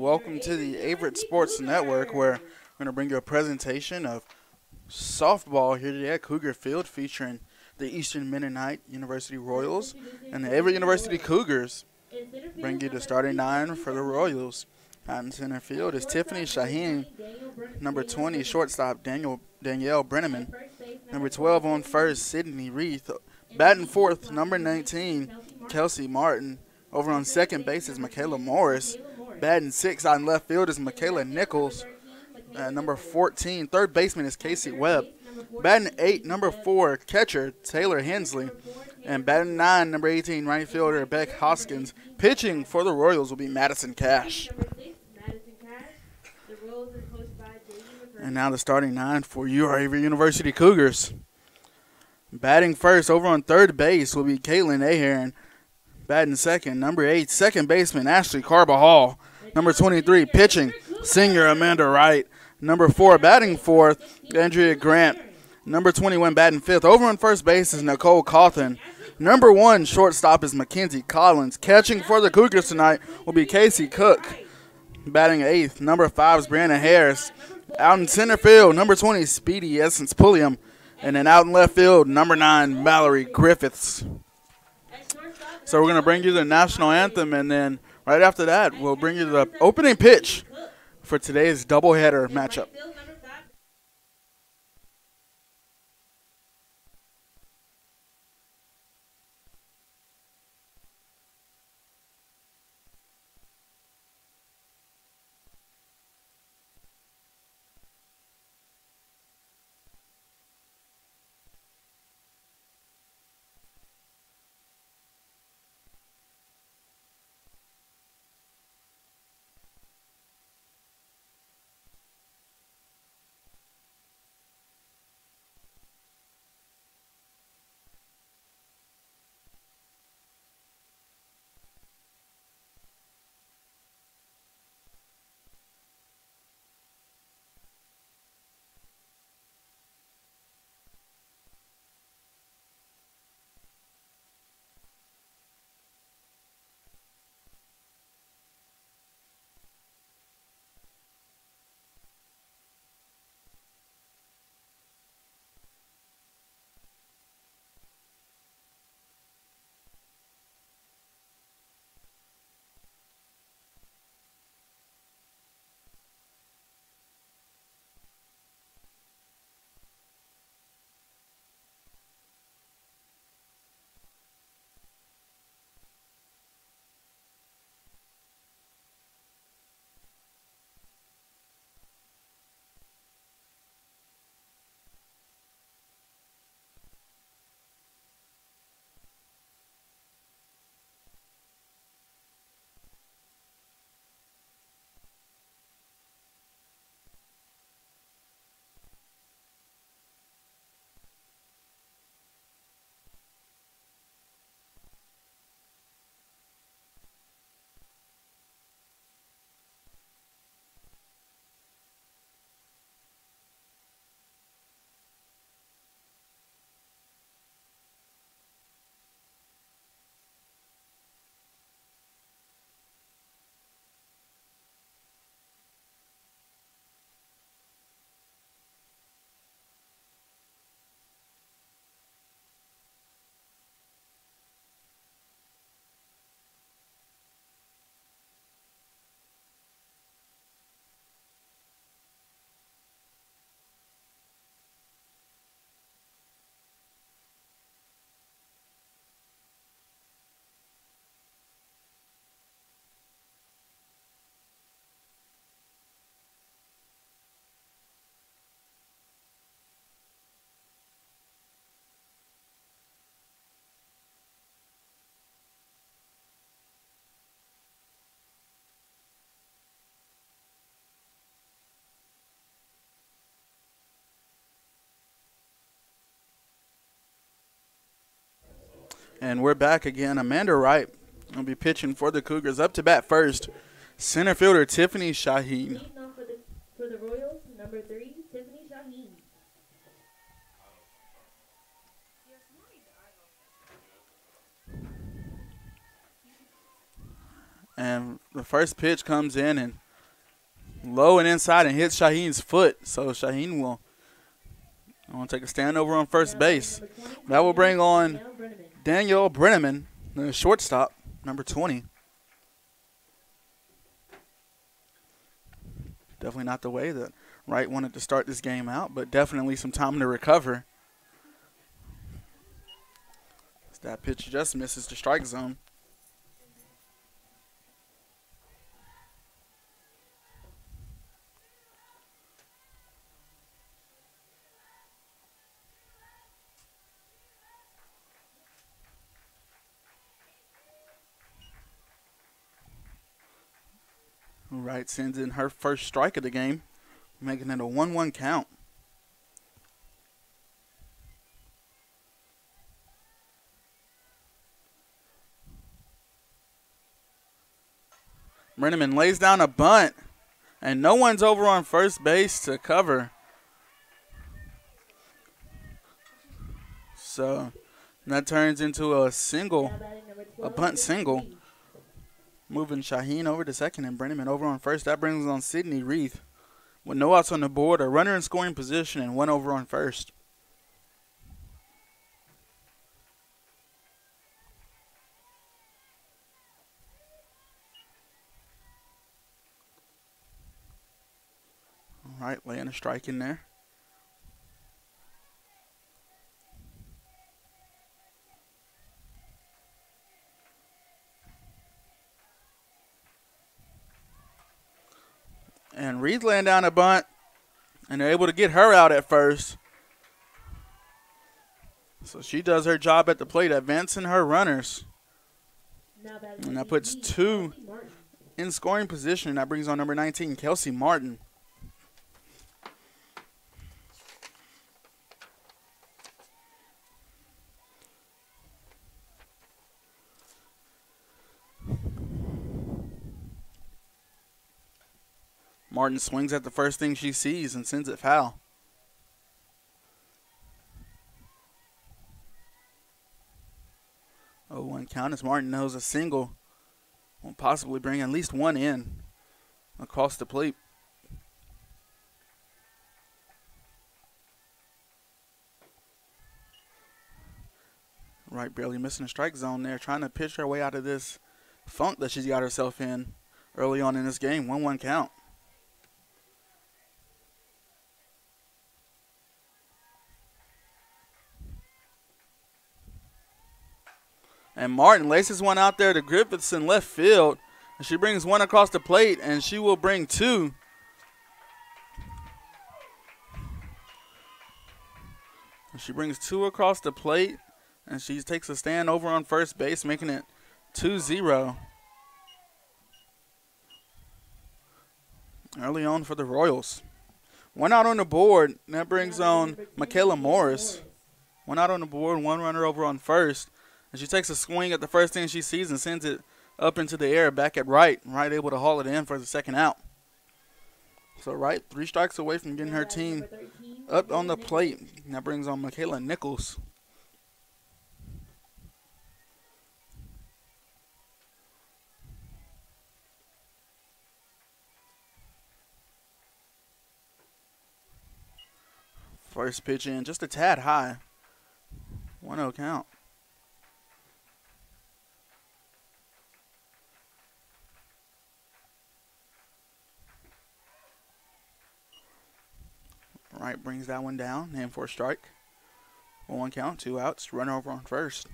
welcome to the Averett Sports Network, where we're going to bring you a presentation of softball here today at Cougar Field, featuring the Eastern Mennonite University Royals and the Averett University Cougars. Bring you the starting nine for the Royals. Out in center field is Tiffany Shaheen, number 20, shortstop Danielle Brenneman, number 12 on first, Sydney Reith, batting fourth, number 19, Kelsey Martin. Over on second base is Michaela Morris. Batting sixth out in left field is Michaela Nichols. Number 14, third baseman is Casey Webb. Batting 8, number 4, catcher Taylor Hensley. And batting 9, number 18, right fielder Beck Hoskins. Pitching for the Royals will be Madison Cash. And now the starting nine for your Averett University Cougars. Batting first over on third base will be Caitlin Ahearn. Batting second, number 8, second baseman Ashley Carbajal. Number 23, pitching, senior Amanda Wright. Number 4, batting fourth, Andrea Grant. Number 21, batting fifth. Over on first base is Nicole Cawthon. Number 1, shortstop is Mackenzie Collins. Catching for the Cougars tonight will be Casey Cook. Batting eighth, number 5 is Brianna Harris. Out in center field, number 20, Speedy Essence Pulliam. And then out in left field, number 9, Mallory Griffiths. So we're going to bring you the national anthem, and then right after that, we'll bring you the opening pitch for today's doubleheader matchup. And we're back again. Amanda Wright will be pitching for the Cougars. Up to bat first, center fielder Tiffany Shaheen. For the Royals, number 3, Tiffany Shaheen. And the first pitch comes in, and Low and inside and hits Shaheen's foot. So Shaheen will take a stand over on first base. That will bring on Danielle Brenneman, the shortstop, number 20. Definitely not the way that Wright wanted to start this game out, but definitely some time to recover. That pitch just misses the strike zone. Wright sends in her first strike of the game, making it a 1-1 count. Brenneman lays down a bunt, and no one's over on first base to cover. So that turns into a single, a bunt single. Moving Shaheen over to second and Brenneman over on first. That brings on Sydney Reith with no outs on the board, a runner in scoring position, and one over on first. All right, laying a strike in there. And Reed laying down a bunt, and they're able to get her out at first. So she does her job at the plate, advancing her runners. And that puts two in scoring position. That brings on number 19, Kelsey Martin. Martin swings at the first thing she sees and sends it foul. Oh, 1 count as Martin knows a single will possibly bring at least one in across the plate. Right, barely missing the strike zone there, trying to pitch her way out of this funk that she's got herself in early on in this game. 1-1 count. And Martin laces one out there to Griffiths in left field. And she brings one across the plate, and she will bring two. And she brings two across the plate, and she takes a stand over on first base, making it 2-0. Early on for the Royals. One out on the board, and that brings on Michaela Morris. One out on the board, one runner over on first. And she takes a swing at the first thing she sees and sends it up into the air back at Wright. Wright able to haul it in for the second out. So Wright 3 strikes away from getting her team up on the plate. And that brings on Michaela Nichols. First pitch in, just a tad high. 1-0 count. Wright brings that one down, and for a strike. 1 count, 2 outs, runner over on first.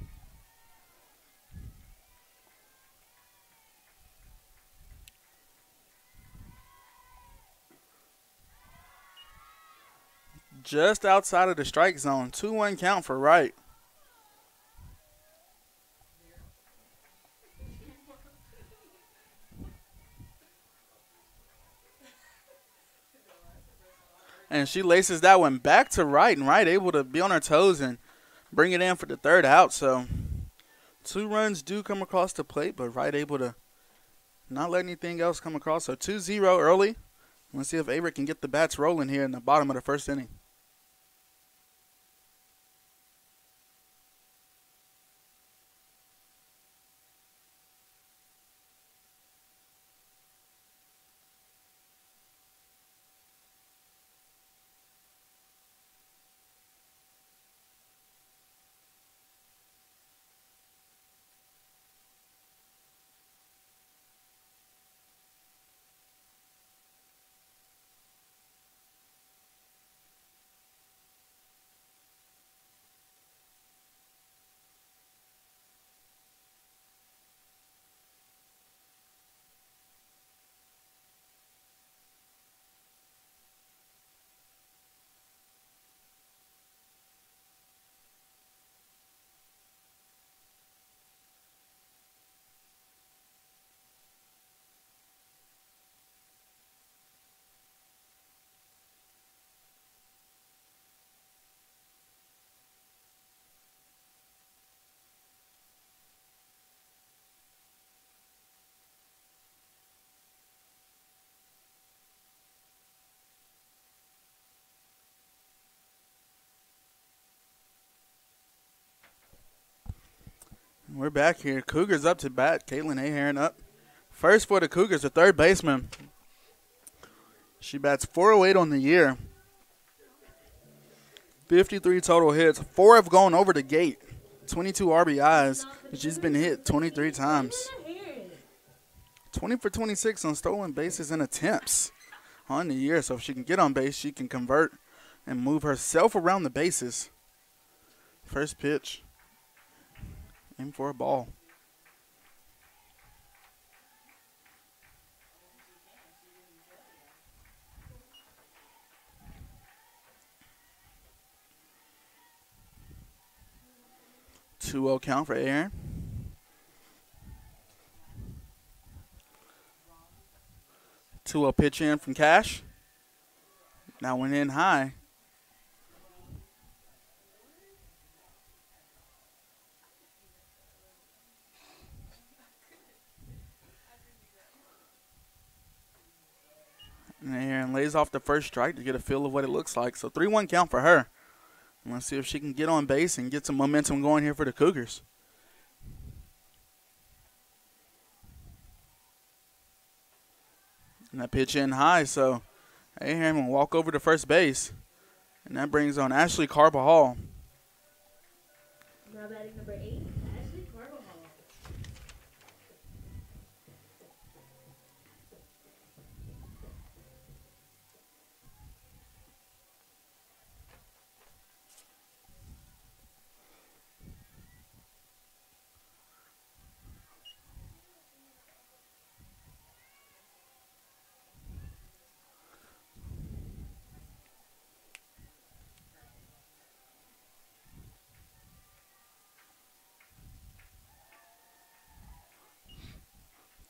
Just outside of the strike zone, 2-1 count for Wright. And she laces that one back to Wright, and Wright able to be on her toes and bring it in for the third out. So 2 runs do come across the plate, but Wright able to not let anything else come across. So 2-0 early. Let's see if Averett can get the bats rolling here in the bottom of the first inning. We're back here. Cougars up to bat. Caitlin Ahearn up. First for the Cougars, the third baseman. She bats .408 on the year. 53 total hits. 4 have gone over the gate. 22 RBIs. She's been hit 23 times. 20 for 26 on stolen bases and attempts on the year. So if she can get on base, she can convert and move herself around the bases. First pitch. Aim for a ball. Two-0 count for Aaron. Two-0 pitch in from Cash. Now went in high. And Aaron lays off the first strike to get a feel of what it looks like. So 3-1 count for her. Let's see if she can get on base and get some momentum going here for the Cougars. And that pitch in high, so Ahearn will walk over to first base. And that brings on Ashley Carbajal. Now batting number 8, Ashley Carbajal.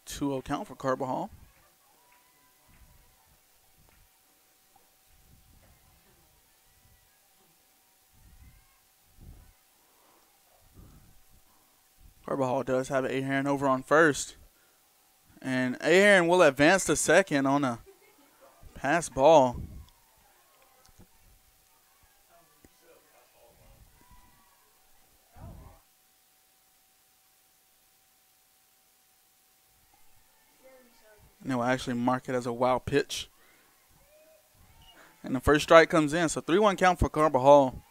Two-0 count for Carbajal. Carbajal does have Ahearn over on first. And Ahearn will advance to second on a pass ball. And they will actually mark it as a wild pitch. And the first strike comes in. So 3-1 count for Carbajal.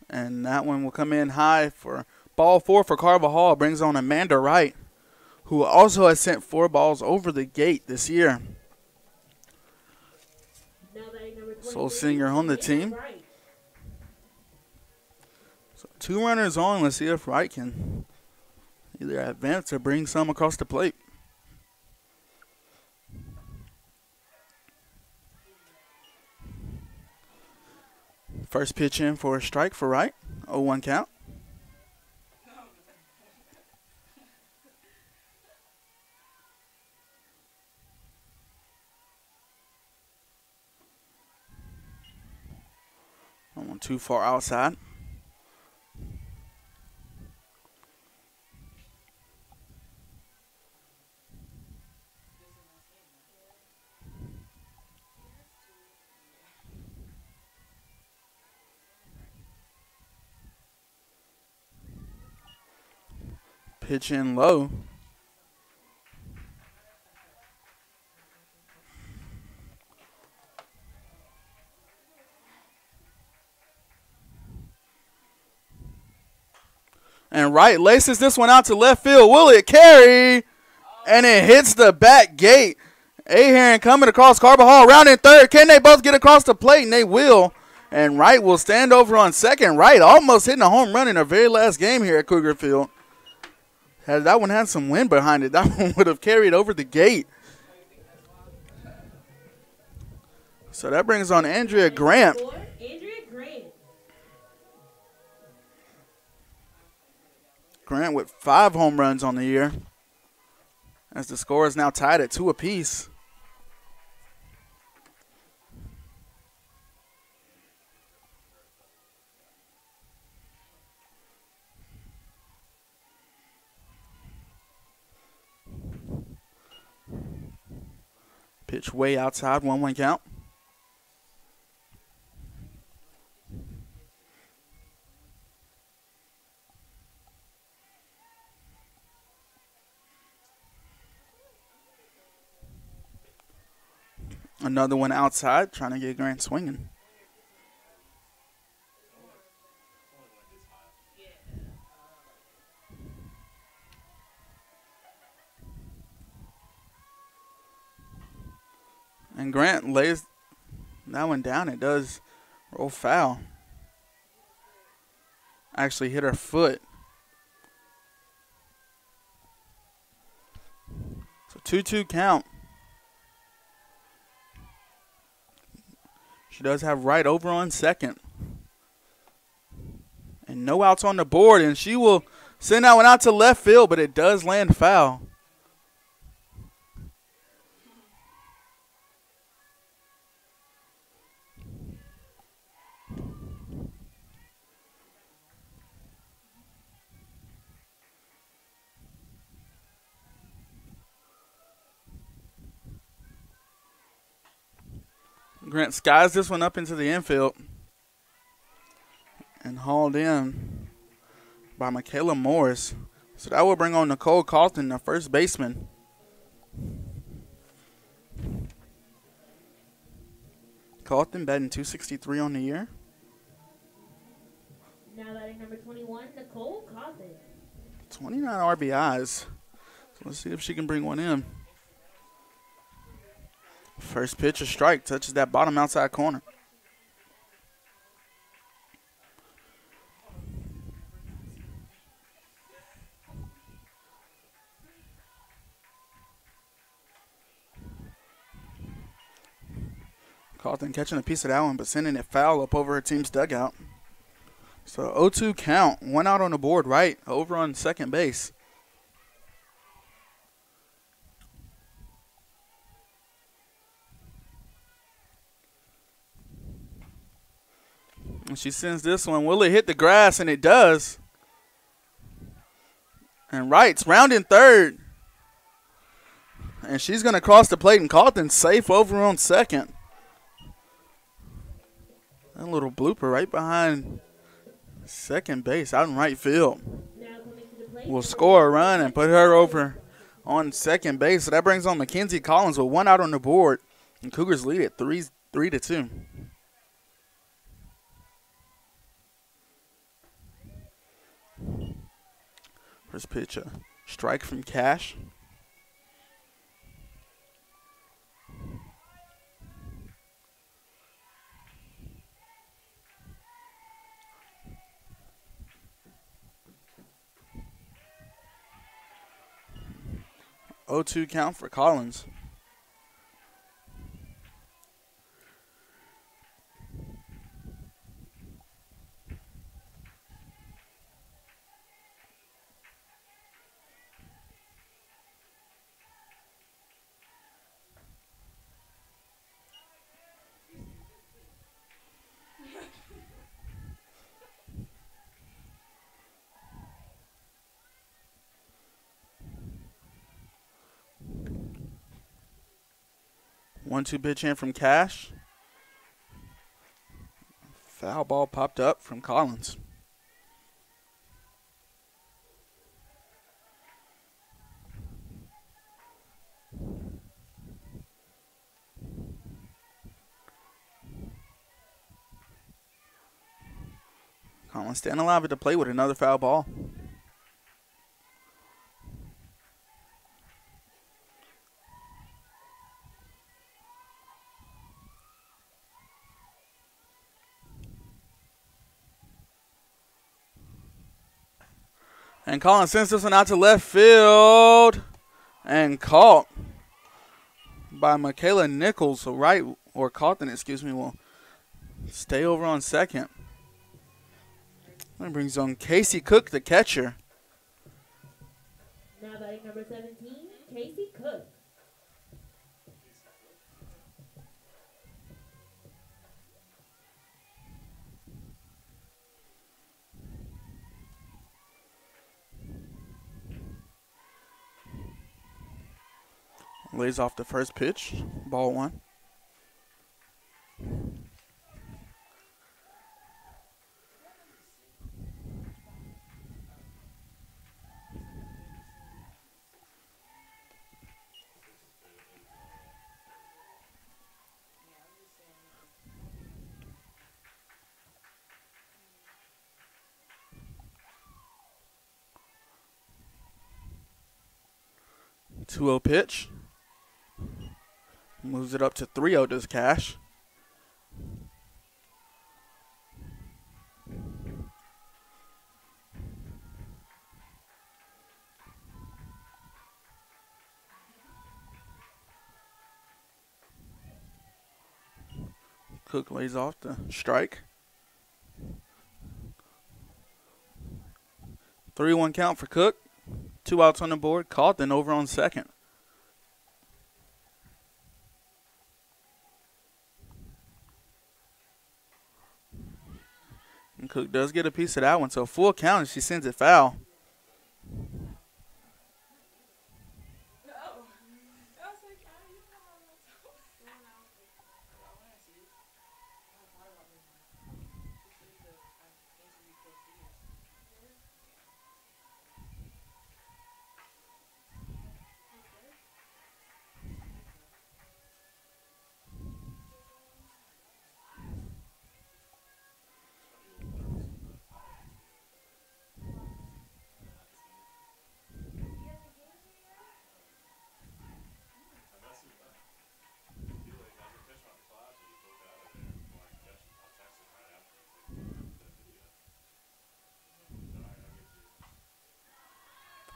And that one will come in high for ball 4 for Carbajal. Brings on Amanda Wright, who also has sent 4 balls over the gate this year. Soul Singer on the team. So 2 runners on. Let's see if Wright can either advance or bring some across the plate. First pitch in for a strike for Wright. 0-1 count. I went too far outside. Pitch in low. And Wright laces this one out to left field. Will it carry? And it hits the back gate. Ahearn coming across Carbajal. Rounding third. Can they both get across the plate? And they will. And Wright will stand over on second. Wright almost hitting a home run in her very last game here at Cougar Field. Had that one had some wind behind it, that one would have carried over the gate. So that brings on Andrea Grant. Grant with 5 home runs on the year, as the score is now tied at 2 apiece. Pitch way outside, 1-1 count. Another one outside, trying to get Grant swinging. And Grant lays that one down. It does roll foul. Actually hit her foot. So 2-2 count. She does have right over on second. And no outs on the board, and she will send that one out to left field, but it does land foul. Grant skies this one up into the infield and hauled in by Michaela Morris. So that will bring on Nicole Carlton, the first baseman. Carlton batting .263 on the year. Now batting number 21, Nicole Carlton. 29 RBIs. So let's see if she can bring one in. First pitch, a strike, touches that bottom outside corner. Carlton catching a piece of that one, but sending it foul up over her team's dugout. So 0-2 count, one out on the board, right over on second base. And she sends this one. Will it hit the grass? And it does. And Wright's rounding third. And she's going to cross the plate, and Carlton's safe over on second. That little blooper right behind second base out in right field. Will score a run and put her over on second base. So that brings on Mackenzie Collins with one out on the board. And Cougars lead at 3-2. First pitch, a strike from Cash. Oh, 2 count for Collins. One-two pitch in from Cash. Foul ball popped up from Collins. Collins staying alive at the plate with another foul ball. And Collins sends this one out to left field and caught by Michaela Nichols. So right, or Carlton, excuse me, will stay over on second. That brings on Casey Cook, the catcher. Now batting number 17, Casey Cook. lays off the first pitch. Ball 1. Two 0 pitch. Moves it up to 3-0 does Cash. Cook lays off the strike. 3-1 count for Cook. 2 outs on the board. Carlton over on second. And Cook does get a piece of that one. So full count and she sends it foul.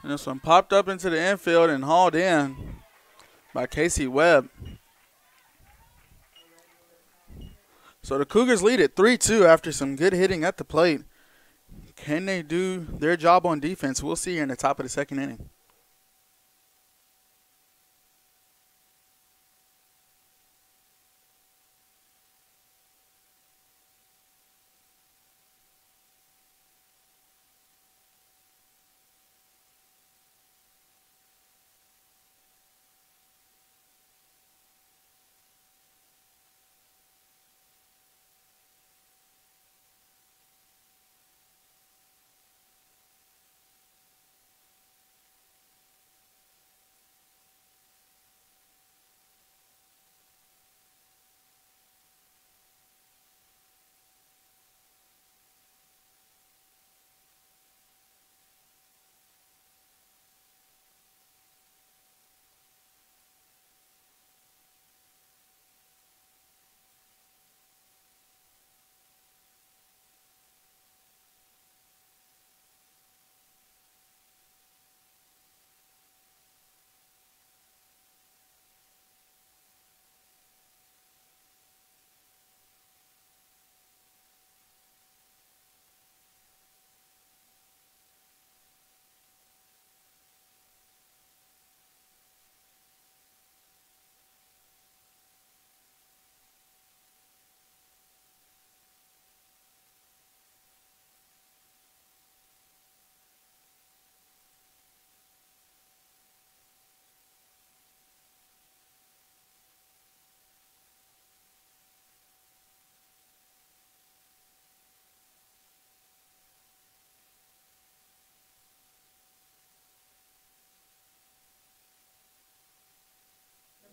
And this one popped up into the infield and hauled in by Casey Webb. So the Cougars lead at 3-2 after some good hitting at the plate. Can they do their job on defense? We'll see here in the top of the second inning.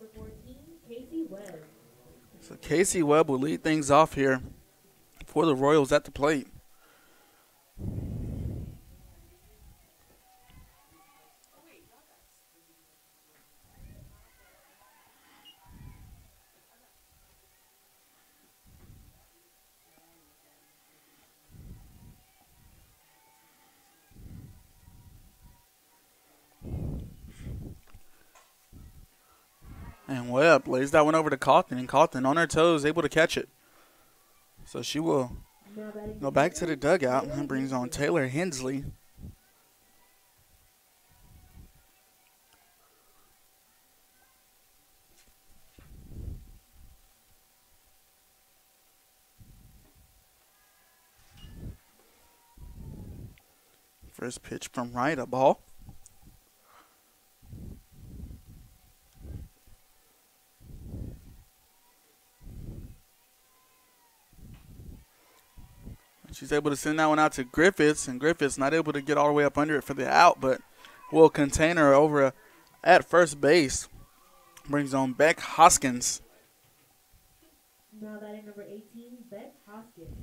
Number 14, Casey Webb. So Casey Webb will lead things off here for the Royals at the plate. And Webb lays that one over to Carlton, and Carlton on her toes, able to catch it. So she will go back to the dugout and brings on Taylor Hensley. First pitch from right, a ball. She's able to send that one out to Griffiths, and Griffiths not able to get all the way up under it for the out, but will contain her over at first base. Brings on Beck Hoskins. Now batting number 18, Beck Hoskins.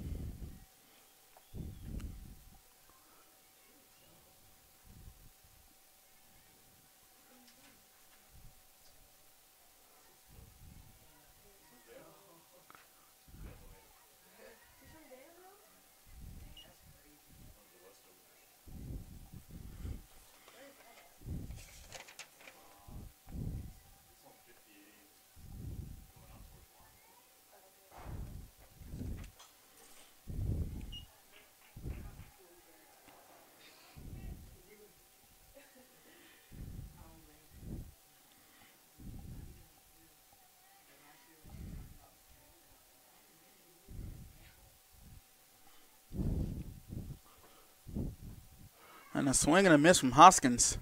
And a swing and a miss from Hoskins.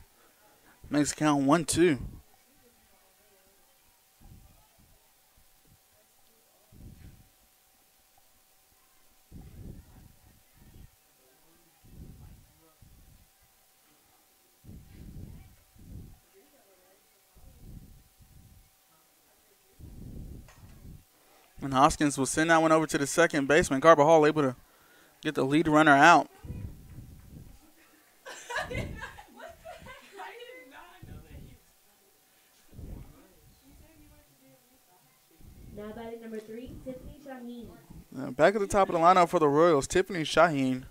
Makes it count 1-2. And Hoskins will send that one over to the second baseman. Garber Hall able to get the lead runner out. Now batting number 3, Tiffany Shaheen. Back at the top of the lineup for the Royals, Tiffany Shaheen.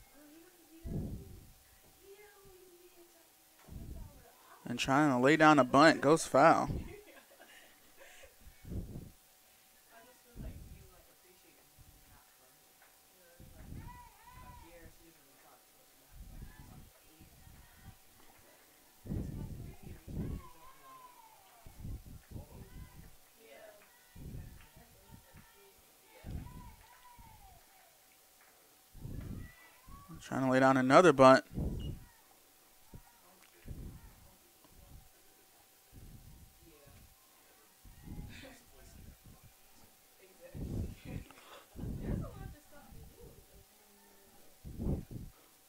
And trying to lay down a bunt, goes foul. Trying to lay down another bunt.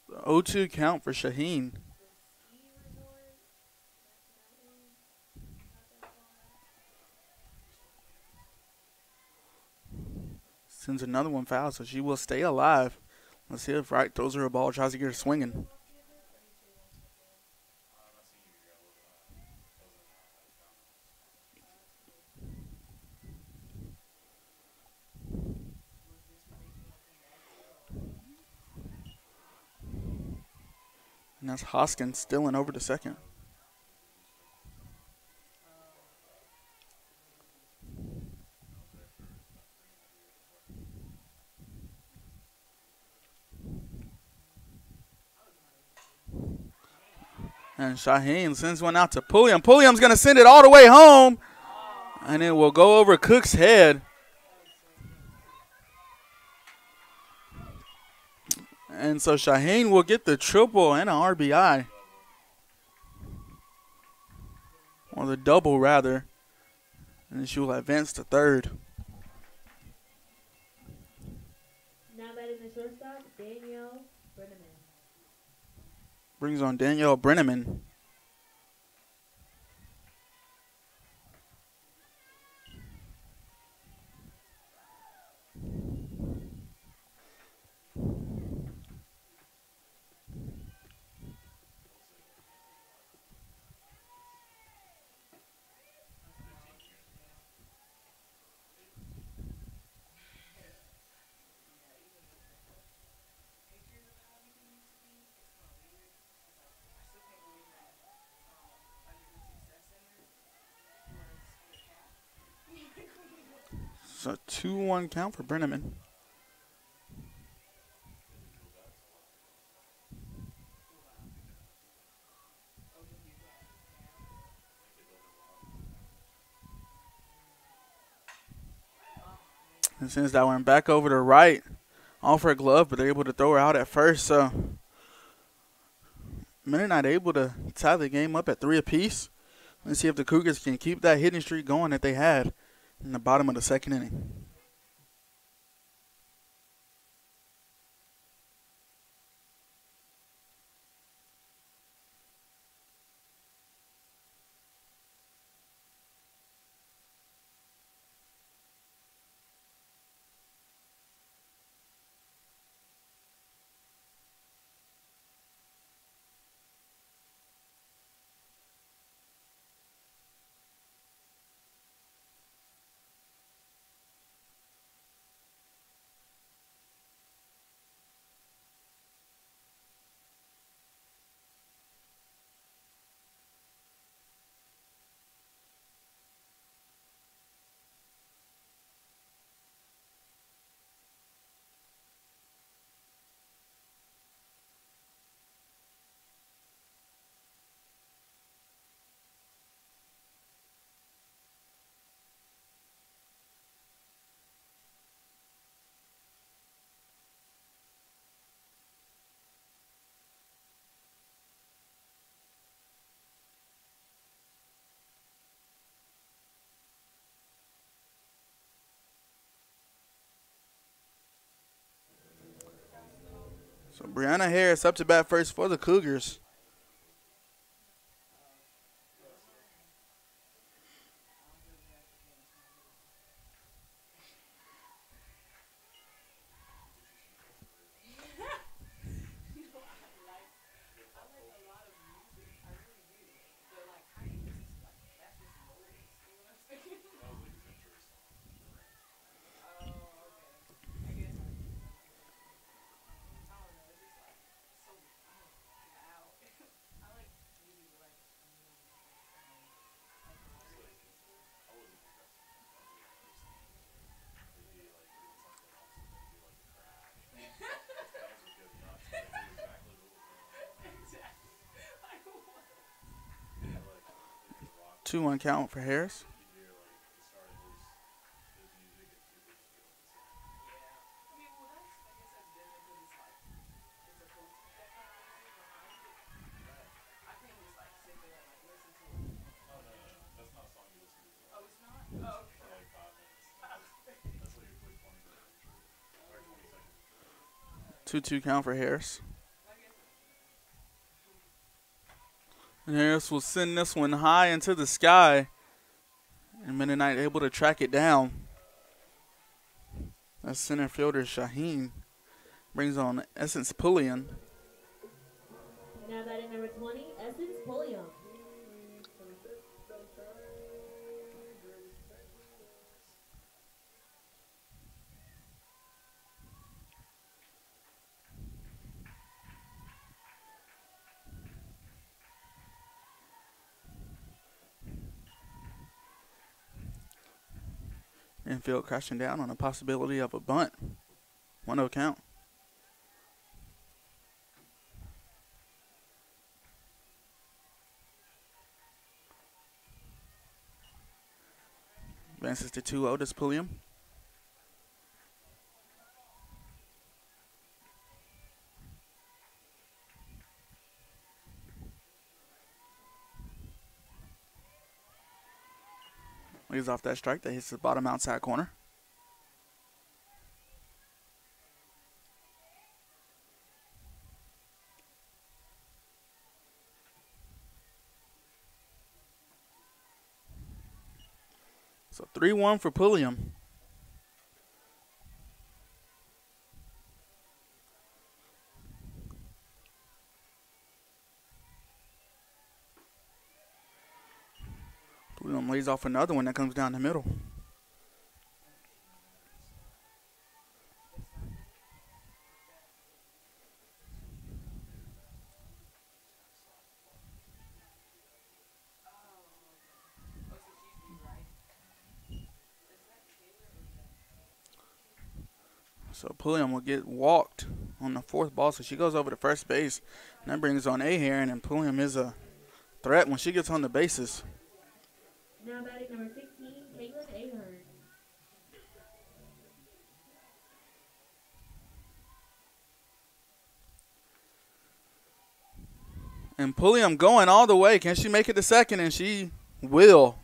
The 0-2 count for Shaheen. Sends another one foul, so she will stay alive. Let's see if Wright throws her a ball, tries to get her swinging. And that's Hoskins stealing over to second. And Shaheen sends one out to Pulliam. Pulliam's going to send it all the way home. And it will go over Cook's head. And so Shaheen will get the triple and an RBI. Or the double, rather. And she will advance to third. Now batting the shortstop, Danielle Brenneman. Brings on Danielle Brenneman. So 2-1 count for Brenneman. And sends that one back over to right. Off her glove, but they're able to throw her out at first. So Mennonite able to tie the game up at 3 apiece. Let's see if the Cougars can keep that hitting streak going that they had in the bottom of the second inning. So Brianna Harris up to bat first for the Cougars. Two one count for Harris. Two count for Harris. And Harris will send this one high into the sky. And Mennonite able to track it down. That's center fielder Shaheen. Brings on Essence Pulliam. Now batting number 20, Essence Pulliam. Infield crashing down on a possibility of a bunt. 1-0 count. Advances to 2-0 to Pulliam. Leads off that strike that hits the bottom outside corner. So 3-1 for Pulliam. Pulliam lays off another one that comes down the middle. So Pulliam will get walked on the fourth ball, so she goes over to first base. And that brings on Ahearn, and Pulliam is a threat when she gets on the bases. Now batting number 16, Caitlin Ahern. And Pulliam going all the way. Can she make it to second? And she will.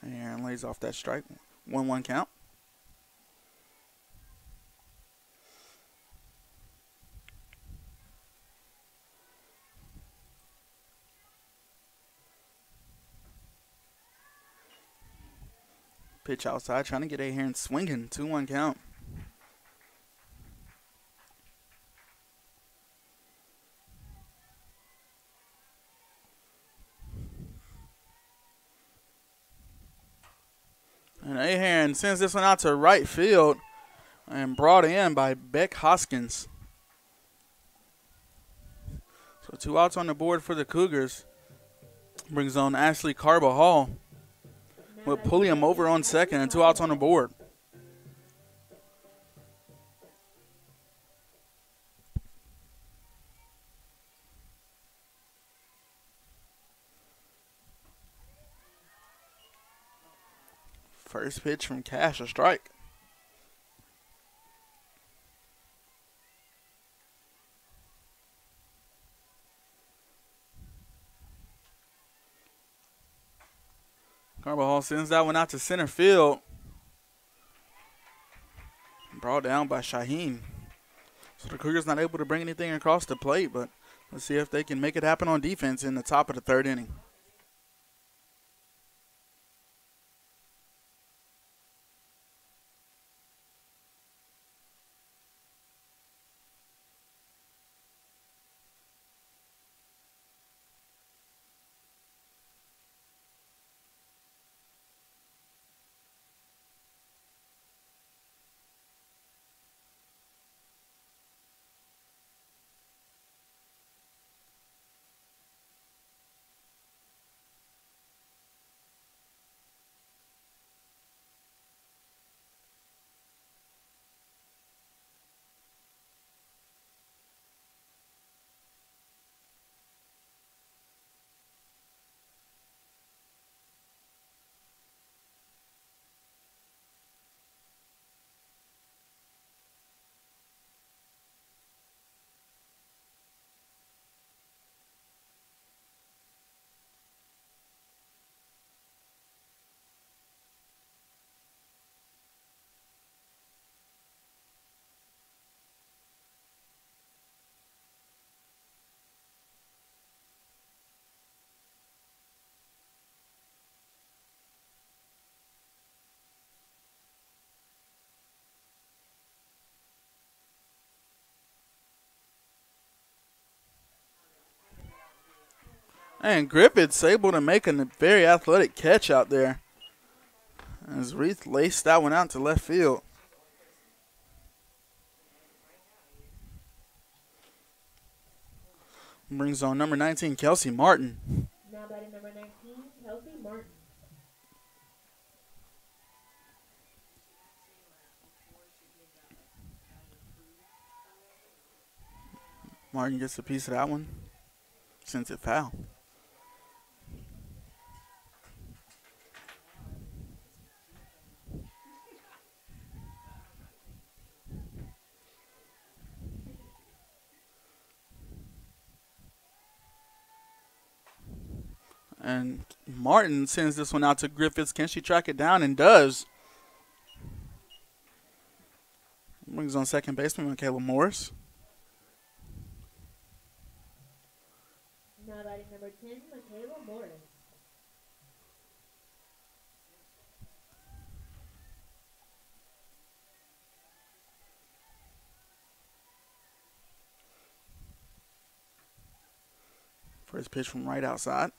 And lays off that strike. 1-1 count. Pitch outside, trying to get Ahearn swinging. 2-1 count. And Ahearn sends this one out to right field and brought in by Beck Hoskins. So 2 outs on the board for the Cougars. Brings on Ashley Carbajal with Pulliam over on second and 2 outs on the board. First pitch from Cash, a strike. Carbajal sends that one out to center field. Brought down by Shaheen. So the Cougars not able to bring anything across the plate, but let's see if they can make it happen on defense in the top of the third inning. And Griffith's able to make a very athletic catch out there as Reith laced that one out to left field. Brings on number 19, Kelsey Martin. Now batting number 19, Kelsey Martin. Martin gets a piece of that one. Sends it foul. And Martin sends this one out to Griffiths. Can she track it down? And does. Brings on second baseman, Michaela Morris. Now batting number 10, Michaela Morris. First pitch from right outside.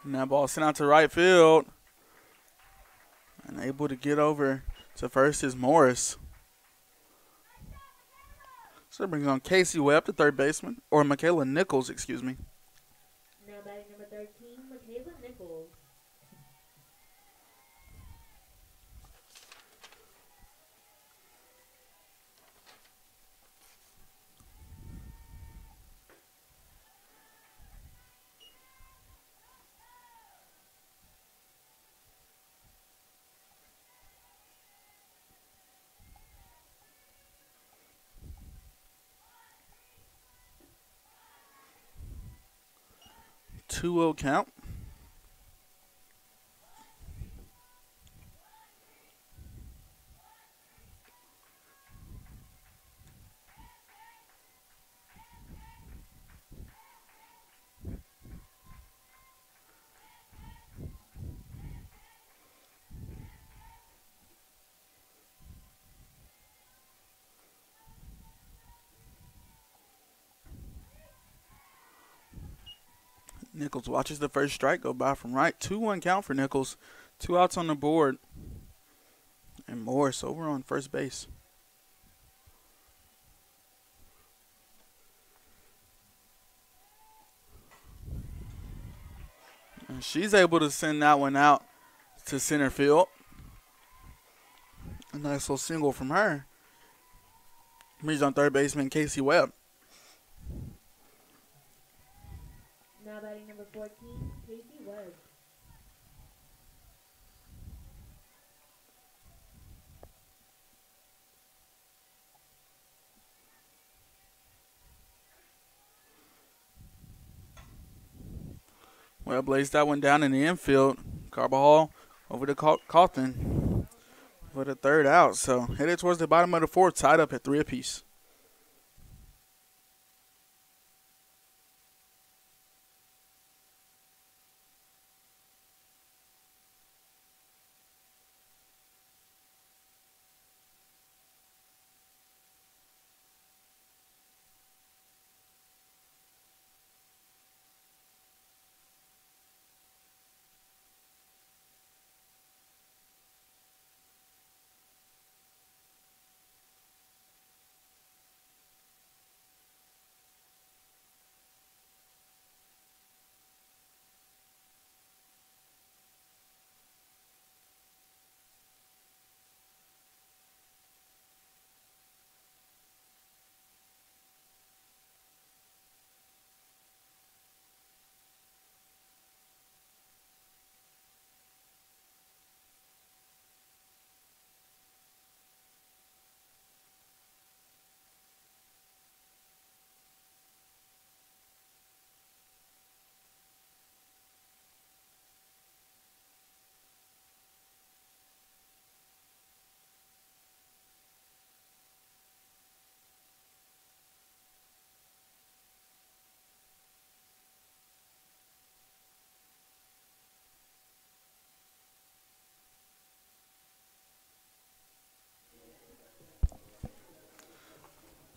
And that ball sent out to right field. And able to get over to first is Morris. So that brings on Casey Webb, the third baseman. Or Michaela Nichols, excuse me. Now batting number 13, Michaela Nichols. Two-0 count. Nichols watches the first strike go by from right. 2-1 count for Nichols. 2 outs on the board. And Morris over on first base. And she's able to send that one out to center field. A nice little single from her. Brings on third baseman Casey Webb. Now batting number 14, Casey Webb. Webb lays that one down in the infield. Carbajal over to Cawthon for the third out. So headed towards the bottom of the fourth, tied up at 3 apiece.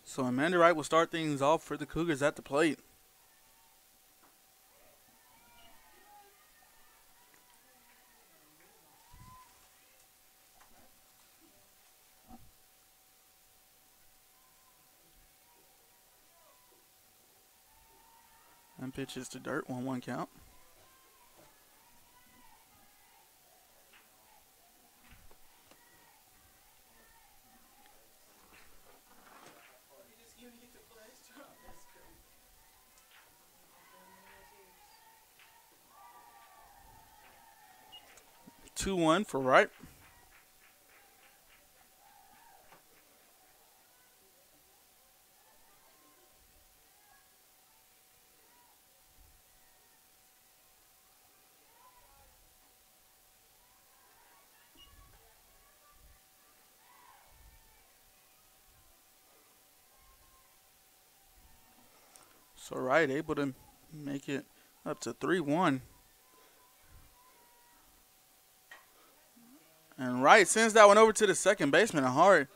So Amanda Wright will start things off for the Cougars at the plate. And pitches to dirt, 1-1 count. Two one for Wright. So Wright able to make it up to 3-1. And Wright sends that one over to the second baseman. A hard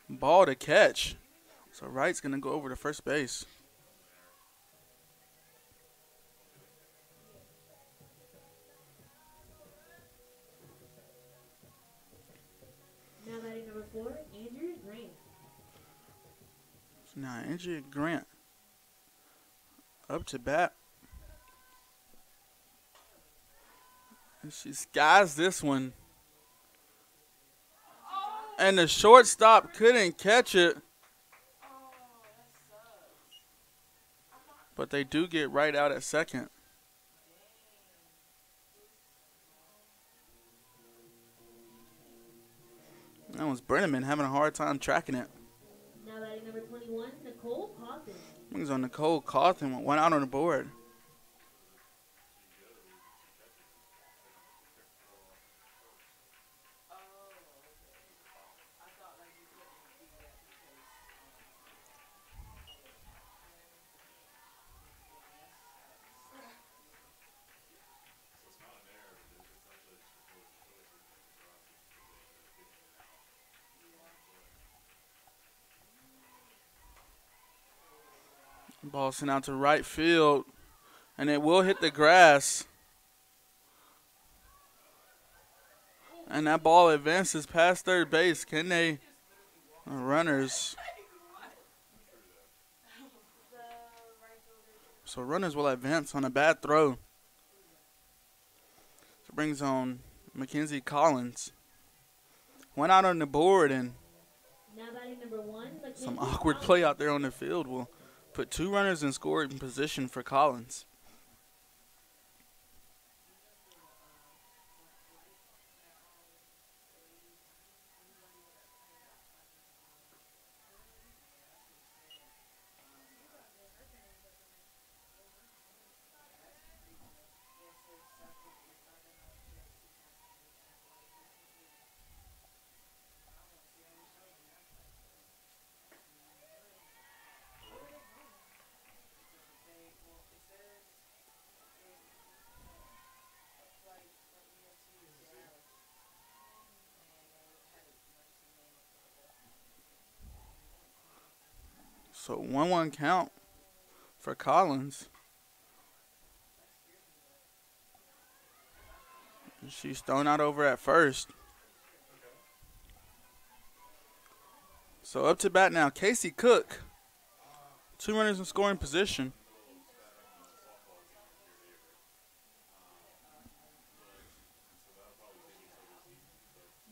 ball to catch. So Wright's going to go over to first base. Now batting number 4, Andrew Grant. So now Andrea Grant up to bat. And she skies this one. And the shortstop couldn't catch it. But they do get right out at second. That was Brenneman having a hard time tracking it. Now batting number 21, Nicole Cawthon. Brings on Nicole Cawthon with one out on the board. Ball sent out to right field, and it will hit the grass. And that ball advances past third base. Can they? Runners. So runners will advance on a bad throw. So brings on Mackenzie Collins went out on the board, and Now batting number 1, some Mackenzie awkward Collins. play out there on the field will put 2 runners in scoring position for Collins. So 1-1 count for Collins. She's thrown out over at first. So up to bat now, Casey Cook. 2 runners in scoring position.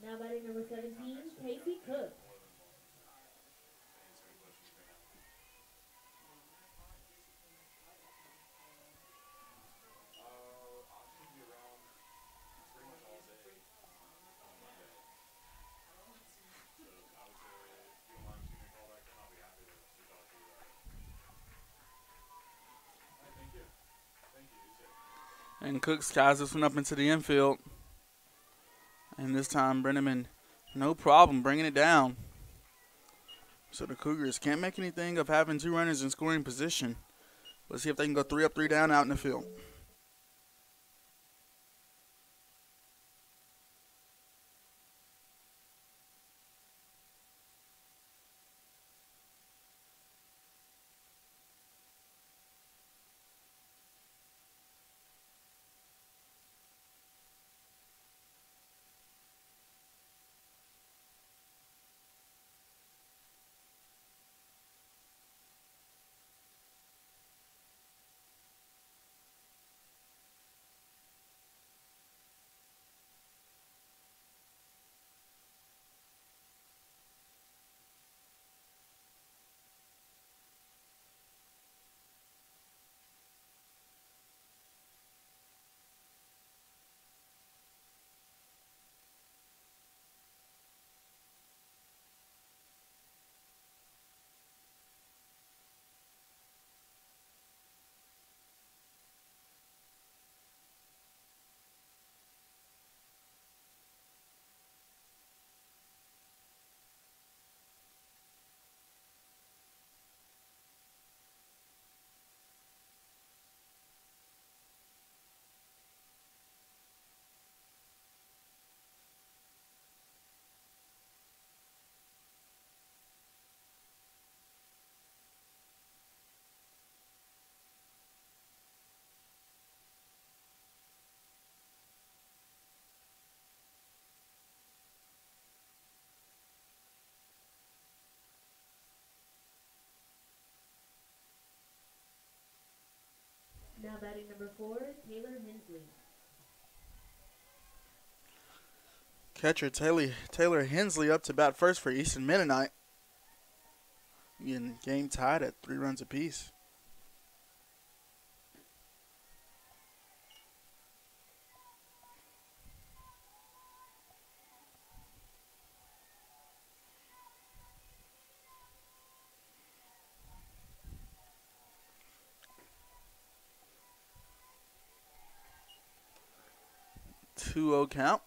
Now batting number 17, Casey Cook. And Cook skies this one up into the infield. And this time, Brenneman, no problem bringing it down. So the Cougars can't make anything of having 2 runners in scoring position. Let's see if they can go 3 up, 3 down out in the field. Now batting number 4, Taylor Hensley. Catcher Taylor Hensley up to bat first for Easton Mennonite. Again, game tied at 3 runs apiece. Two-0 count.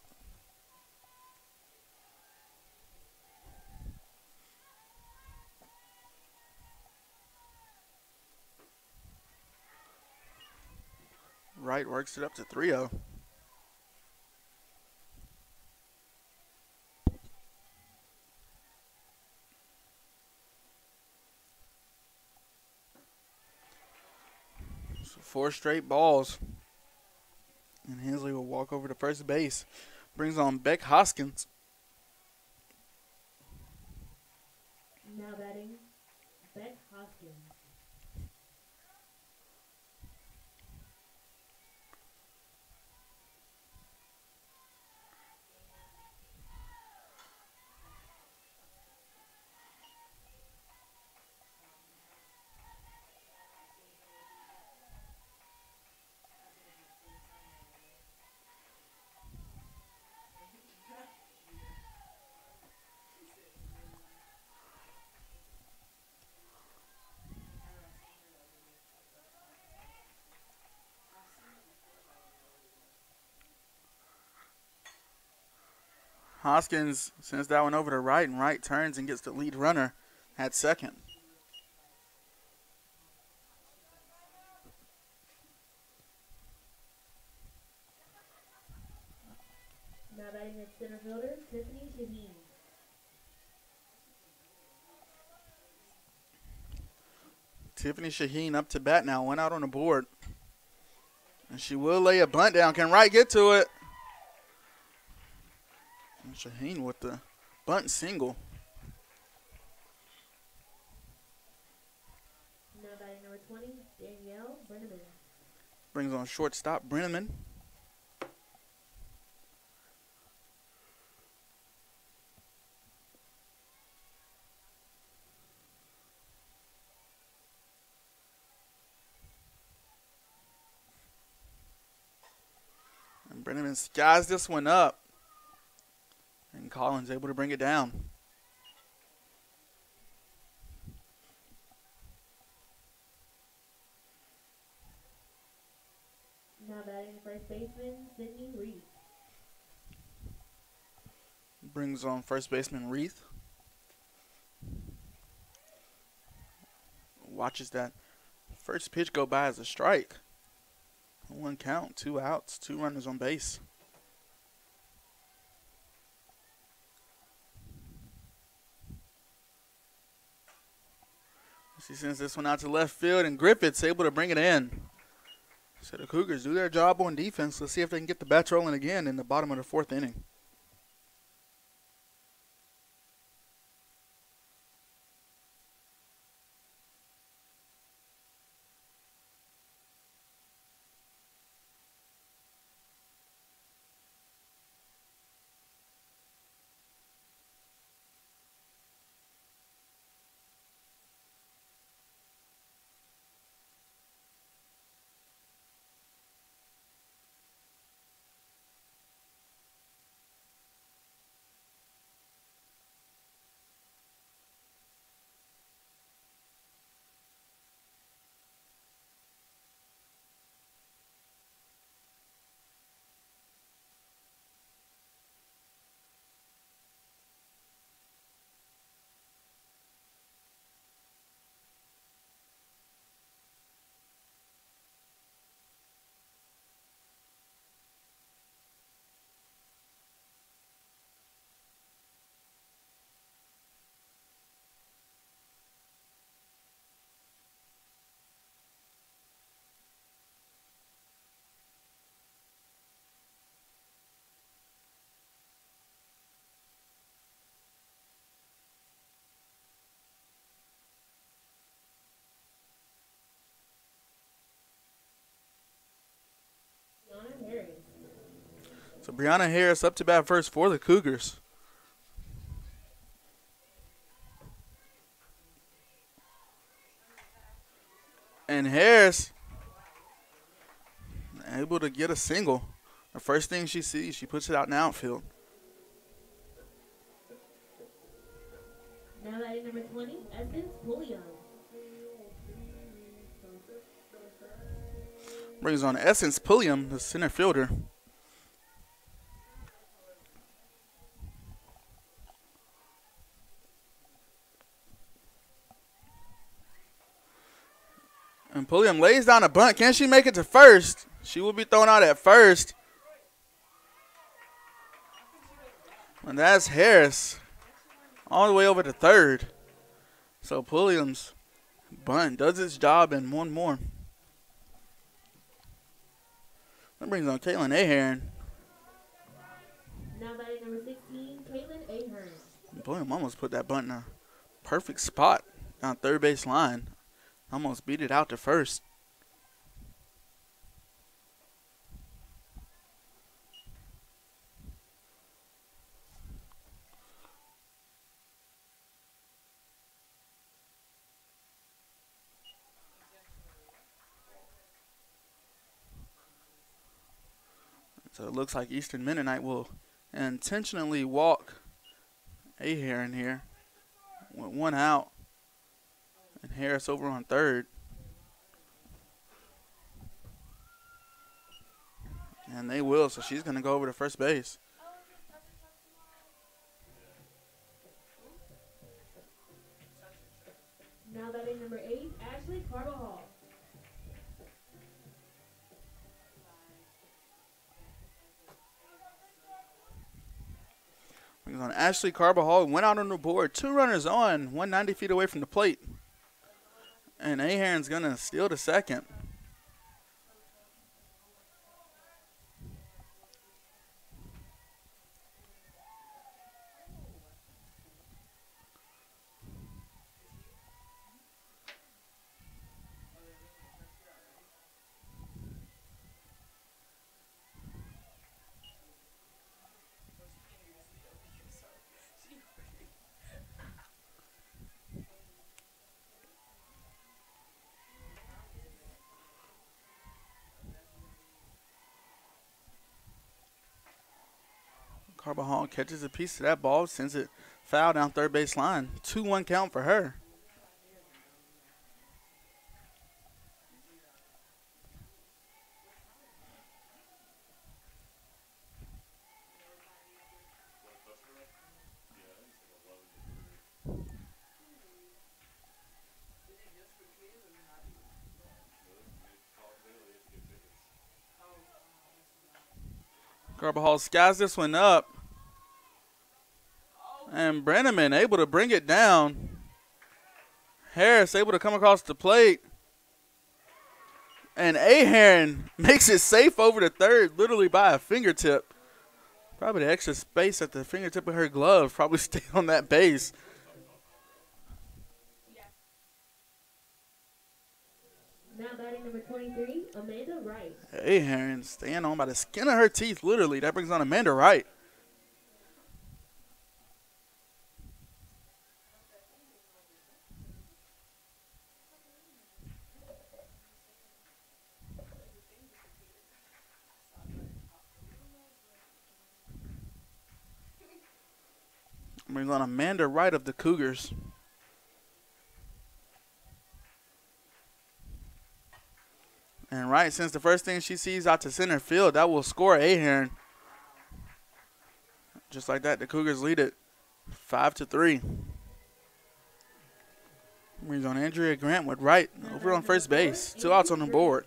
Wright works it up to 3-0. So 4 straight balls. And Hensley will walk over to first base. Brings on Beck Hoskins. Now batting, Beck Hoskins. Hoskins sends that one over to Wright, and Wright turns and gets the lead runner at second. Now batting at center fielder, Tiffany Shaheen. Tiffany Shaheen up to bat now, went out on the board. And she will lay a bunt down. Can Wright get to it? And Shaheen with the bunt single. Now batting number 20, Danielle Brenneman. Brings on shortstop Brenneman. And Brenneman skies this one up. And Collins able to bring it down. Now batting first baseman, Sydney Reed. Brings on first baseman Reith. Watches that first pitch go by as a strike. 1 count, 2 outs, 2 runners on base. She sends this one out to left field, and Griffith's able to bring it in. So the Cougars do their job on defense. Let's see if they can get the bats rolling again in the bottom of the 4th inning. So Brianna Harris up to bat first for the Cougars. And Harris able to get a single. The first thing she sees, she puts it out in the outfield. Now batting number 20, Essence Pulliam. Brings on Essence Pulliam, the center fielder. And Pulliam lays down a bunt. Can she make it to first? She will be thrown out at first. And that's Harris all the way over to third. So Pulliam's bunt does its job and one more. That brings on Caitlin Ahern. Now batting number 16, Caitlin Ahern. Pulliam almost put that bunt in a perfect spot down third base line. Almost beat it out to first. So it looks like Eastern Mennonite will intentionally walk Ahern here with 1 out. And Harris over on third. And they will, so she's going to go over to first base. Brings on Ashley Carbajal. Went out on the board. 2 runners on. 190 feet away from the plate. And Ahearn's going to steal the second. Carbajal catches a piece of that ball, sends it foul down third base line. 2-1 count for her. Carbajal skies this one up. And Brenneman able to bring it down. Harris able to come across the plate. And Ahearn makes it safe over to third, literally by a fingertip. Probably the extra space at the fingertip of her glove probably stayed on that base. Now batting number 23, Amanda Wright. Ahearn staying on by the skin of her teeth, literally. That brings on Amanda Wright. Brings on Amanda Wright of the Cougars. And Wright sends the first thing she sees out to center field. That will score Ahearn. Just like that, the Cougars lead it 5-3. Brings on Andrea Grant with Wright over on first base. 2 outs on the board.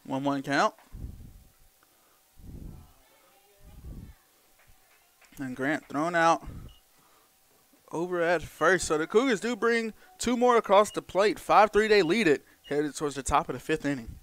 One count. And Grant thrown out over at first. So the Cougars do bring 2 more across the plate. 5-3 they lead it. Headed towards the top of the 5th inning.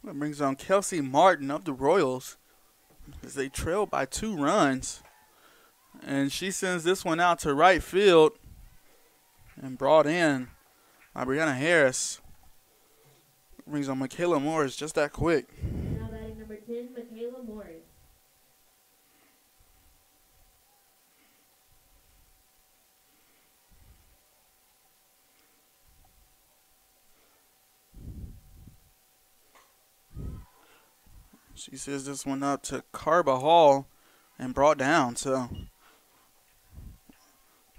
That brings on Kelsey Martin of the Royals as they trail by 2 runs. And she sends this one out to right field and brought in by Brianna Harris. Brings on Michaela Morris just that quick. Now batting number 10, Michaela Morris. She says this one up to Carba Hall and brought down. So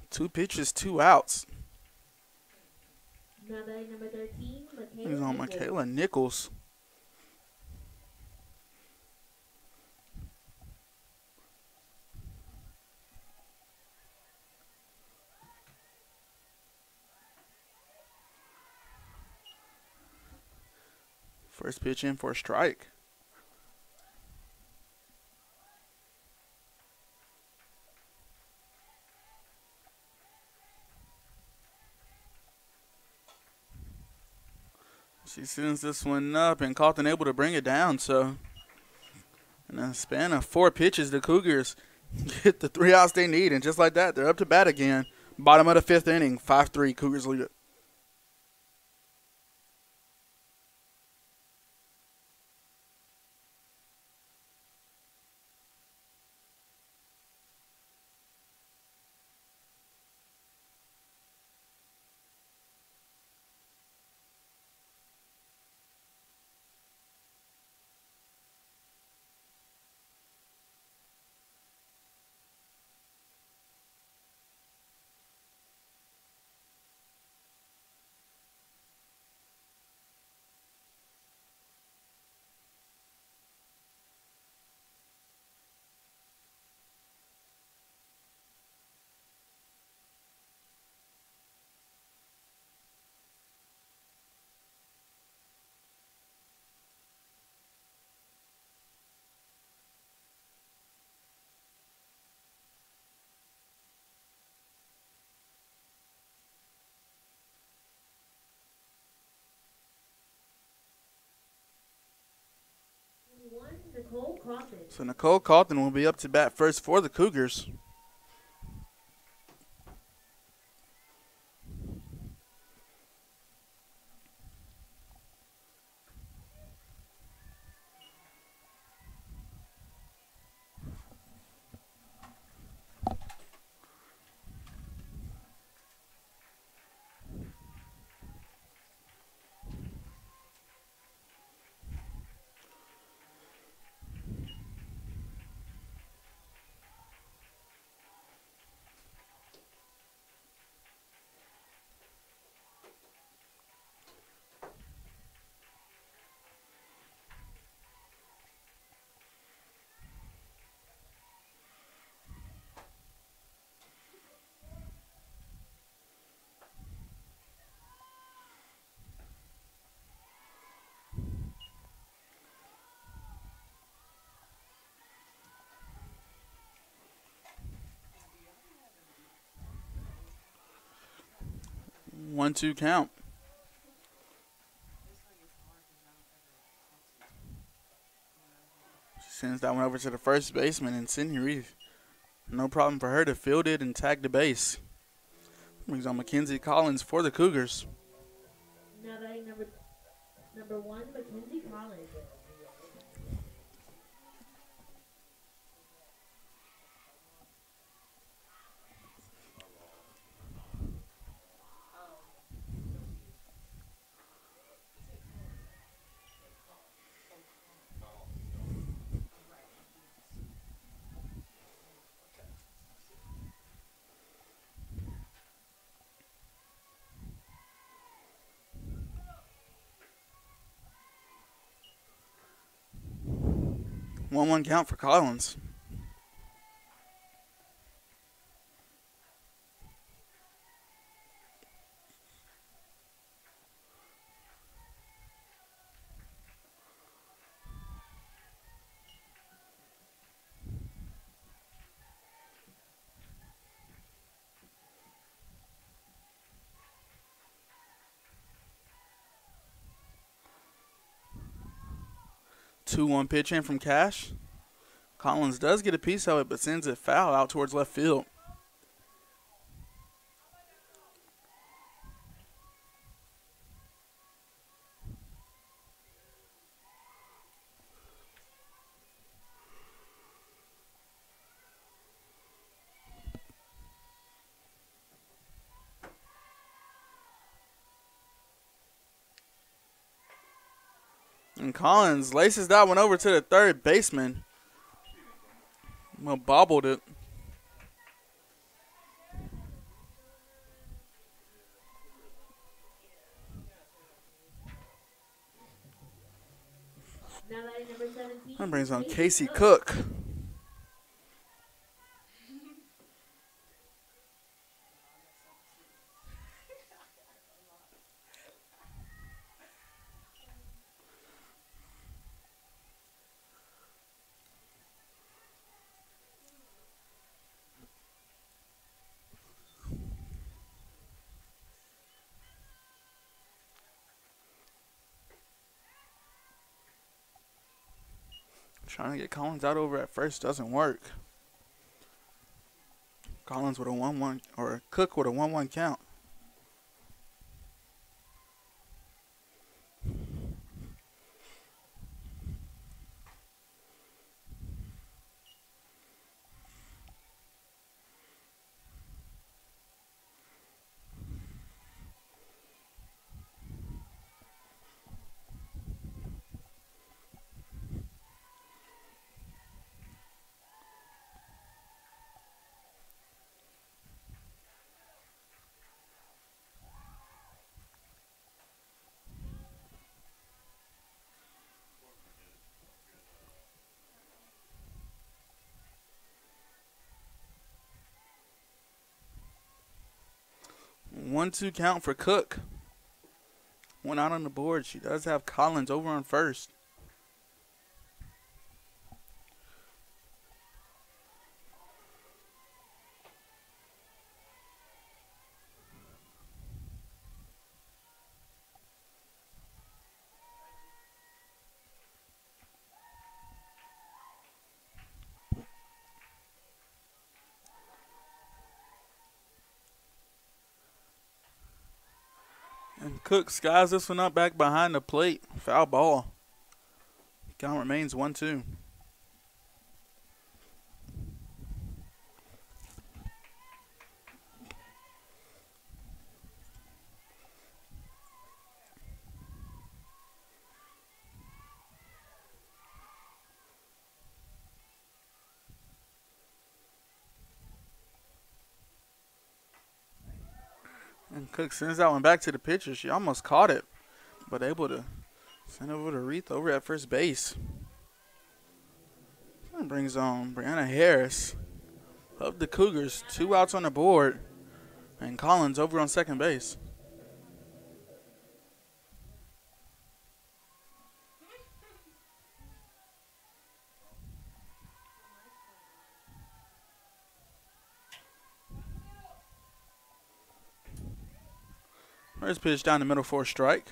2 pitches, 2 outs. Now batting number 13, He's on Michaela Nichols. First pitch in for a strike. She sends this one up and Carlton able to bring it down. So in a span of 4 pitches, the Cougars get the 3 outs they need. And just like that, they're up to bat again. Bottom of the 5th inning, 5-3, Cougars lead it. So Nicole Carlton will be up to bat first for the Cougars. One-two count. She sends that one over to the first baseman and Sydney Reeve. No problem for her to field it and tag the base. Brings on Mackenzie Collins for the Cougars. Now batting number 1, Mackenzie Collins. One count for Collins. 2-1 pitch in from Cash. Collins does get a piece of it, but sends it foul out towards left field. And Collins laces that one over to the third baseman. Well, bobbled it. Now batting number 17. That brings on Casey Cook. Trying to get Collins out over at first doesn't work. Collins with a 1-1, or Cook with a 1-1 count. One, 2 count for Cook. One out on the board. She does have Collins over on first. And Cook skies this one up back behind the plate. Foul ball. Count remains 1-2. And Cook sends that one back to the pitcher. She almost caught it, but able to send over to Reith over at first base. That brings on Brianna Harris of the Cougars. 2 outs on the board, and Collins over on second base. First pitch down the middle for a strike.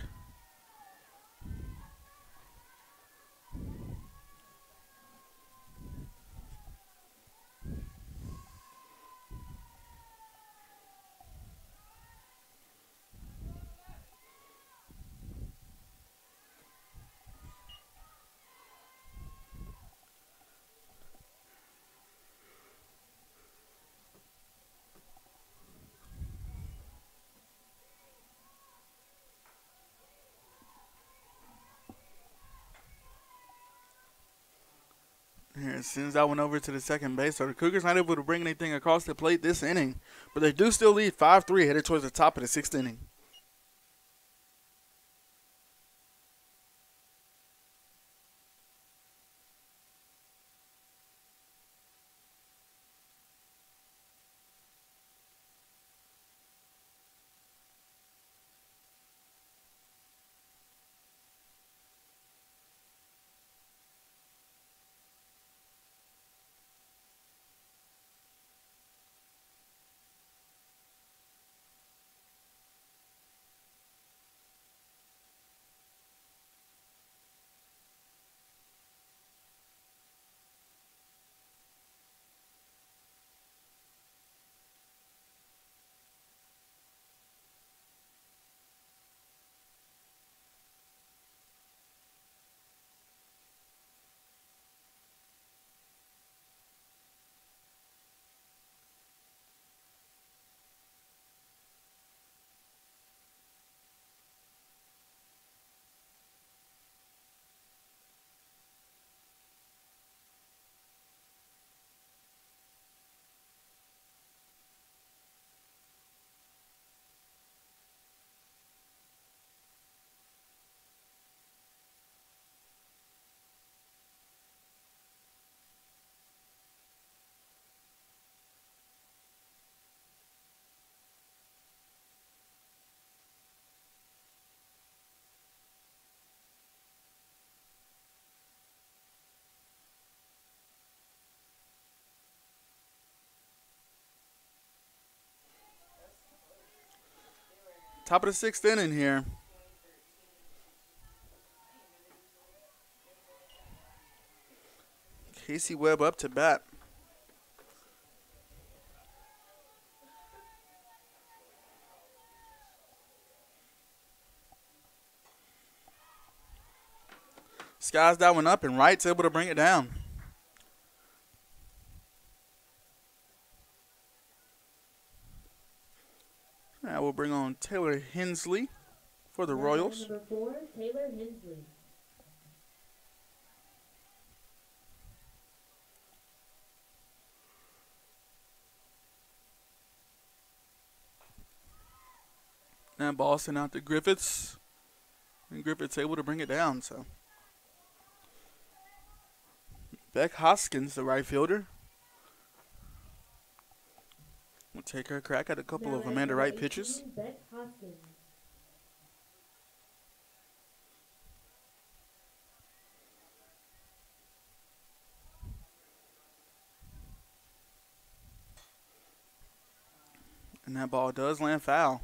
Here, sends that one over to the second base. So the Cougars not able to bring anything across the plate this inning, but they do still lead 5-3 headed towards the top of the 6th inning. Top of the 6th inning here. Casey Webb up to bat. Skies that one up, and Wright's able to bring it down. Now we'll bring on Taylor Hensley for the Royals. Number 4, Taylor Hensley. Now ball sent out to Griffiths, and Griffiths able to bring it down. So Beck Hoskins, the right fielder, will take her crack at a couple of Amanda Wright pitches. Beck Hoskins. And that ball does land foul.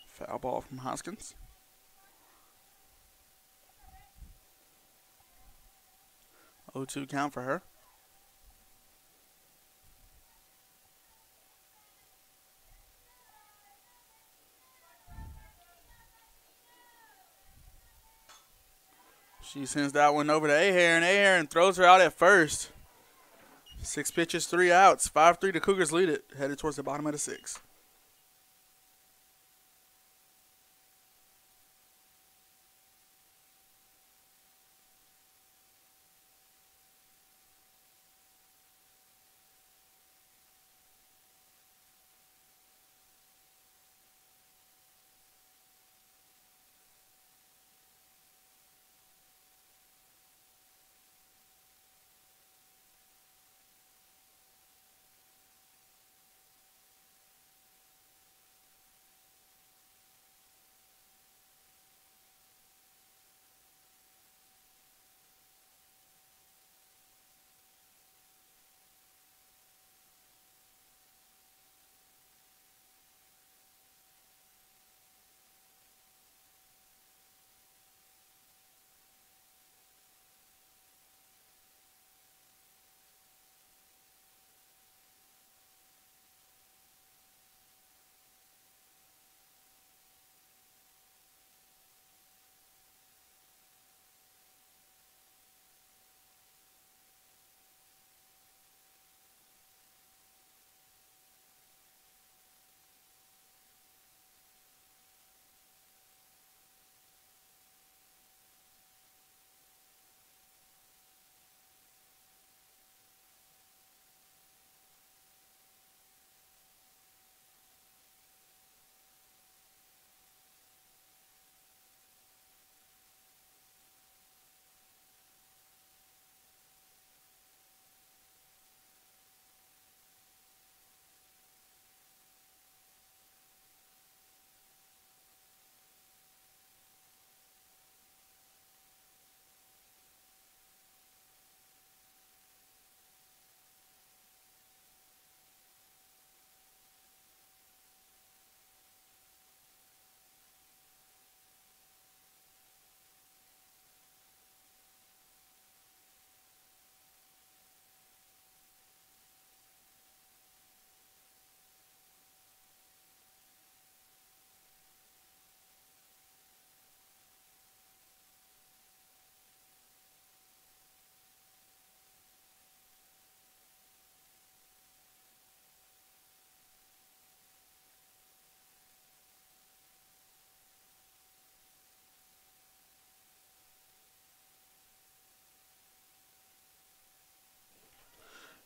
Foul ball from Hoskins. Oh-2 count for her. She sends that one over to Ahearn. Ahearn throws her out at first. 6 pitches, 3 outs. 5-3, the Cougars lead it. Headed towards the bottom of the 6th.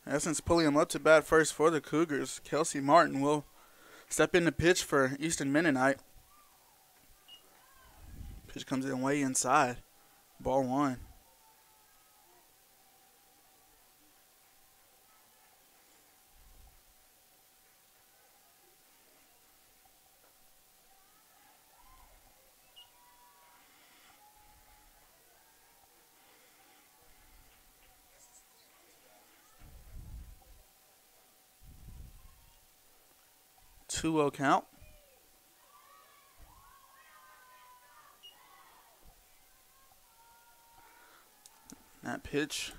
Essence pulling him up to bat first for the Cougars. Kelsey Martin will step in the pitch for Easton Mennonite. Pitch comes in way inside. Ball 1. 2-0 count. That pitch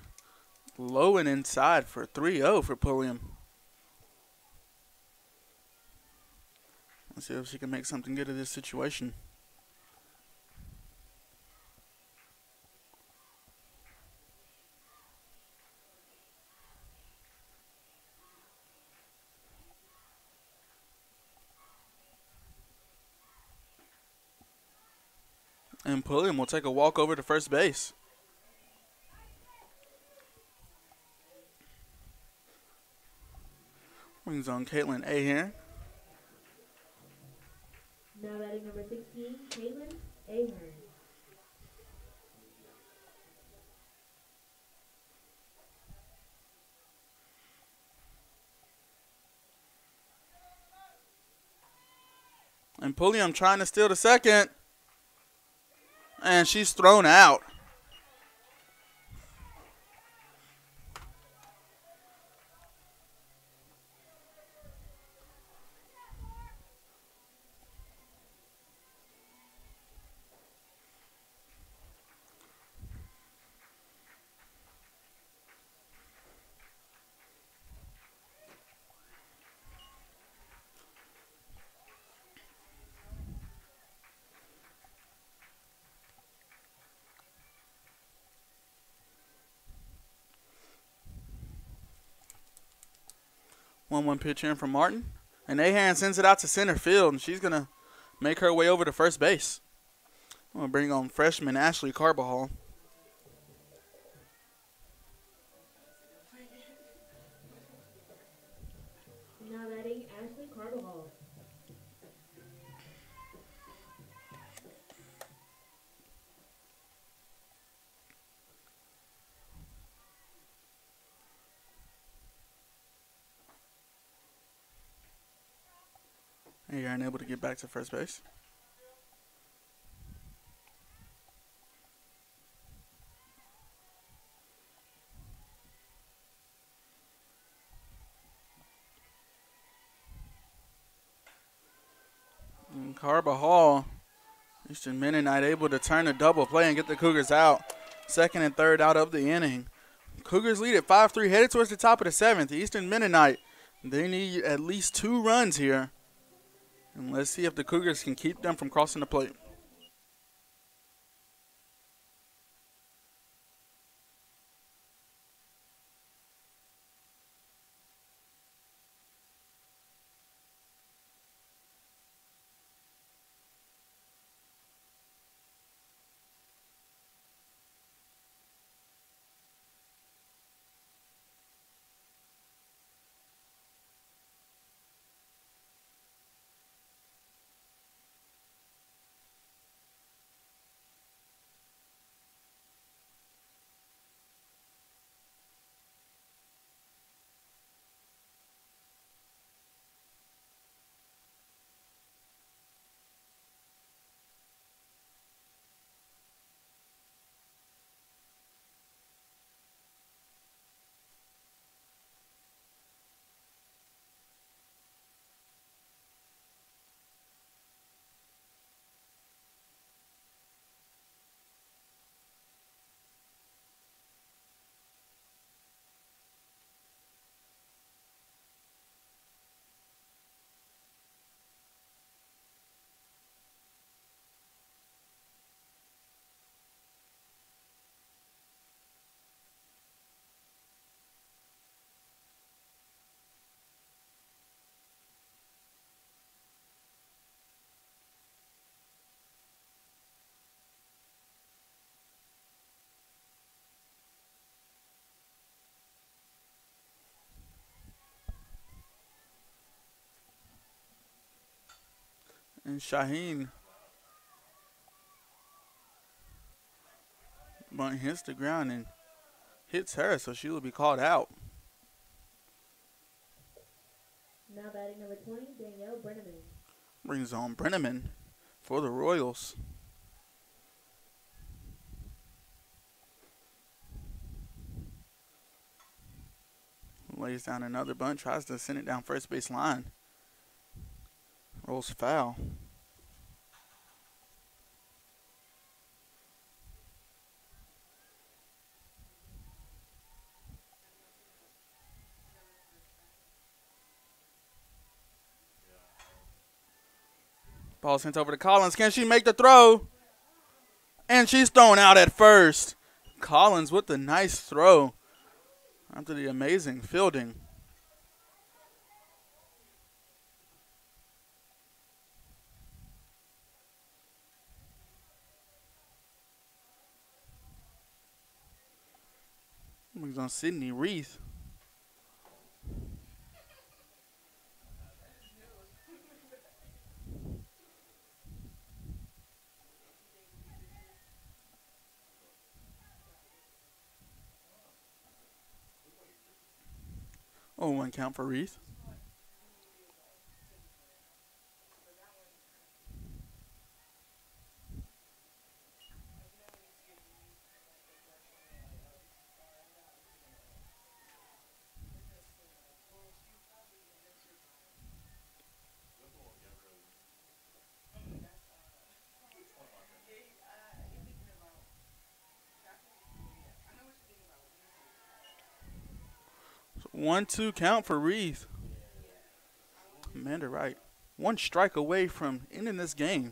low and inside for 3-0 for Pulliam. Let's see if she can make something good of this situation. And Pulliam will take a walk over to first base. Brings on Caitlin Ahern. Now batting number 16, Caitlin Ahern. And Pulliam trying to steal the second. And she's thrown out. One pitch in from Martin. And Ahern sends it out to center field, and she's going to make her way over to first base. I'm going to bring on freshman Ashley Carbajal. Now batting Ashley Carbajal. Ahern able to get back to first base. And Carbajal, Eastern Mennonite able to turn a double play and get the Cougars out. Second and third out of the inning. Cougars lead at 5-3, headed towards the top of the seventh. Eastern Mennonite, they need at least 2 runs here. And let's see if the Cougars can keep them from crossing the plate. And Shaheen bunt hits the ground and hits her, so she will be called out. Now batting number 20, Danielle Brenneman. Brings on Brenneman for the Royals. Lays down another bunt, tries to send it down first base line. Rolls foul. Ball sent over to Collins. Can she make the throw? And she's thrown out at first. Collins with the nice throw after the amazing fielding. Brings on Sydney Reith. Oh, 1 count for Reith. So 1-2 count for Reith. Amanda Wright, 1 strike away from ending this game.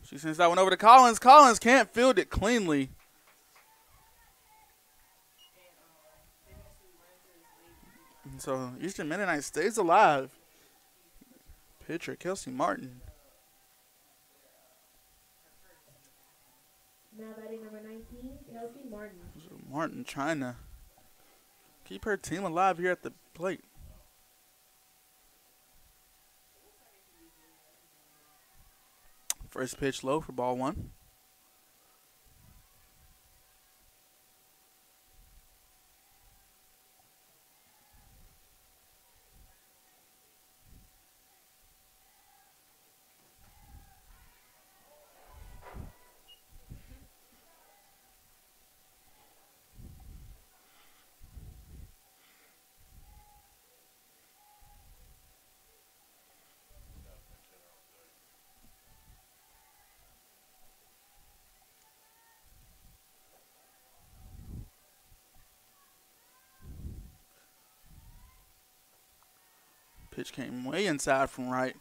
She sends that one over to Collins. Collins can't field it cleanly. And so Eastern Mennonite stays alive. Pitcher Kelsey Martin. Now batting number 19, Kelsey Martin. So Martin trying to keep her team alive here at the plate. First pitch low for ball 1. Pitch came way inside from right.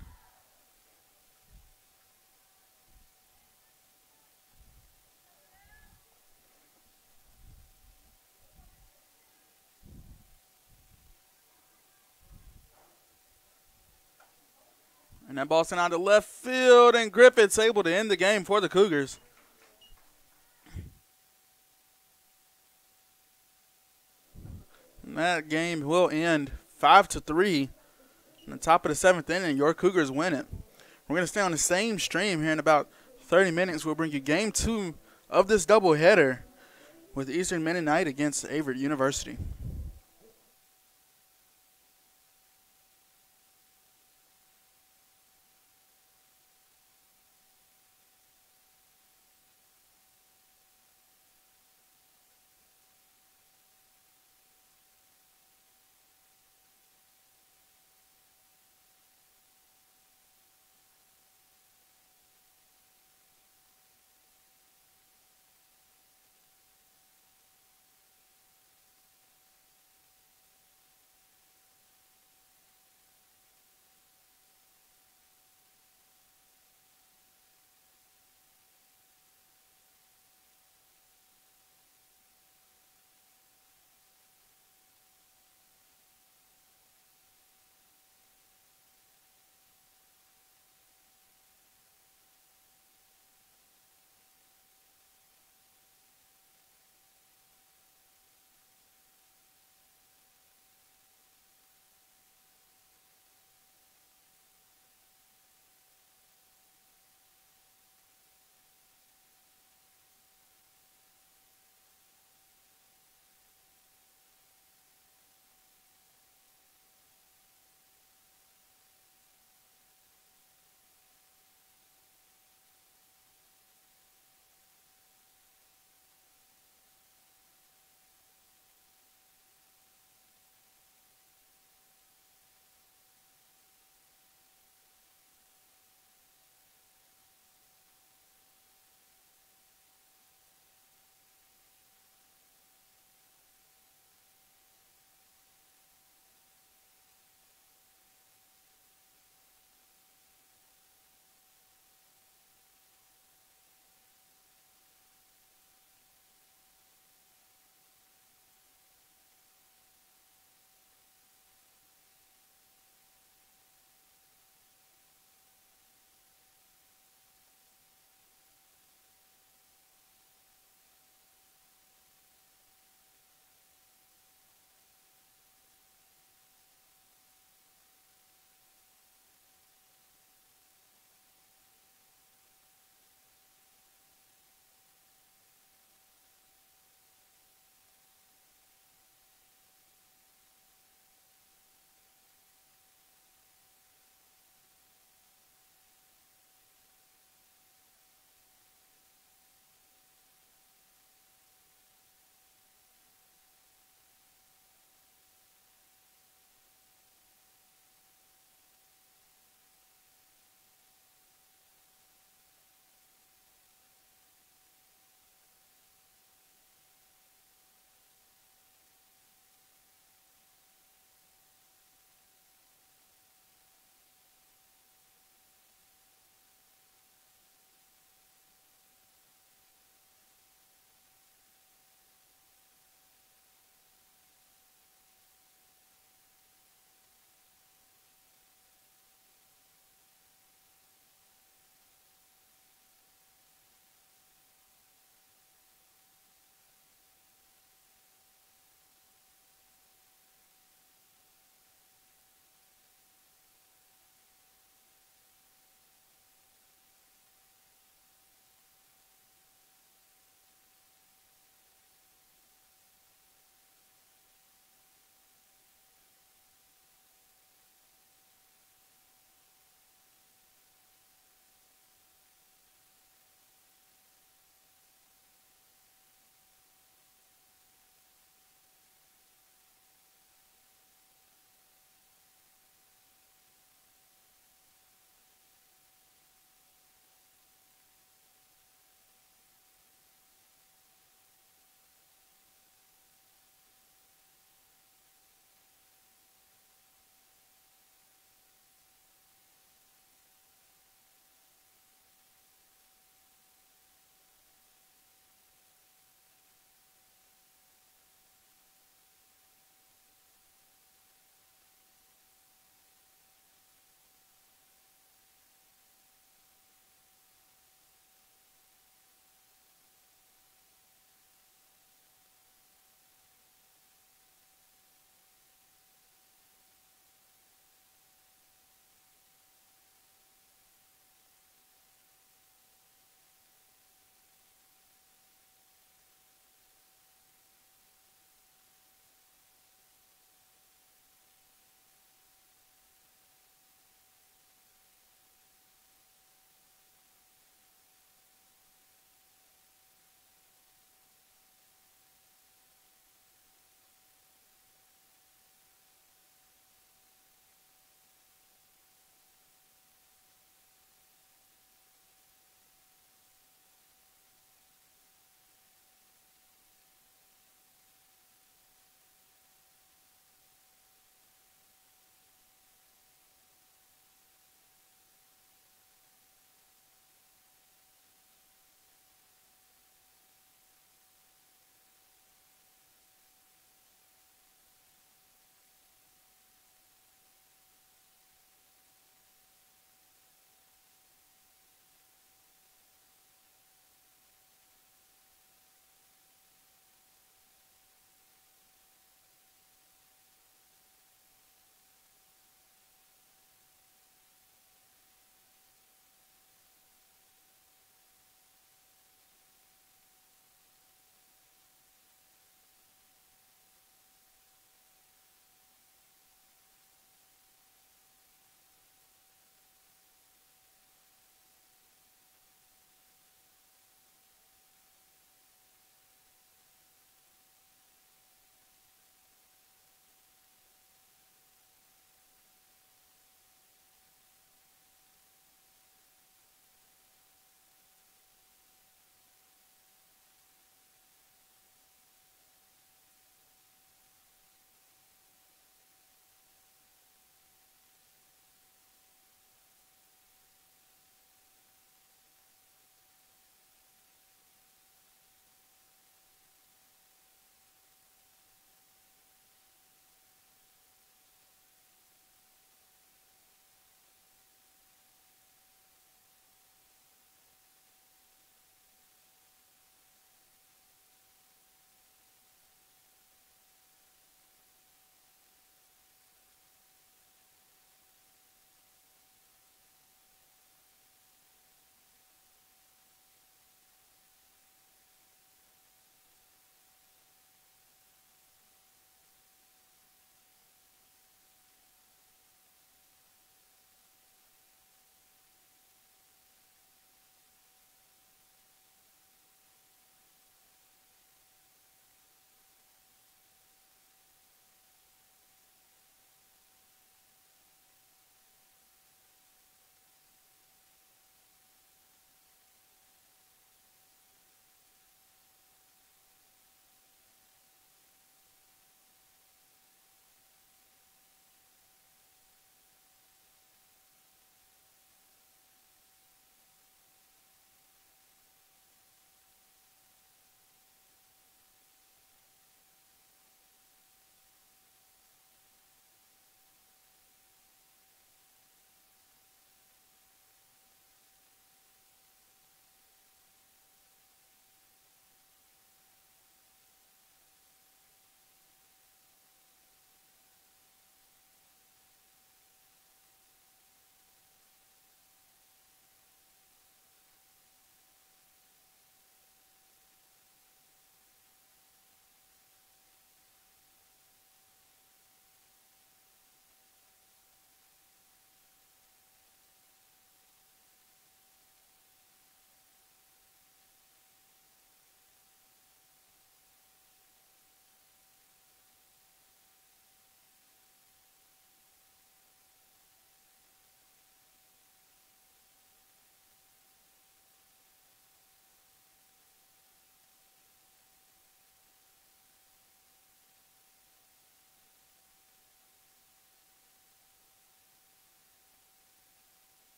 And that ball sent out to left field, and Griffith's able to end the game for the Cougars. And that game will end 5-3. In the top of the 7th inning, your Cougars win it. We're going to stay on the same stream here in about 30 minutes. We'll bring you game 2 of this doubleheader with Eastern Mennonite against Averett University.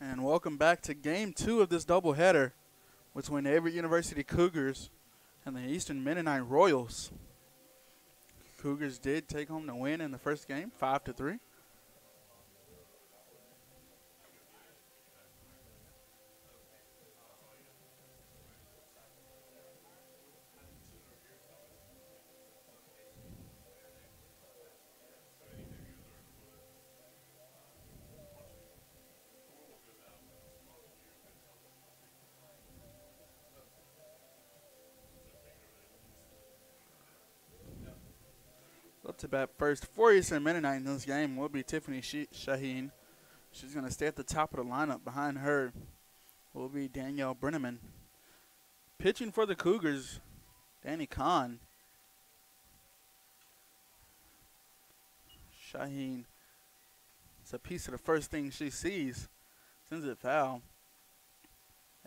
And welcome back to Game 2 of this doubleheader between the Averett University Cougars and the Eastern Mennonite Royals. Cougars did take home the win in the first game, 5-3. Up to bat first for Eastern Mennonite in this game will be Tiffany Shaheen. She's going to stay at the top of the lineup. Behind her will be Danielle Brenneman. Pitching for the Cougars, Danny Kahn. Shaheen, it's a piece of the first thing she sees. Sends it foul.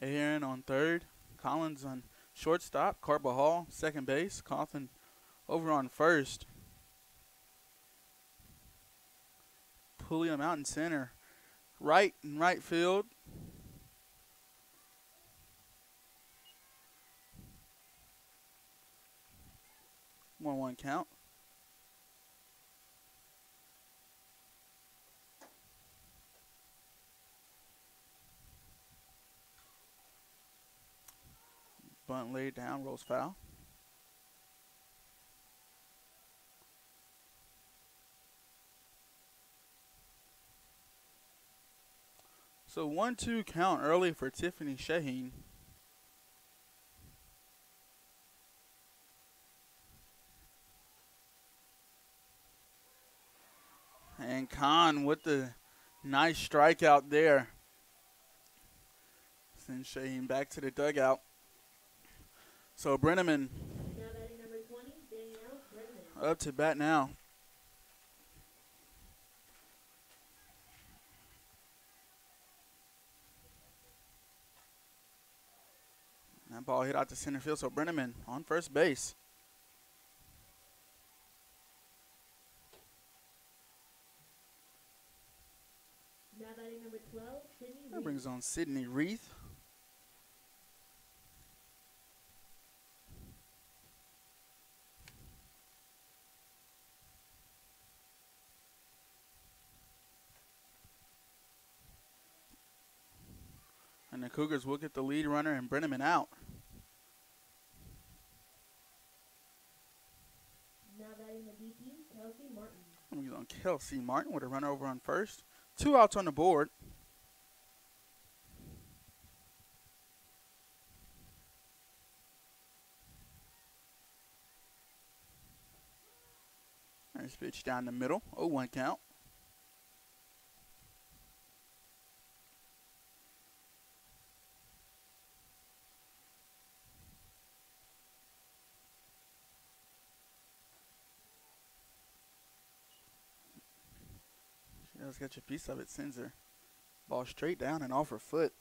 Aaron on third. Collins on shortstop. Carbajal, second base. Coughlin over on first. Pulliam out in center. Right in right field. One count. Bunt laid down, rolls foul. So 1-2 count early for Tiffany Shaheen. And Kahn with the nice strikeout there. Send Shaheen back to the dugout. So Brenneman Now batting number 20, Danielle Brenneman. up to bat now. That ball hit out to center field, so Brenneman on first base. Now batting number 12, Sydney That Reed. brings on Sydney Reith. And the Cougars will get the lead runner and Brenneman out. Now batting the DP, Kelsey Martin. Brings on Kelsey Martin with a runner over on first. 2 outs on the board. Nice pitch down the middle. 0-1 count. She does get a piece of it. Sends her ball straight down and off her foot.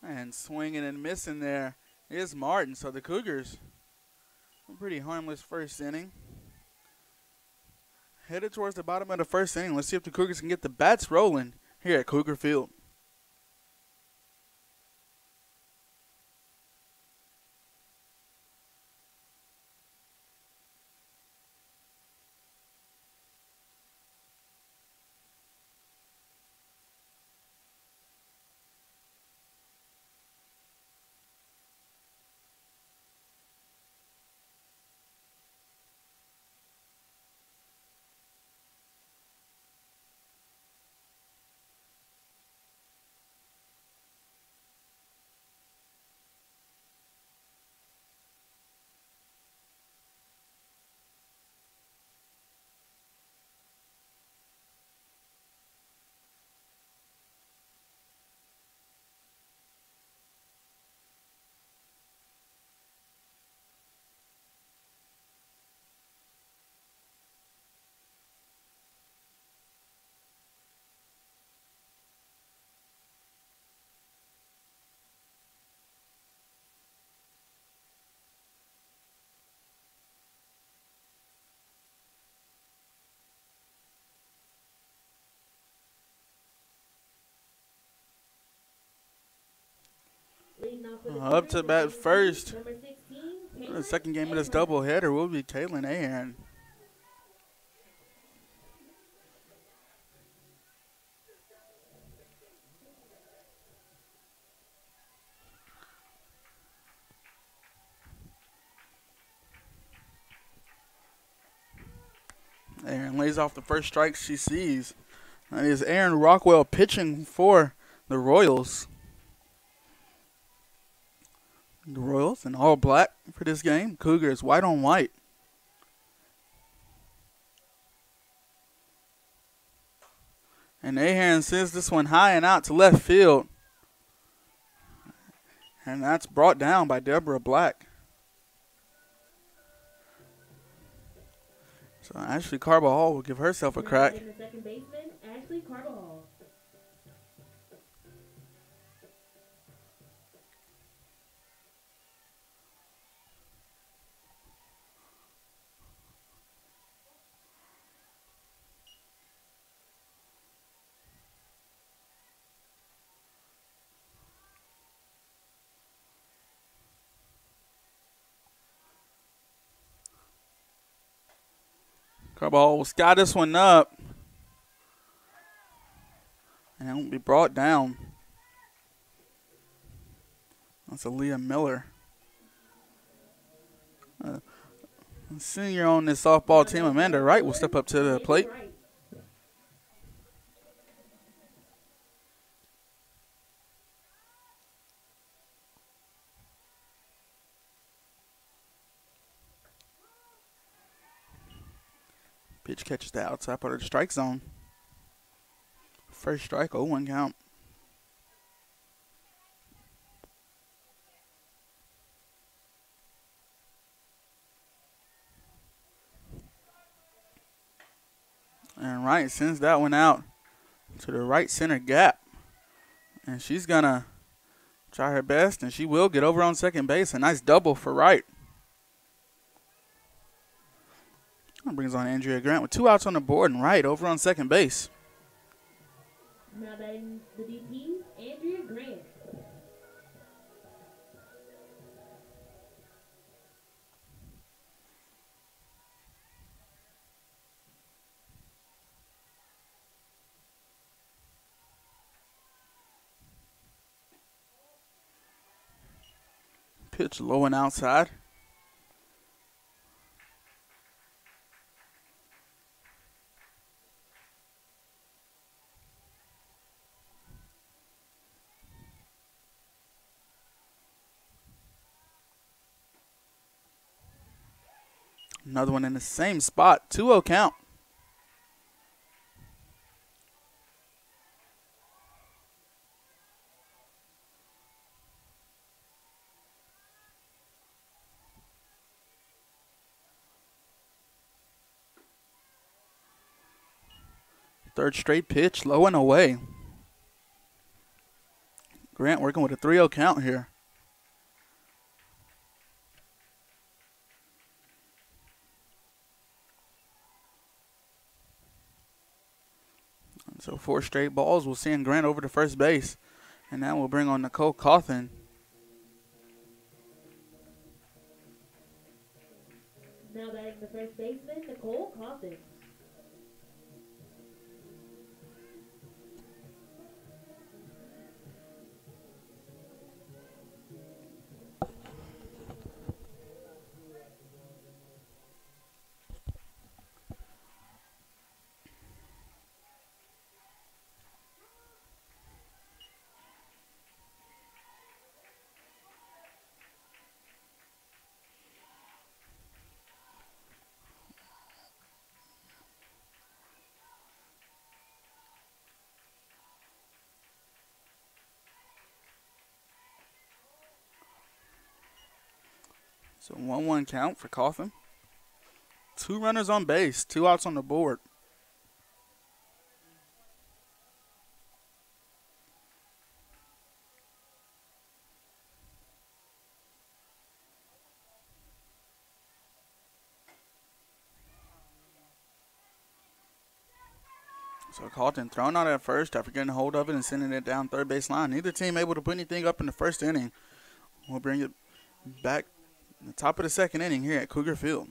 And swinging and missing there is Martin. So the Cougars, a pretty harmless first inning. Headed towards the bottom of the first inning. Let's see if the Cougars can get the bats rolling here at Cougar Field. Up to bat first. Number 16, The second game of this doubleheader will be Caitlin Ahern. Ahern lays off the first strike she sees. That is Aaron Rockwell pitching for the Royals. The Royals in all black for this game. Cougars white on white. And Ahern sends this one high and out to left field. And that's brought down by Deborah Black. So Ashley Carbajal will give herself a crack. The second baseman, Ashley Carbajal. Carbajal will sky this one up. And it won't be brought down. That's Aaliyah Miller. Senior on this softball team, Amanda Wright, will step up to the plate. Pitch catches the outside part of the strike zone. First strike, 0-1 count. And Wright sends that one out to the right center gap. And she's going to try her best, and she will get over on second base. A nice double for Wright. That brings on Andrea Grant with 2 outs on the board, and Wright over on second base. Now batting the DP, Andrea Grant. Pitch low and outside. Another one in the same spot. 2-0 count. Third straight pitch, low and away. Grant working with a 3-0 count here. So 4 straight balls. We'll send Grant over to first base. And now we'll bring on Nicole Cawthon. Now batting the first baseman, Nicole Cawthon. So 1-1 count for Cawthon. 2 runners on base, 2 outs on the board. So Cawthon thrown out at first after getting a hold of it and sending it down third base line. Neither team able to put anything up in the first inning. We'll bring it back in the top of the second inning here at Cougar Field.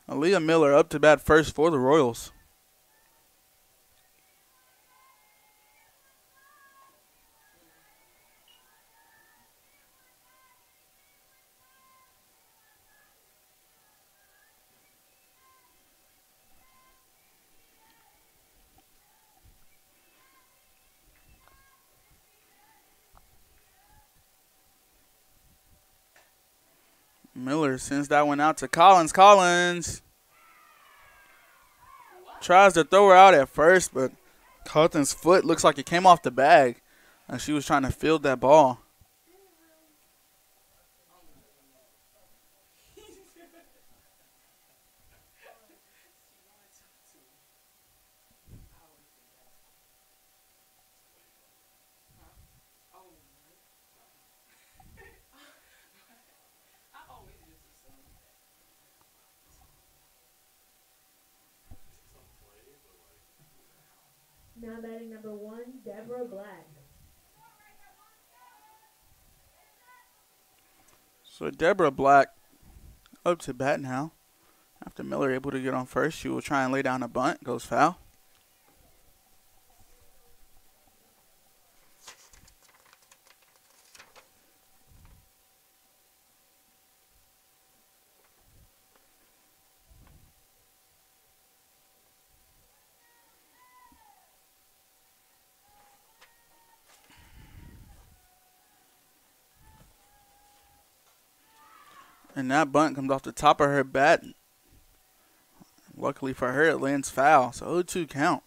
Aaliyah Miller up to bat first for the Royals. Miller sends that one out to Collins. Collins tries to throw her out at first, but Carlton's foot looks like it came off the bag as she was trying to field that ball. Now batting number 1, Deborah Black. So Deborah Black up to bat now. After Miller able to get on first, she will try and lay down a bunt. Goes foul. And that bunt comes off the top of her bat. Luckily for her, it lands foul. So 0-2 count.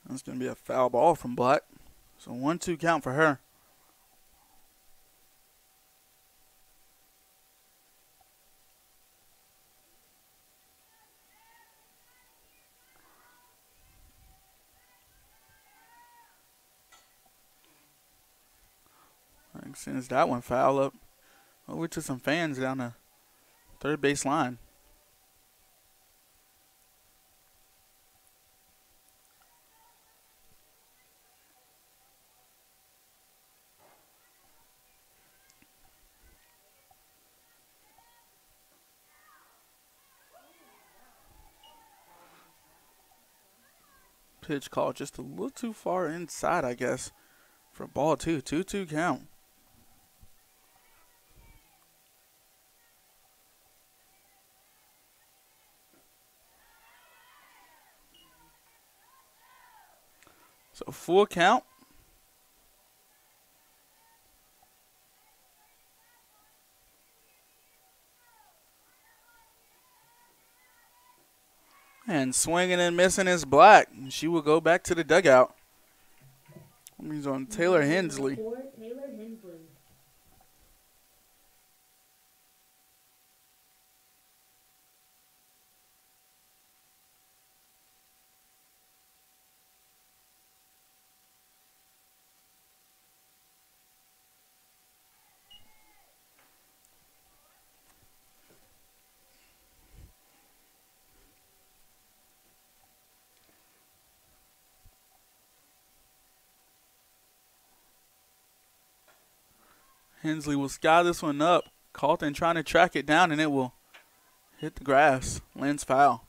That's going to be a foul ball from Black. So 1-2 count for her. Sends that one foul up over to some fans down the third base line. Pitch call just a little too far inside, I guess, for ball two. 2-2 count. full count. And swinging and missing is Black. She will go back to the dugout. He's on Taylor Hensley. Taylor Hensley. Hensley will sky this one up. Carlton trying to track it down, and it will hit the grass. Lands foul.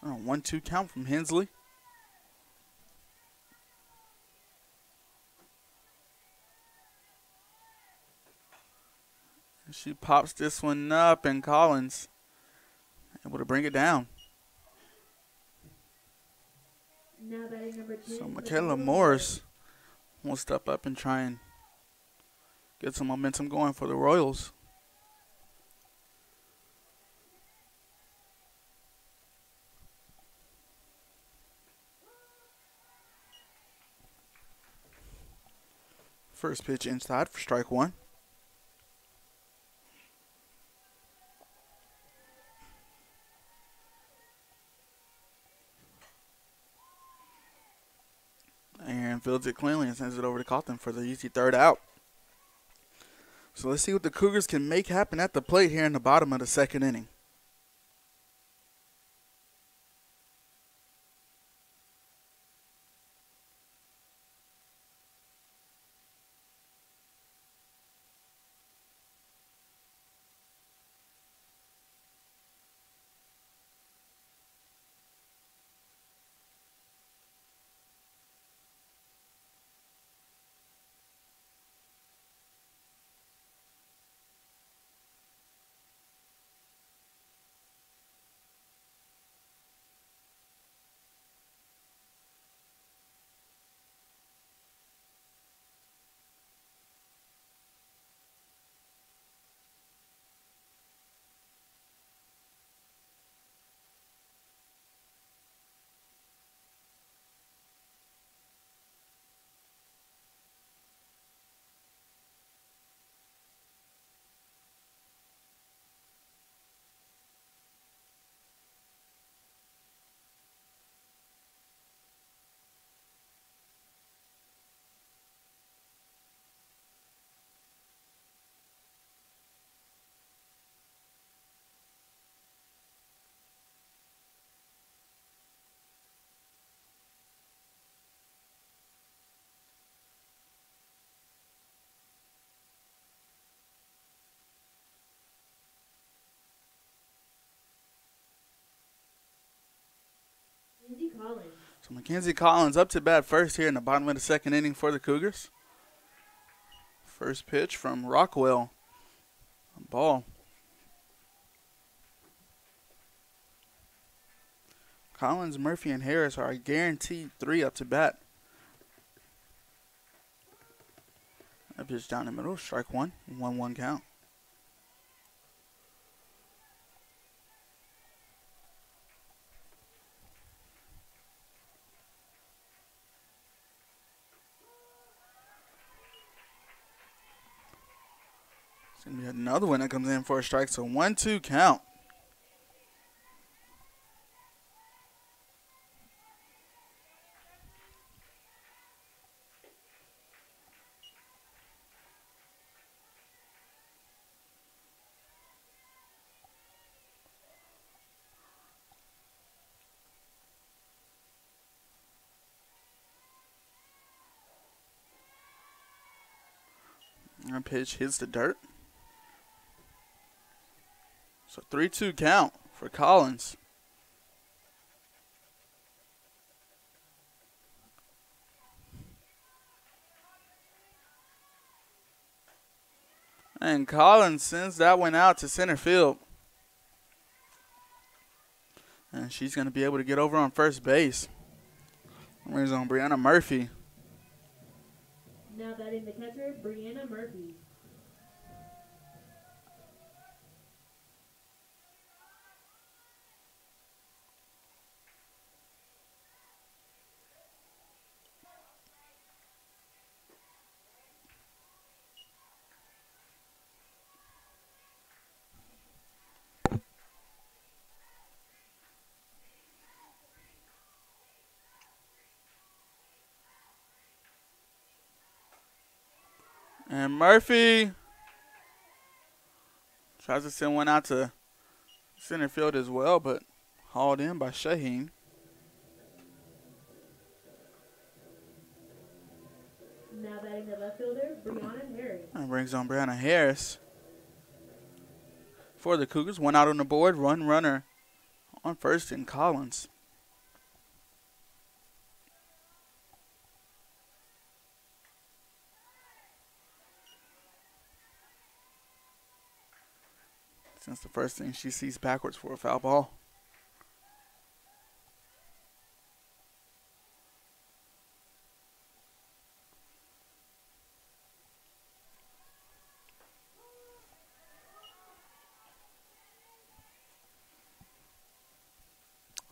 Oh, 1-2 count from Hensley. She pops this one up, and Collins able to bring it down. Now batting number 10. So Michaela Morris will step up and try and get some momentum going for the Royals. First pitch inside for strike one. And fields it cleanly and sends it over to Carlton for the easy third out. So let's see what the Cougars can make happen at the plate here in the bottom of the second inning. So Mackenzie Collins up to bat first here in the bottom of the second inning for the Cougars. First pitch from Rockwell. Ball. Collins, Murphy, and Harris are a guaranteed 3 up to bat. That pitch down the middle, strike one, 1-1 count. It's going to be another one that comes in for a strike, so 1-2 count. And pitch hits the dirt. So 3-2 count for Collins. And Collins sends that one out to center field. And she's going to be able to get over on first base. Brings on Brianna Murphy. Now batting the catcher, Brianna Murphy. And Murphy tries to send one out to center field as well, but hauled in by Shaheen. Now batting the left fielder, Brianna Harris. And brings on Brianna Harris. For the Cougars, one out on the board, runner on first in Collins. Since the first thing she sees backwards for a foul ball.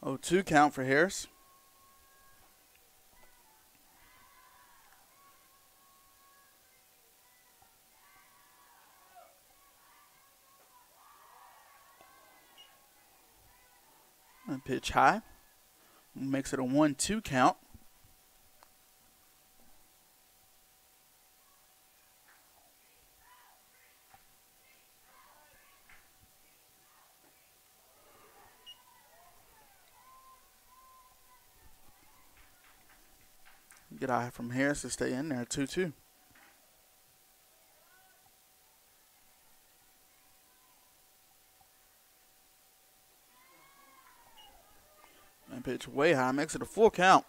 Oh, 2 count for Harris. And pitch high. Makes it a 1-2 count. Good eye from Harris to stay in there, 2-2. And pitch way high, makes it a full count.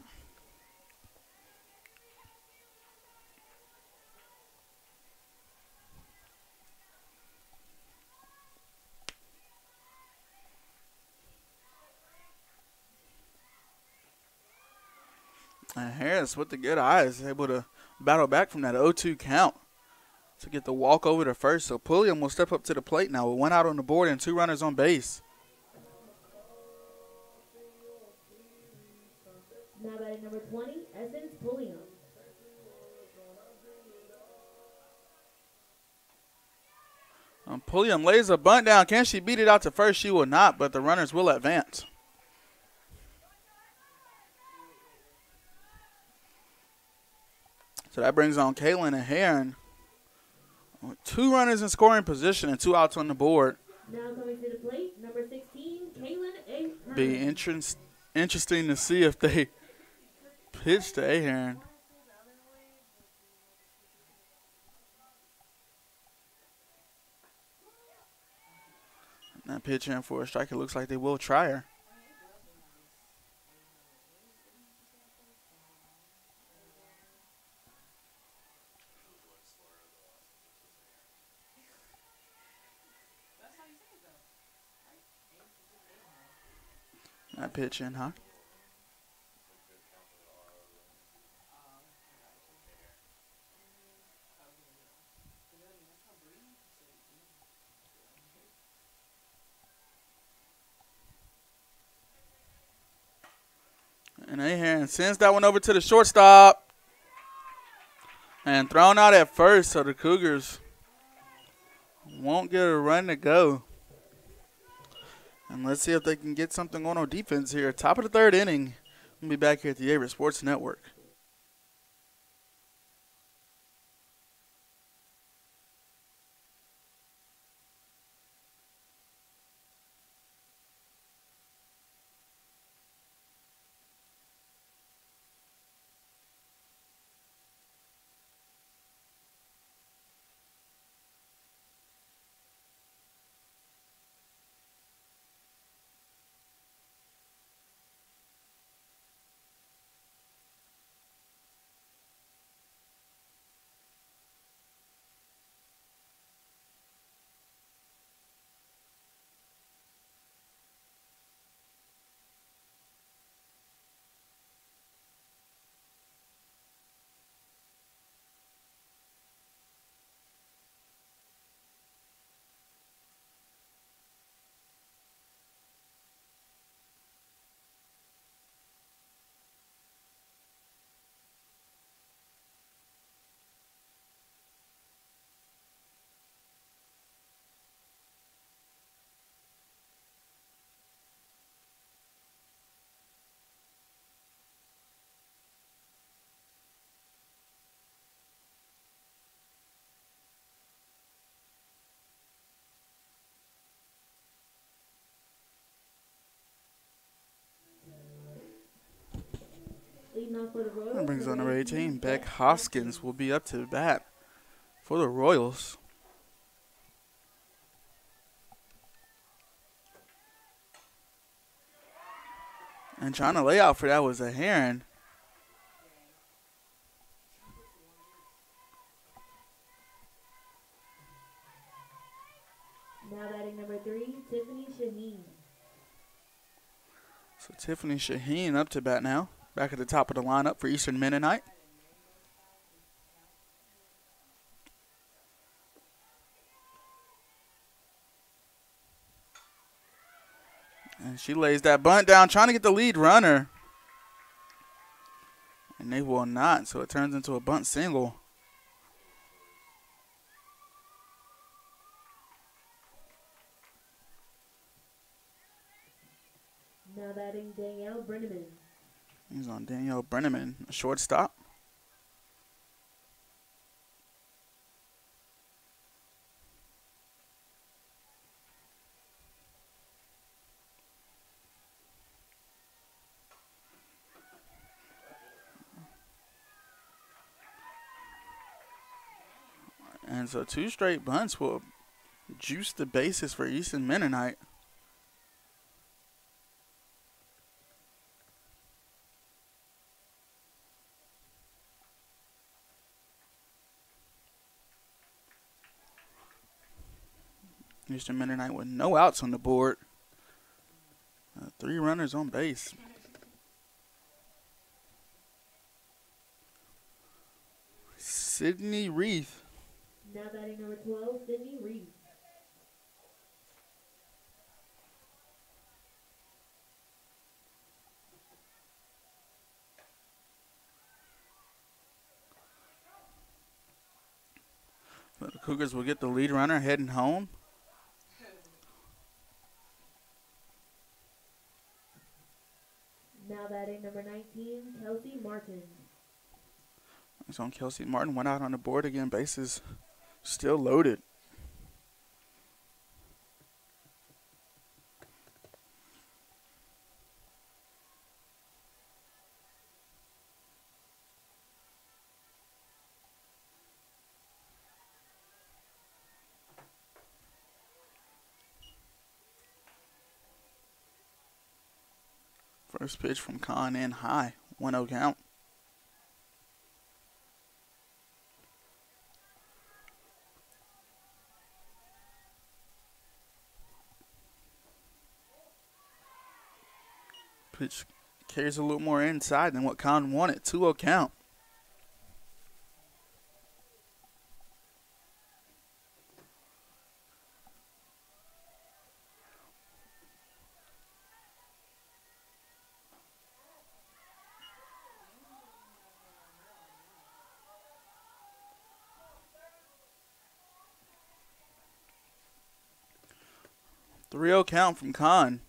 And Harris with the good eyes, able to battle back from that 0-2 count to get the walk over to first. So Pulliam will step up to the plate now with 1 out on the board and 2 runners on base. Now batting number 20, Essence Pulliam. Pulliam lays a bunt down. Can she beat it out to first? She will not, but the runners will advance. So that brings on Kaylin and Heron. 2 runners in scoring position and 2 outs on the board. Now coming to the plate, number 16, Kaylin Ahern. Be interesting to see if they pitch to Ahern. That pitch in for a strike. It looks like they will try her. That pitch in, huh? And Ahern sends that one over to the shortstop. And thrown out at first, so the Cougars won't get a run to go. And let's see if they can get something on defense here. Top of the 3rd inning. We'll be back here at the Averett Sports Network. for the Royals. That brings on number 18. Beck Beck Hoskins will be up to bat for the Royals. And trying to lay out for that was a Heron. Now batting number 3, Tiffany Shaheen. So Tiffany Shaheen up to bat now. Back at the top of the lineup for Eastern Mennonite. And she lays that bunt down, trying to get the lead runner. And they will not, so it turns into a bunt single. Now batting Danielle Brenneman. He's on Danielle Brenneman, a shortstop. And so 2 straight bunts will juice the bases for Eastern Mennonite. Eastern Mennonite with no outs on the board. 3 runners on base. Sydney Reith. Now batting number 12, Sydney Reed. But the Cougars will get the lead runner heading home. Now batting number 19, Kelsey Martin. It's on Kelsey Martin. Went out on the board again. Bases still loaded. First pitch from Con in high. 1-0 count. Pitch carries a little more inside than what Con wanted. 2-0 count. Three-0 count from Con.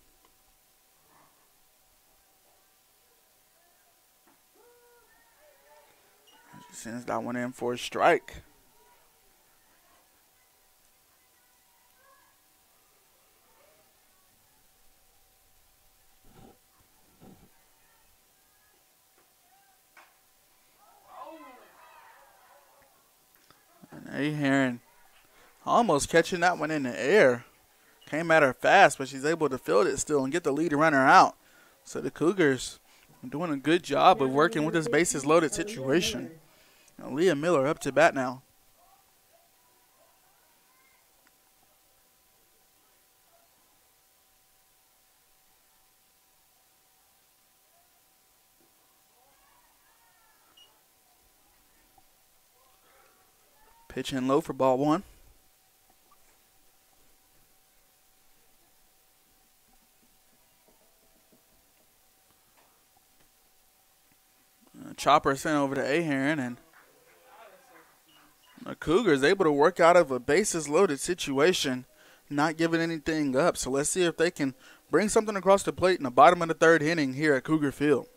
Sends that one in for a strike. And A. Heron almost catching that one in the air. Came at her fast, but she's able to field it still and get the lead runner out. So the Cougars are doing a good job of working with this bases loaded situation. Now, Leah Miller up to bat now. Pitch in low for ball 1. Chopper sent over to A. Heron, and the Cougars able to work out of a bases loaded situation, not giving anything up. So let's see if they can bring something across the plate in the bottom of the 3rd inning here at Cougar Field.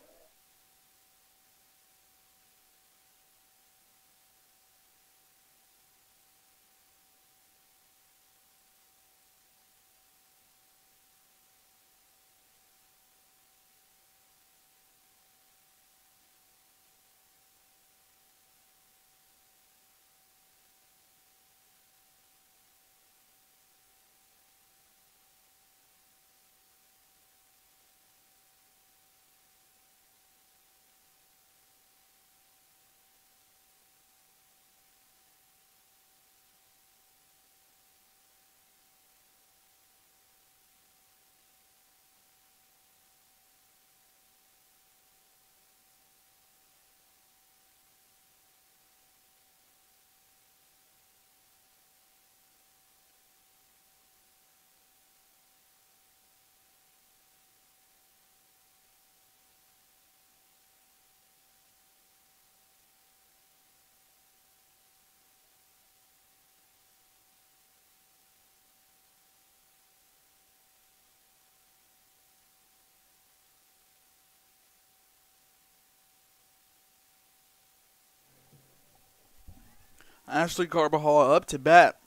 Ashley Carbajal up to bat.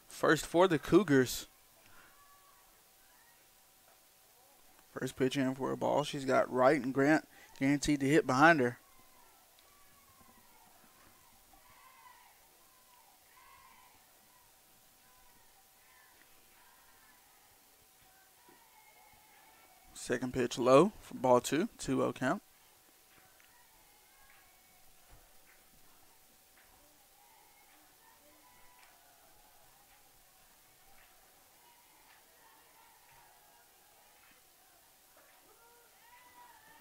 First for the Cougars. First pitch in for a ball. She's got Wright and Grant guaranteed to hit behind her. Second pitch low for ball 2. 2-0 count.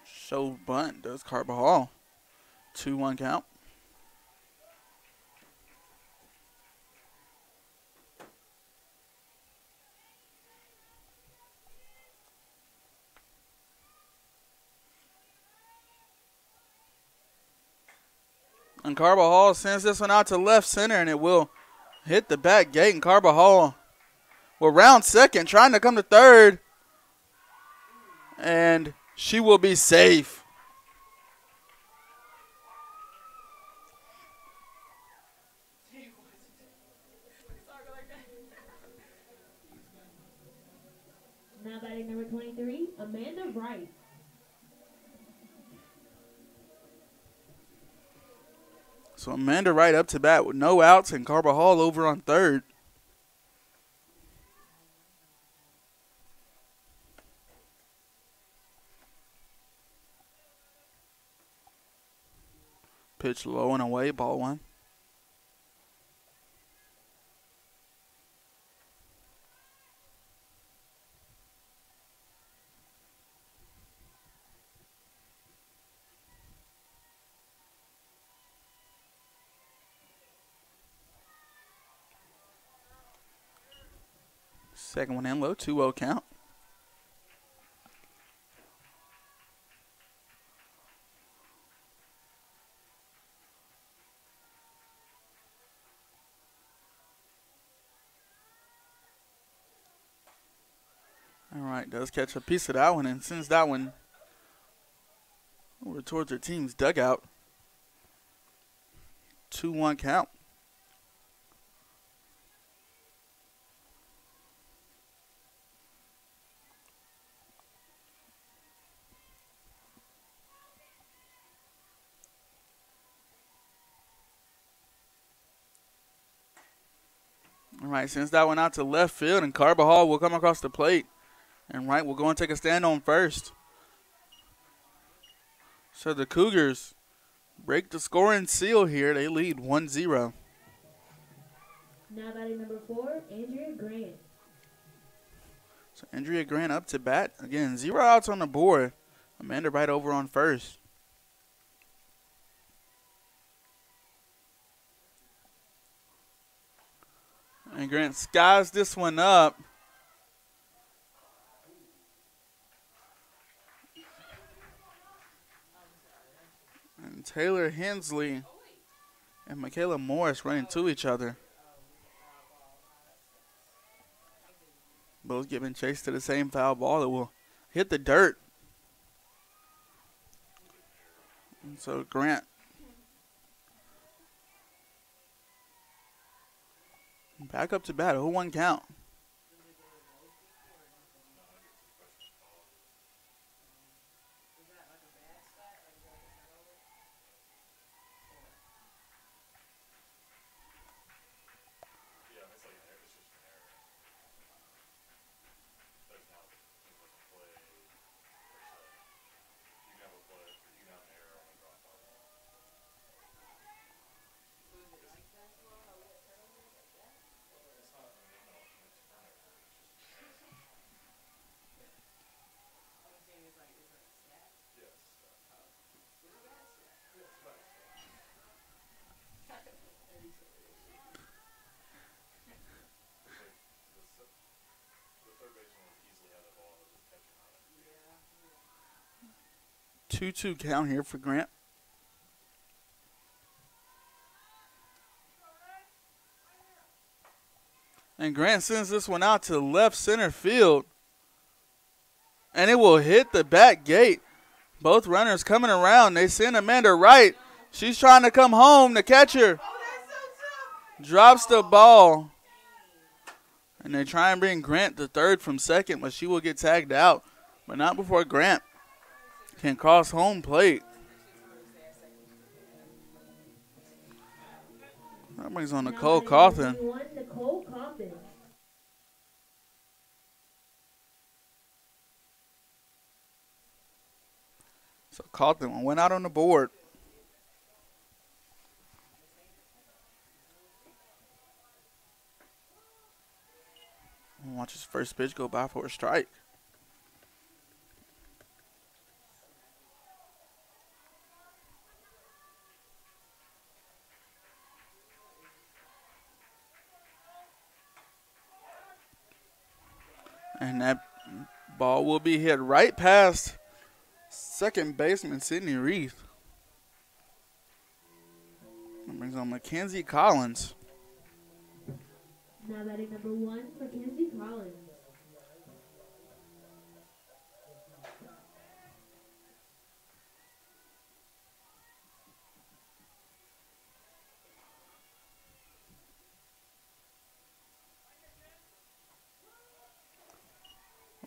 Show bunt does Carbajal. 2-1 count. And Carbajal sends this one out to left center, and it will hit the back gate. And Carbajal will round second, trying to come to third. And she will be safe. Now batting number 23, Amanda Wright. So Amanda Wright up to bat with no outs, and Carbajal over on third. Pitch low and away, ball 1. Second one in low, 2-0 count. All right, does catch a piece of that one and sends that one over towards her team's dugout. 2-1 count. All right, sends that one out to left field, and Carbajal will come across the plate. And Wright will go and take a stand on first. So the Cougars break the scoring seal here. They lead 1-0. Now batting number 4, Andrea Grant. So Andrea Grant up to bat. Again, 0 outs on the board. Amanda Wright over on first. And Grant skies this one up. And Taylor Hensley and Michaela Morris running to each other. Both giving chase to the same foul ball that will hit the dirt. And so Grant back up to bat, 0-1 count. Two count here for Grant. And Grant sends this one out to left center field. And it will hit the back gate. Both runners coming around. They send Amanda Wright. She's trying to come home. The catcher Drops the ball. And they try and bring Grant to third from second, but she will get tagged out. But not before Grant can cross home plate. That brings on Nicole Cawthon. So Cawthon went out on the board. Watch his first pitch go by for a strike. And that ball will be hit right past second baseman Sydney Reith. That brings on Mackenzie Collins. Now batting number 1, Mackenzie Collins.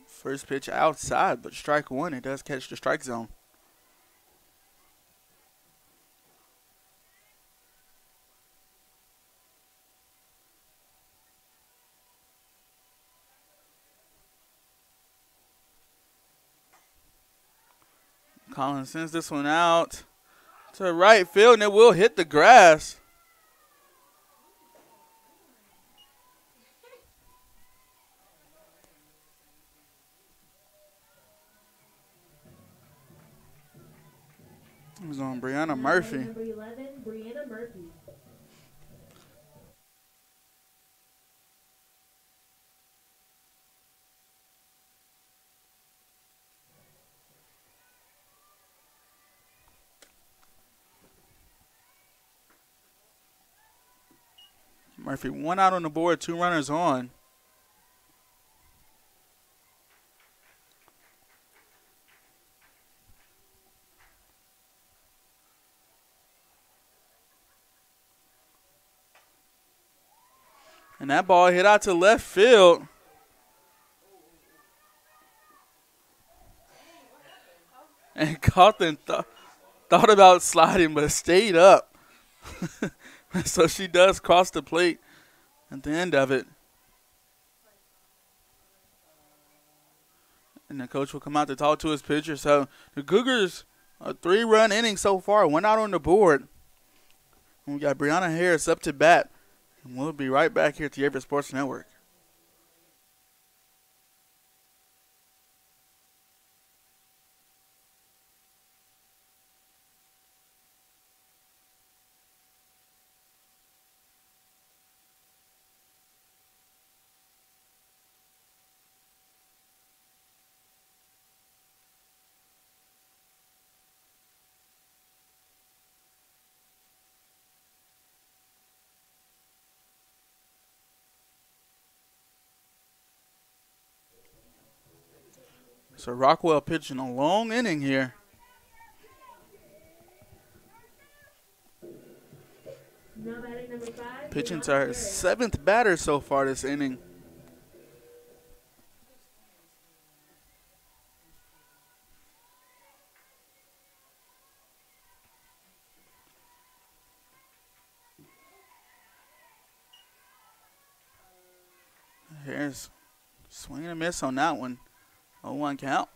First pitch outside, but strike one. It does catch the strike zone. Collins sends this one out to right field, and it will hit the grass. It was on Brianna Murphy. Number 11, Brianna Murphy. Murphy 1 out on the board, 2 runners on. And that ball hit out to left field. And Cawthon thought about sliding, but stayed up. So she does cross the plate at the end of it. And the coach will come out to talk to his pitcher. So the Cougars, a 3-run inning so far, 1 out on the board. And we got Brianna Harris up to bat. And we'll be right back here at the Averett Sports Network. So Rockwell pitching a long inning here. Now batting number 5. Pitching to her 7th batter so far this inning. Here's swing and a miss on that one. 0-1 count.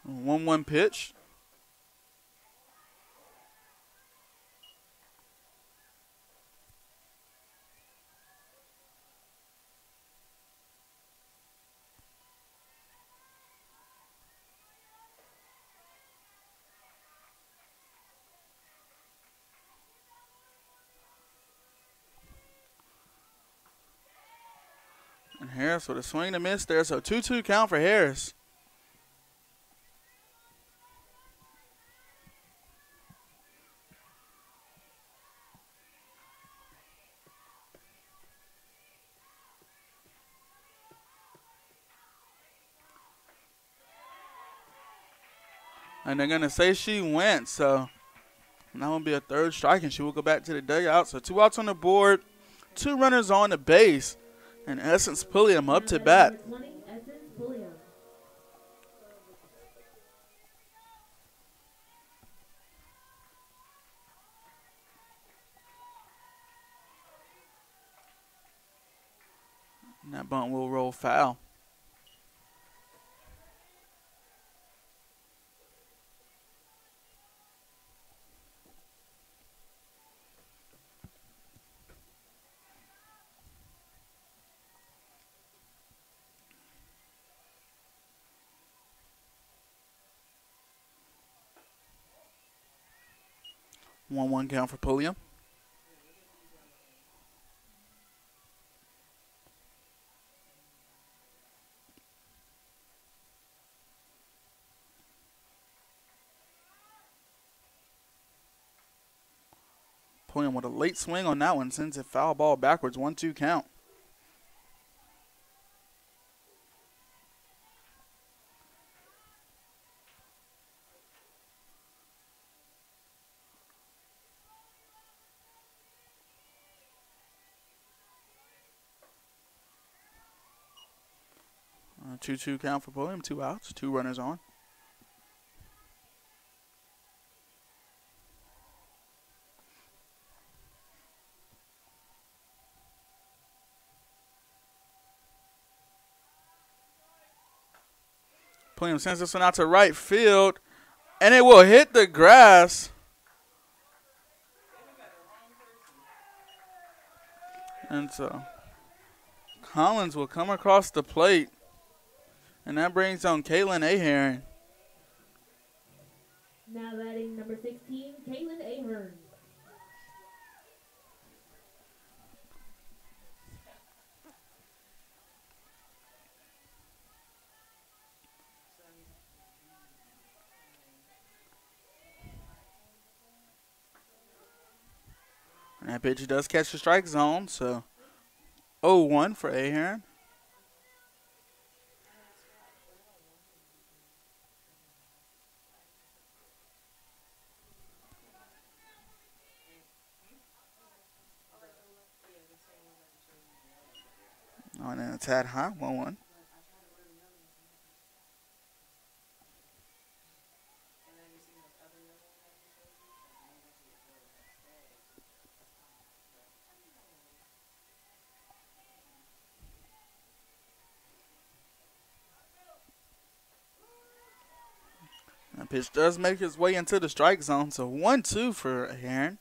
One pitch. And Harris with a swing and a miss there, so 2-2 count for Harris. And they're going to say she went, so that will be a third strike, and she will go back to the dugout. So 2 outs on the board, 2 runners on the base, and Essence Pulliam up to bat. And that bunt will roll foul. One count for Pulliam. Pulliam with a late swing on that one, sends a foul ball backwards, 1-2 count. A 2-2 count for Pulliam, 2 outs, 2 runners on. Pulliam sends this one out to right field, and it will hit the grass. And so Collins will come across the plate, and that brings on Caitlin Ahern. Now batting number 16, Caitlin Ahern. And that pitch does catch the strike zone, so 0-1 for Ahern. Oh, and then it's at high, 1-1. That pitch does make its way into the strike zone, so 1-2 for Ahern.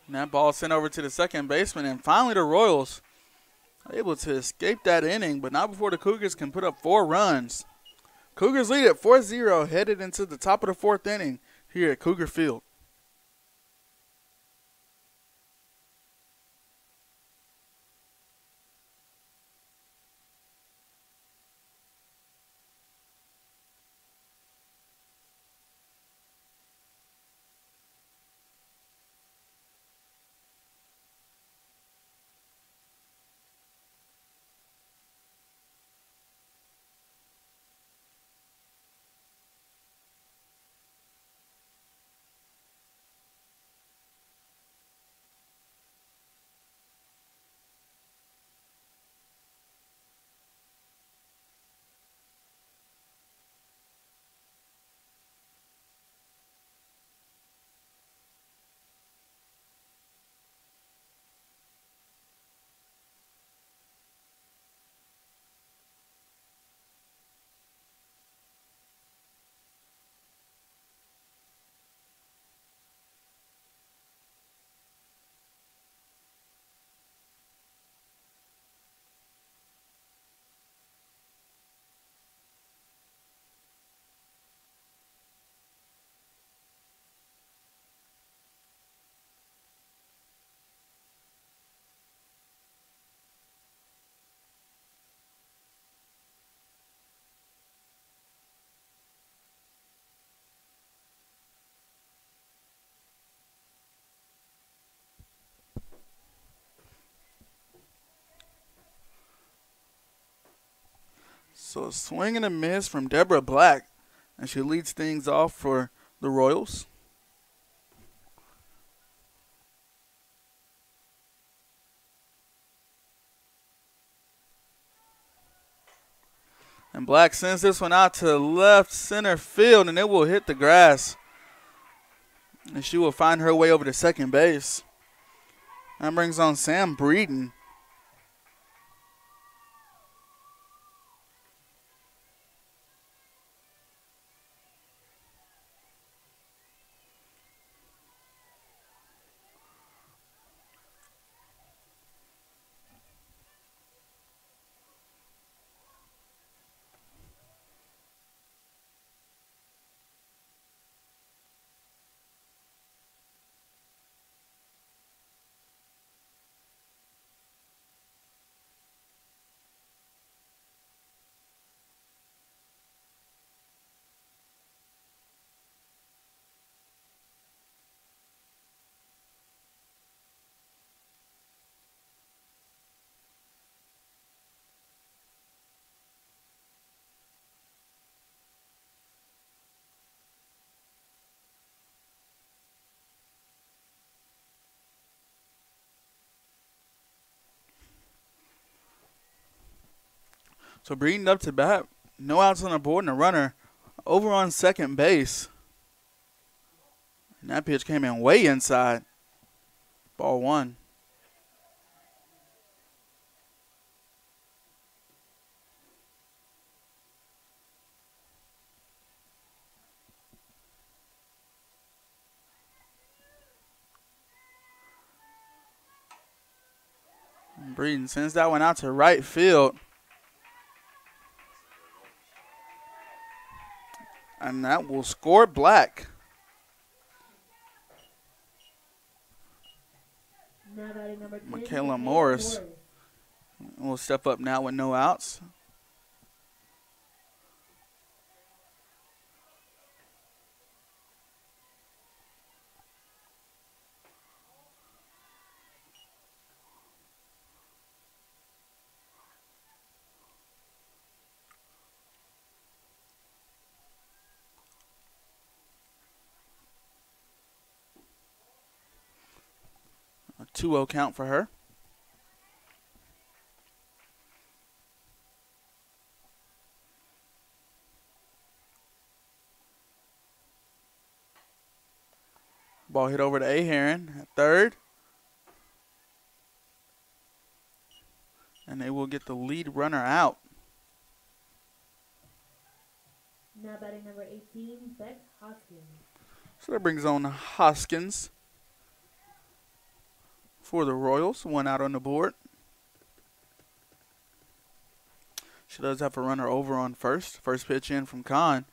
And that ball sent over to the second baseman, and finally the Royals are able to escape that inning, but not before the Cougars can put up 4 runs. Cougars lead at 4-0, headed into the top of the 4th inning here at Cougar Field. So a swing and a miss from Deborah Black, and she leads things off for the Royals. And Black sends this one out to left center field, and it will hit the grass. And she will find her way over to second base. That brings on Sam Breeden. So Breeden up to bat. No outs on the board and a runner over on second base. And that pitch came in way inside. Ball one. And Breeden sends that one out to right field. And that will score Black. Now batting number 10, Michaela Morris will step up now with no outs. A 2-0 count for her. Ball hit over to Aheron at third. And they will get the lead runner out. Now batting number 18, Beck Hoskins. So that brings on Hoskins for the Royals. One out on the board. She does have a runner over on first. First pitch in from Kahn.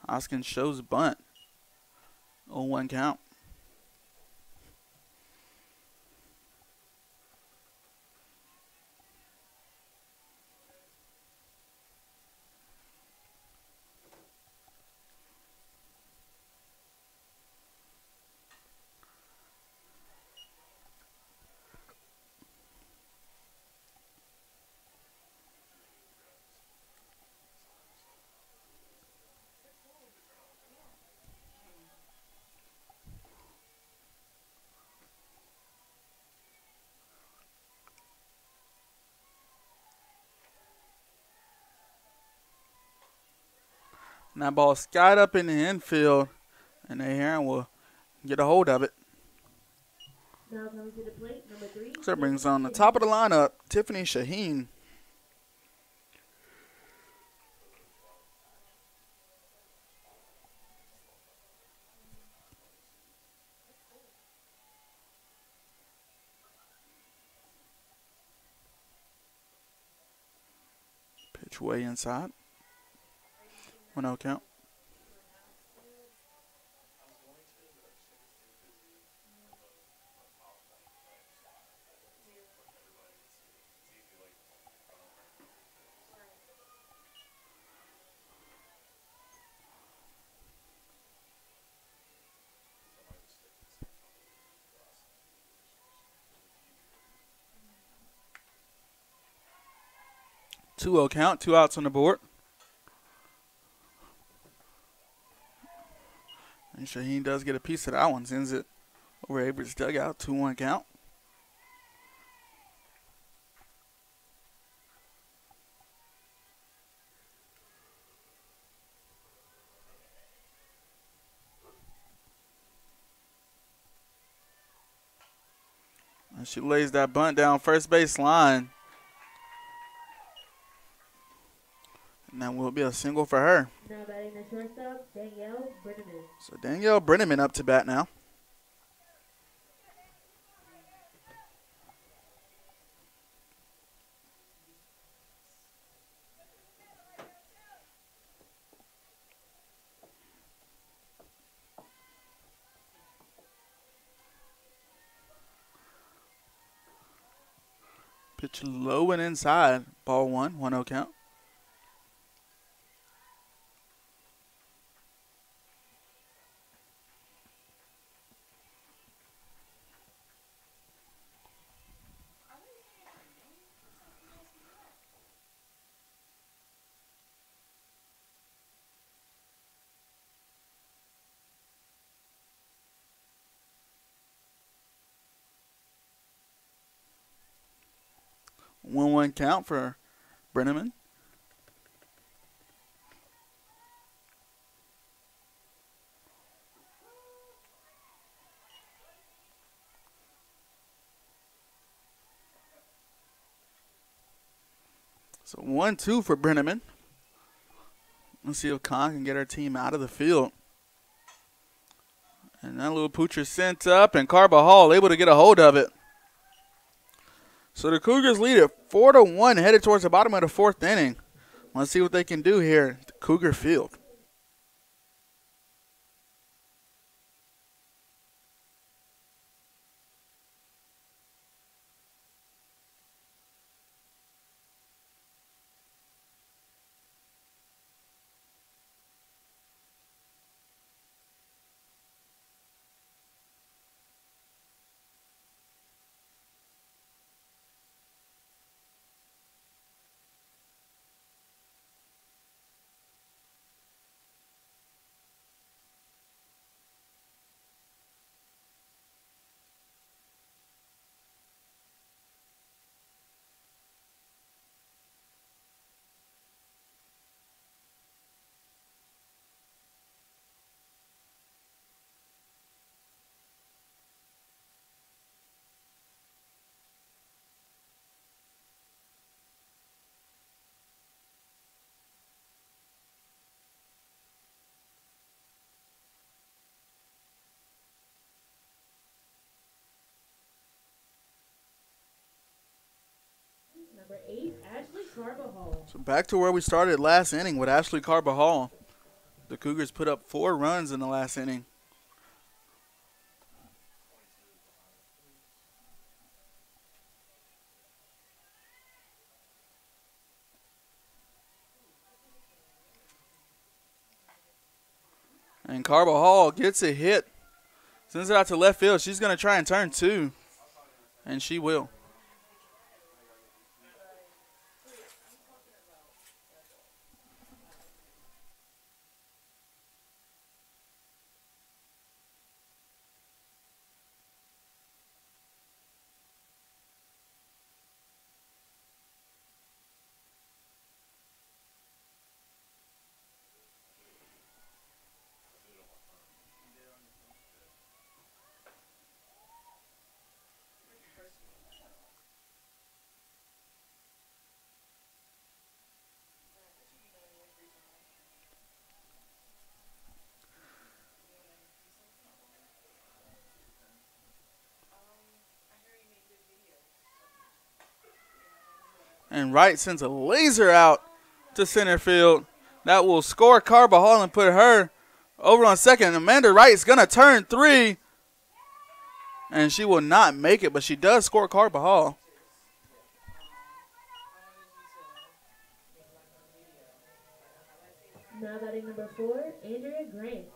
Hoskins shows bunt. 0-1 count. And that ball skied up in the infield, and Aheron will get a hold of it. Now coming to the plate, number 3. So that brings on the top of the lineup, Tiffany Shaheen. Pitch way inside. 1-0 count. 2-0 count, 2 outs on the board. And Shaheen does get a piece of that one. Sends it over Averett's dugout. 2-1 count. And she lays that bunt down first base line. And that will be a single for her. Now batting the shortstop, Danielle Brenneman. So Danielle Brenneman up to bat now. Pitch low and inside. Ball 1, 1-0 count. One count for Brenneman. So 1-2 for Brenneman. Let's see if Khan can get our team out of the field. And that little poocher sent up, and Carbajal able to get a hold of it. So the Cougars lead it 4-1, headed towards the bottom of the 4th inning. Let's see what they can do here at the Cougar Field. Number 8, Ashley Carbajal. So back to where we started last inning with Ashley Carbajal. The Cougars put up 4 runs in the last inning. And Carbajal gets a hit. Sends it out to left field. She's going to try and turn 2. And she will. And Wright sends a laser out to center field. That will score Carbajal and put her over on second. Amanda Wright's going to turn 3. And she will not make it, but she does score Carbajal. Now batting number 4, Andrea Grant.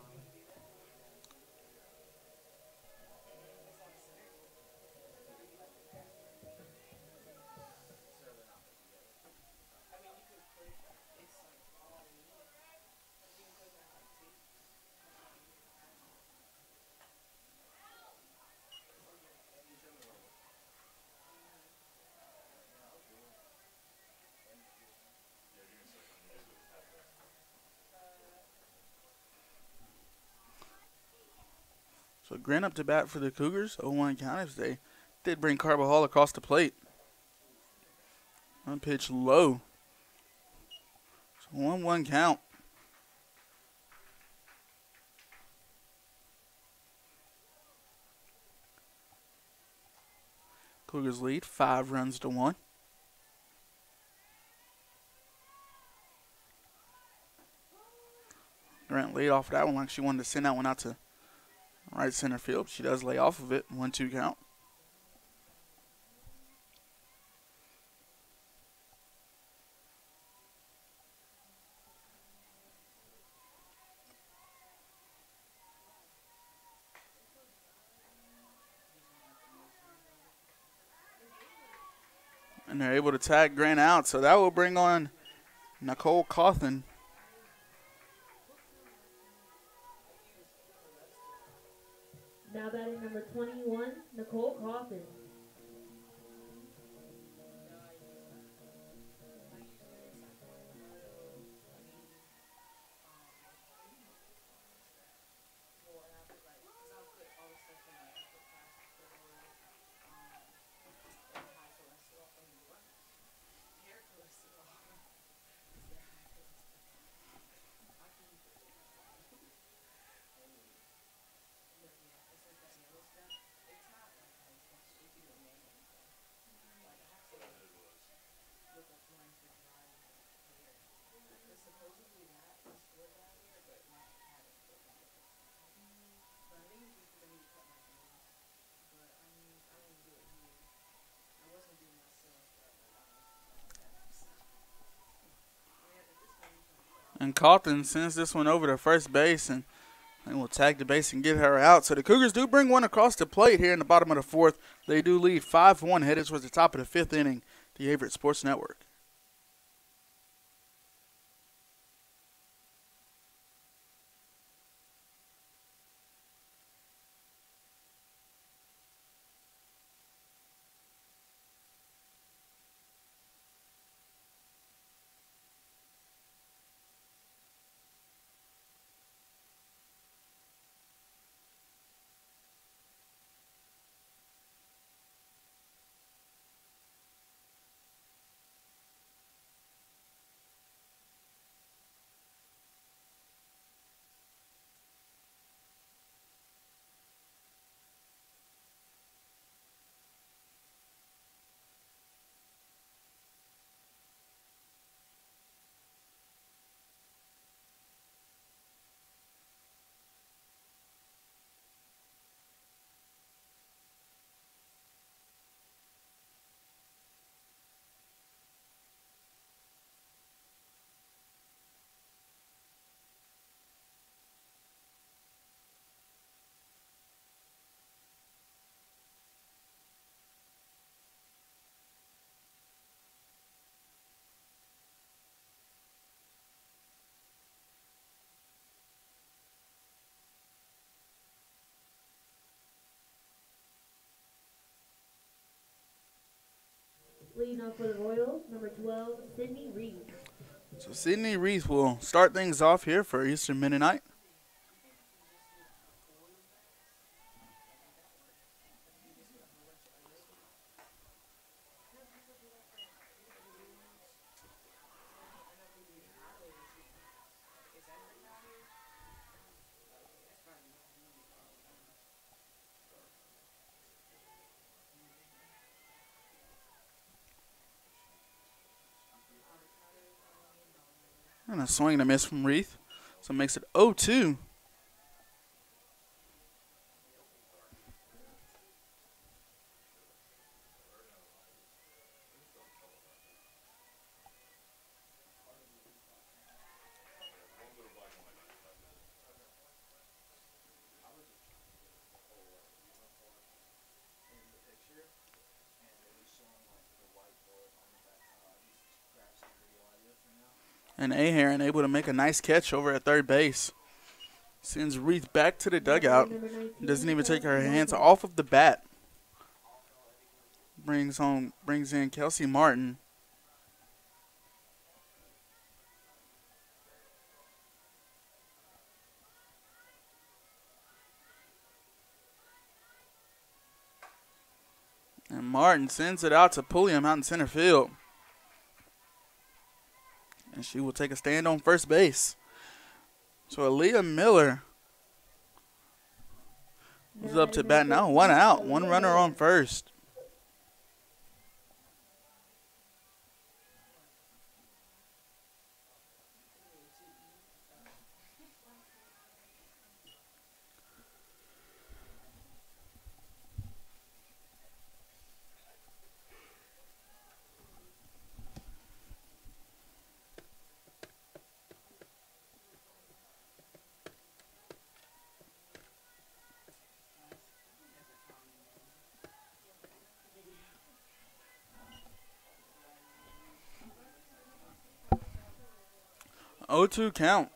So Grant up to bat for the Cougars. 0-1 count as they did bring Carbajal across the plate. On pitch low. So 1-1 count. Cougars lead 5-1. Grant laid off that one like she wanted to send that one out to right center field. She does lay off of it. 1-2 count. And they're able to tag Grant out, so that will bring on Nicole Cawthon. Now batting number 21, Nicole Cawthon. And Cawthon sends this one over to first base, and they will tag the base and get her out. So the Cougars do bring one across the plate here in the bottom of the fourth. They do lead 5-1, headed towards the top of the fifth inning. The Averett Sports Network. Leading off for the Royals, number 12, Sydney Reed. So Sydney Reed will start things off here for Eastern Mennonite. And a swing and a miss from Reed. So it makes it 0-2. And Ahearn able to make a nice catch over at third base. Sends Reed back to the dugout. Doesn't even take her hands off of the bat. Brings in Kelsey Martin. Martin sends it out to Pulliam out in center field. And she will take a stand on first base. So Aaliyah Miller is up to bat now. 1 out, 1 runner on first. Oh, 2 count.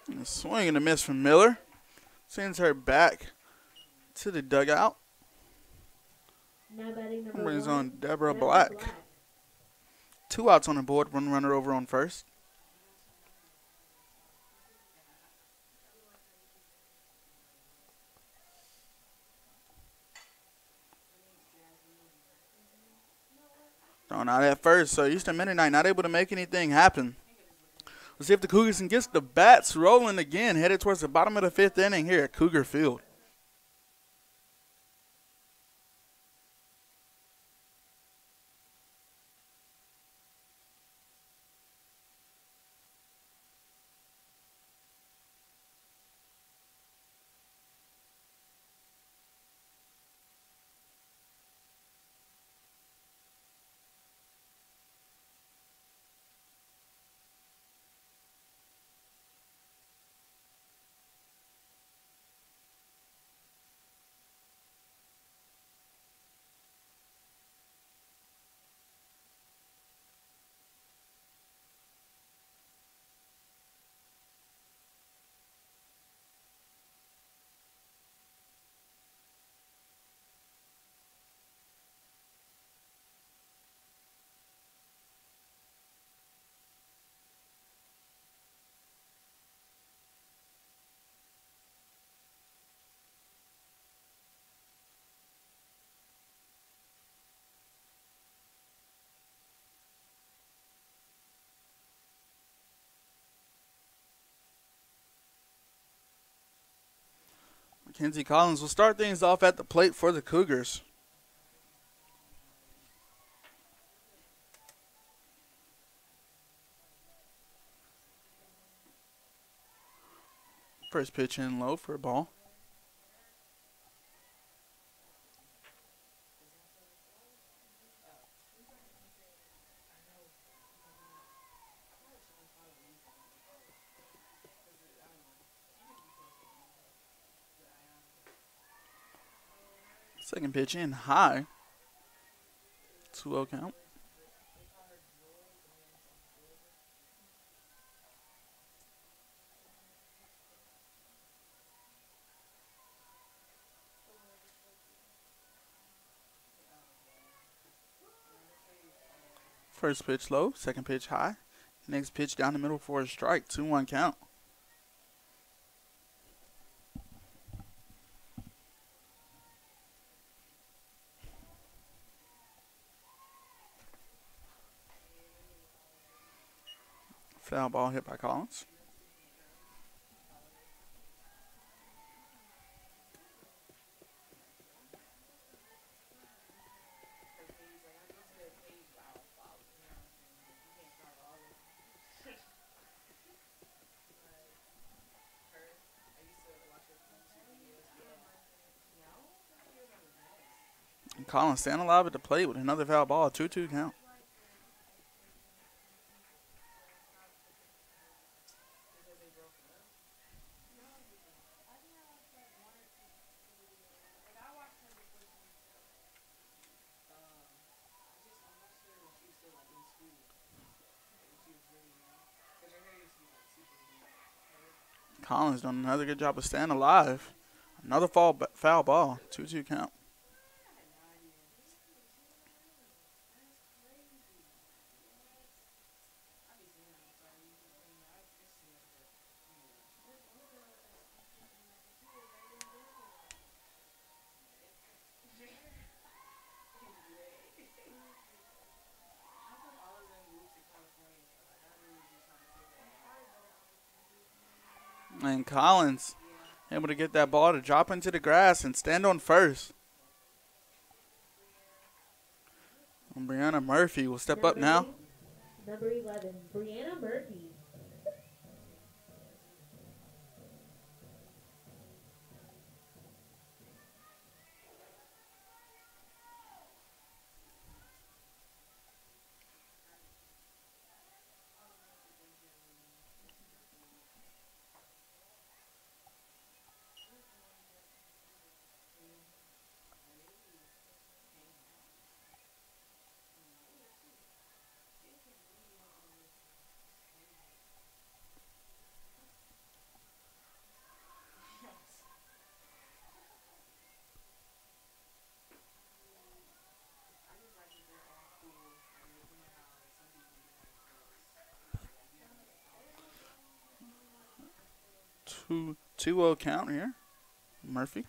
And a swing and a miss from Miller. Sends her back to the dugout. Now batting number Brings 1, on Deborah Black. 2 outs on the board, 1 runner over on first. Thrown out at first, so Eastern Mennonite not able to make anything happen. Let's see if the Cougars can get the bats rolling again, headed towards the bottom of the 5th inning here at Cougar Field. Mackenzie Collins will start things off at the plate for the Cougars. First pitch in low for a ball. Second pitch in high. 2-0 count. First pitch low, second pitch high. Next pitch down the middle for a strike. 2-1 count. Foul ball hit by Collins. And Collins staying alive at the plate with another foul ball. 2-2 count. Collins doing another good job of staying alive. Another foul ball. 2-2 count. And Collins able to get that ball to drop into the grass and stand on first. And Brianna Murphy will step up now. Number 11, Brianna Murphy. Two-0 count here. Murphy.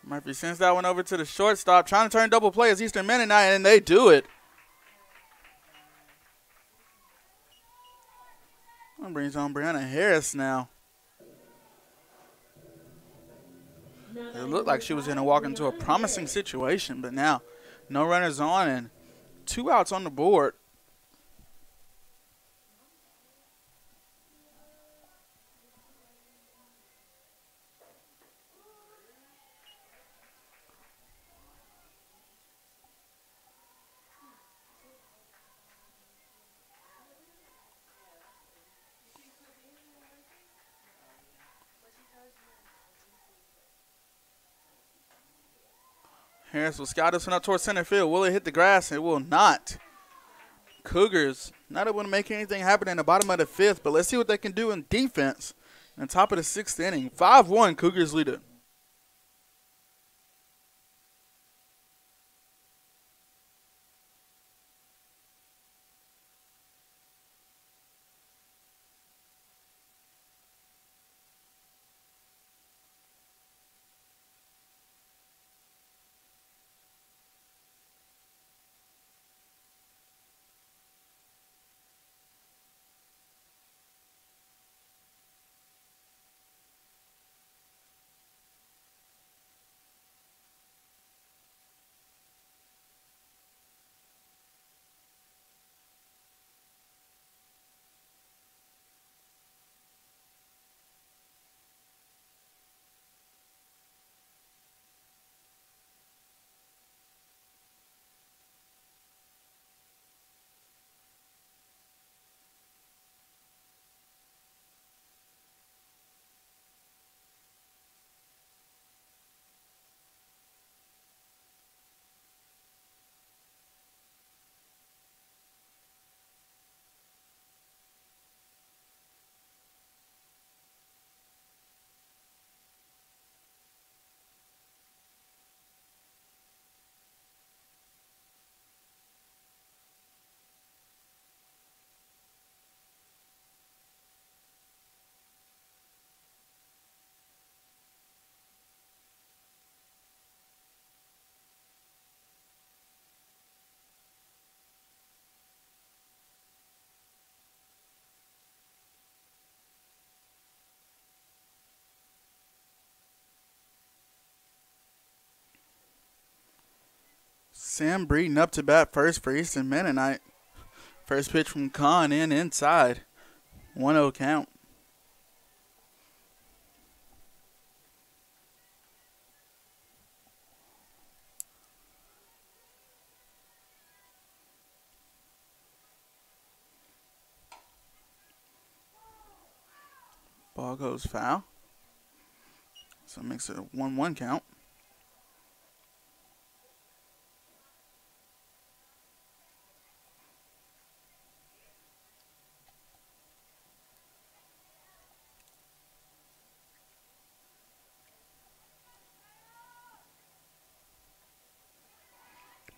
Murphy sends that one over to the shortstop, trying to turn double play as Eastern Mennonite, and they do it. That brings on Brianna Harris now. It looked like she was going to walk into a promising situation, but now no runners on and 2 outs on the board. Harris will scout this one up towards center field. Will it hit the grass? It will not. Cougars not able to make anything happen in the bottom of the 5th, but let's see what they can do in defense in the top of the 6th inning. 5-1, Cougars lead it. Sam Breeden up to bat first for Eastern Mennonite. First pitch from Kahn inside. 1-0 count. Ball goes foul. So it makes it a 1-1 count.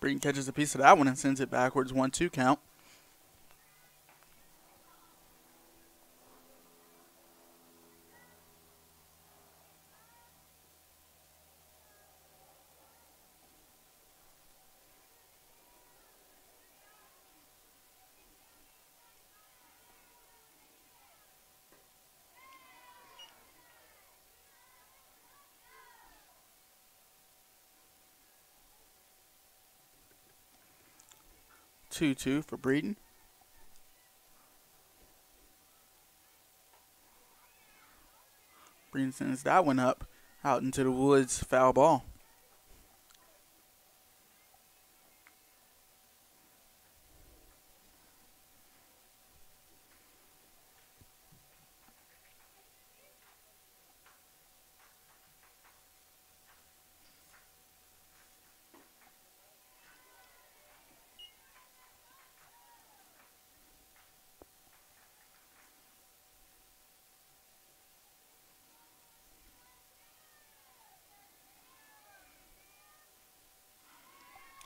Breeden catches a piece of that one and sends it backwards. 1-2 count. Two for Breeden. Breeden sends that one up out into the woods. Foul ball.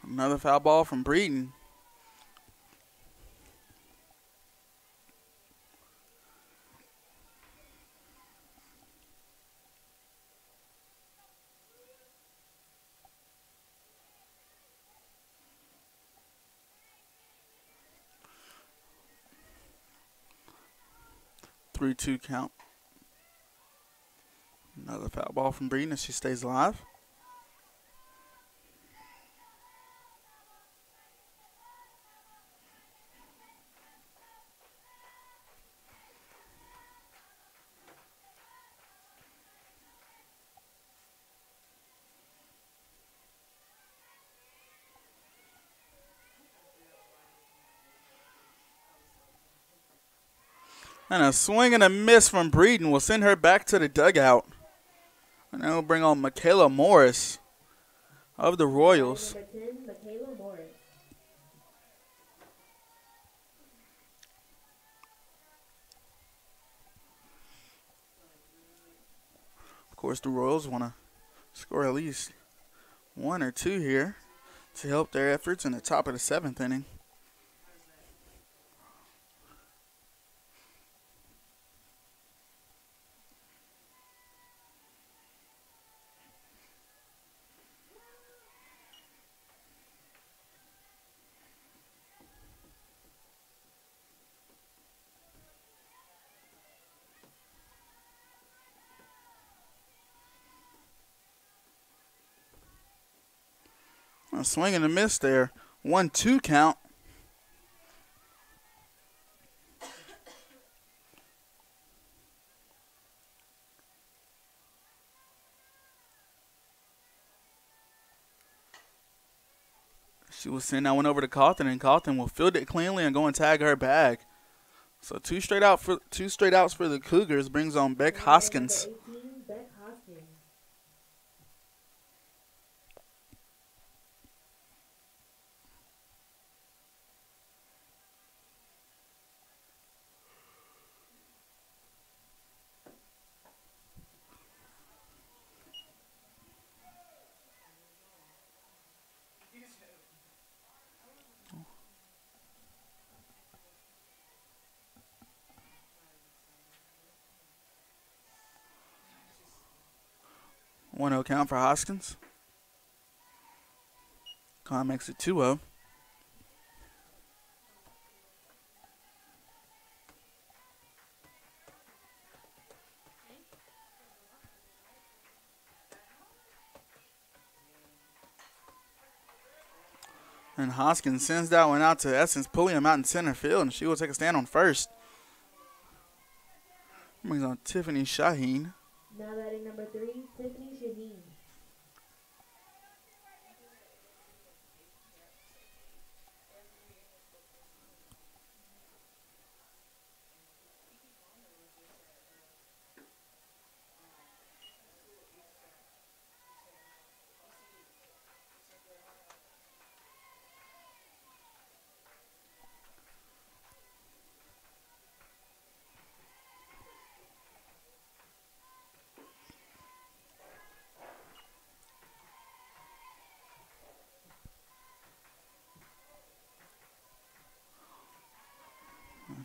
Another foul ball from Breeden. Three-two count. Another foul ball from Breeden as she stays alive. And a swing and a miss from Breeden will send her back to the dugout. And then we'll bring on Michaela Morris of the Royals. Number 10, Michaela Morris. Of course, the Royals want to score at least one or two here to help their efforts in the top of the seventh inning. A swing and a miss there. 1-2 count. She will send that one over to Cawthon, and Cawthon will field it cleanly and go and tag her bag. So two straight outs for the Cougars brings on Beck Hoskins. Number 18, Beck Hoskins. One 0 count for Hoskins. Con makes it 2-0. And Hoskins sends that one out to Essence Pulliam out in center field, and she will take a stand on first. Brings on Tiffany Shaheen. Now batting number 3, Tiffany Shaheen.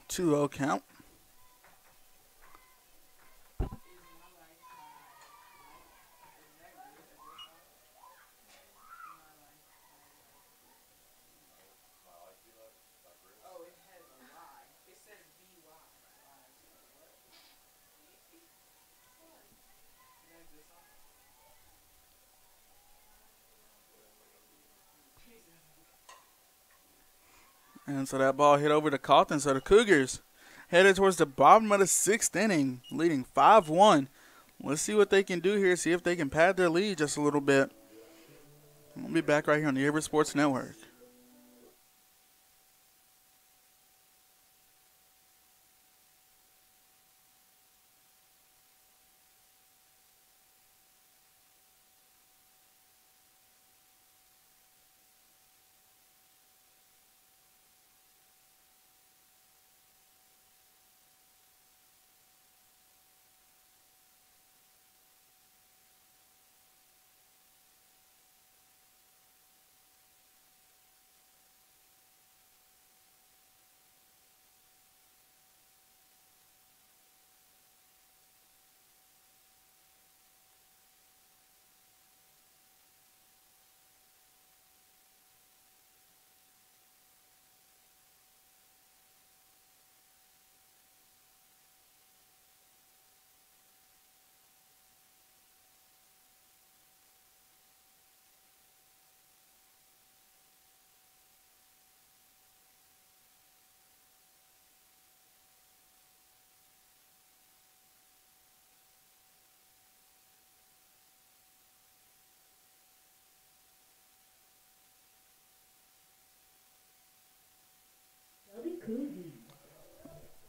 2-0 count. And so that ball hit over to Carlton. So the Cougars headed towards the bottom of the 6th inning, leading 5-1. Let's see what they can do here, see if they can pad their lead just a little bit. We'll be back right here on the Averett Sports Network.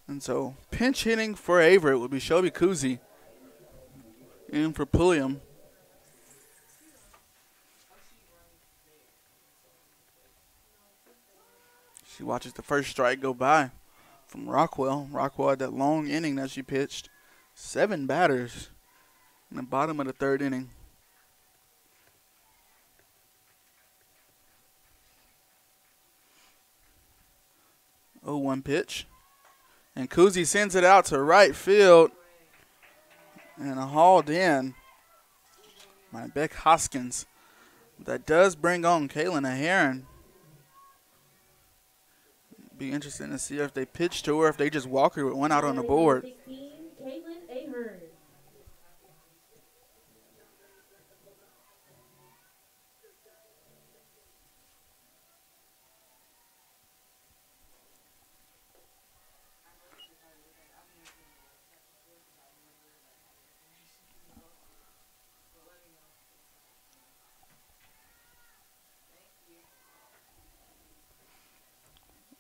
And so pinch hitting for Averett would be Shelby Kuzi. In for Pulliam. She watches the first strike go by from Rockwell. Rockwell had that long inning that she pitched. 7 batters in the bottom of the 3rd inning. 0-1 pitch. And Kuzi sends it out to right field. And hauled in by Beck Hoskins. That does bring on Kaylin Aheron. Be interesting to see if they pitch to her, if they just walk her with 1 out on the board. 16, Caitlin Ahern.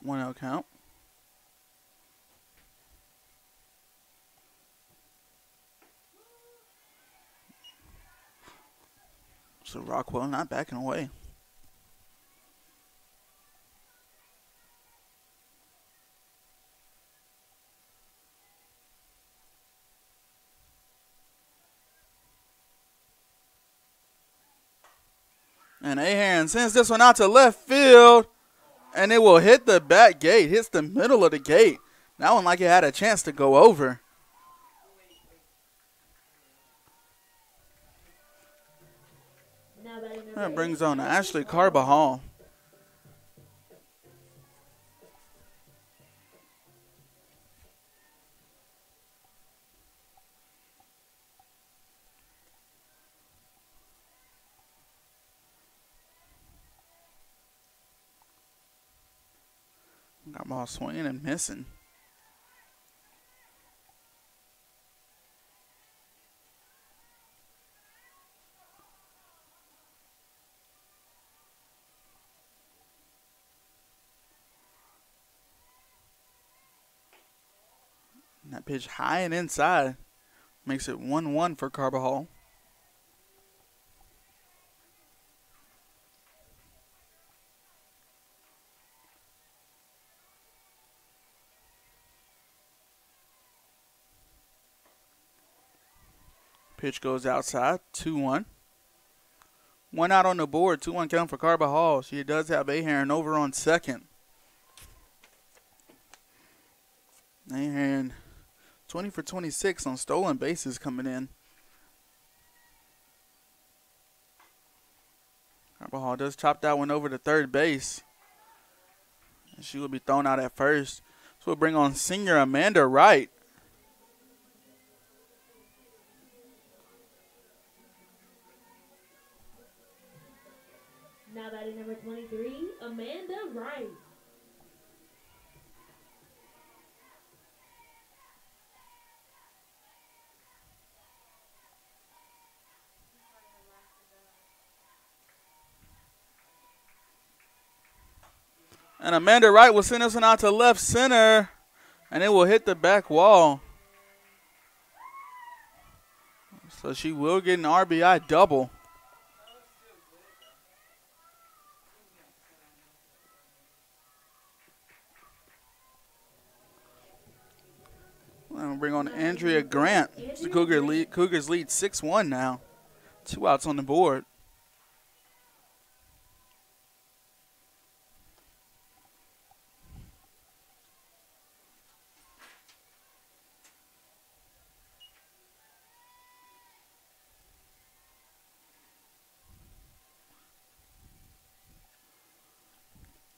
One out count. So Rockwell not backing away. And Aheron sends this one out to left field. And it will hit the back gate. Hits the middle of the gate. That one like it had a chance to go over. That brings on Ashley Carbajal. Got ball swinging and missing. And that pitch high and inside makes it 1-1 for Carbajal. Pitch goes outside, 2-1. 1 out on the board, 2-1 count for Carbajal. She does have Aheron over on second. And 20 for 26 on stolen bases coming in. Carvajal does chop that one over to third base. And she will be thrown out at first. So we'll bring on senior Amanda Wright. Now batting number 23, Amanda Wright. And Amanda Wright will send this one out to left center. And it will hit the back wall. So she will get an RBI double. We'll bring on Andrea Grant. The Cougars lead 6-1 now. 2 outs on the board.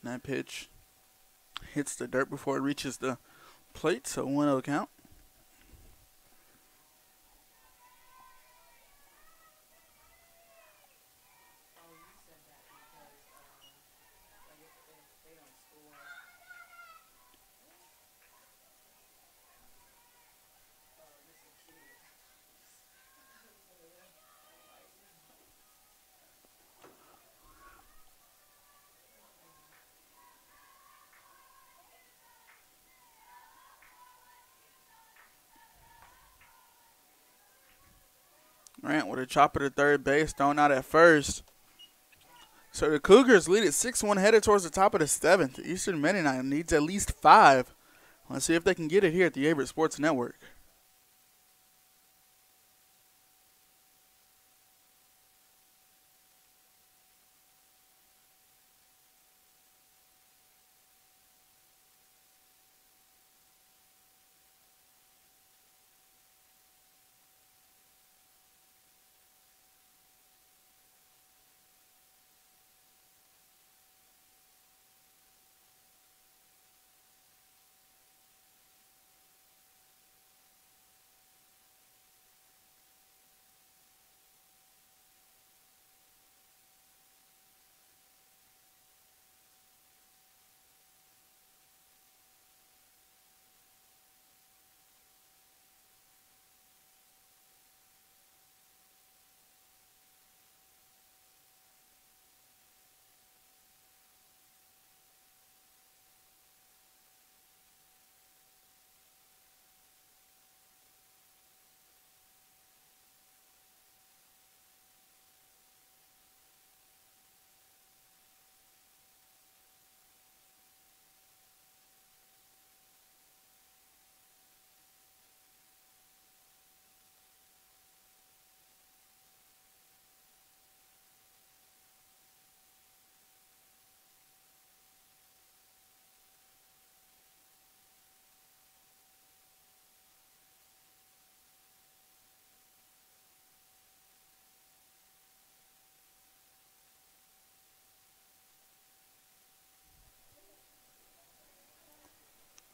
That pitch hits the dirt before it reaches the plate, so 1-0 count. Grant with a chopper to third base, thrown out at first. So the Cougars lead at 6-1, headed towards the top of the 7th. Eastern Mennonite needs at least 5. Let's see if they can get it here at the Averett Sports Network.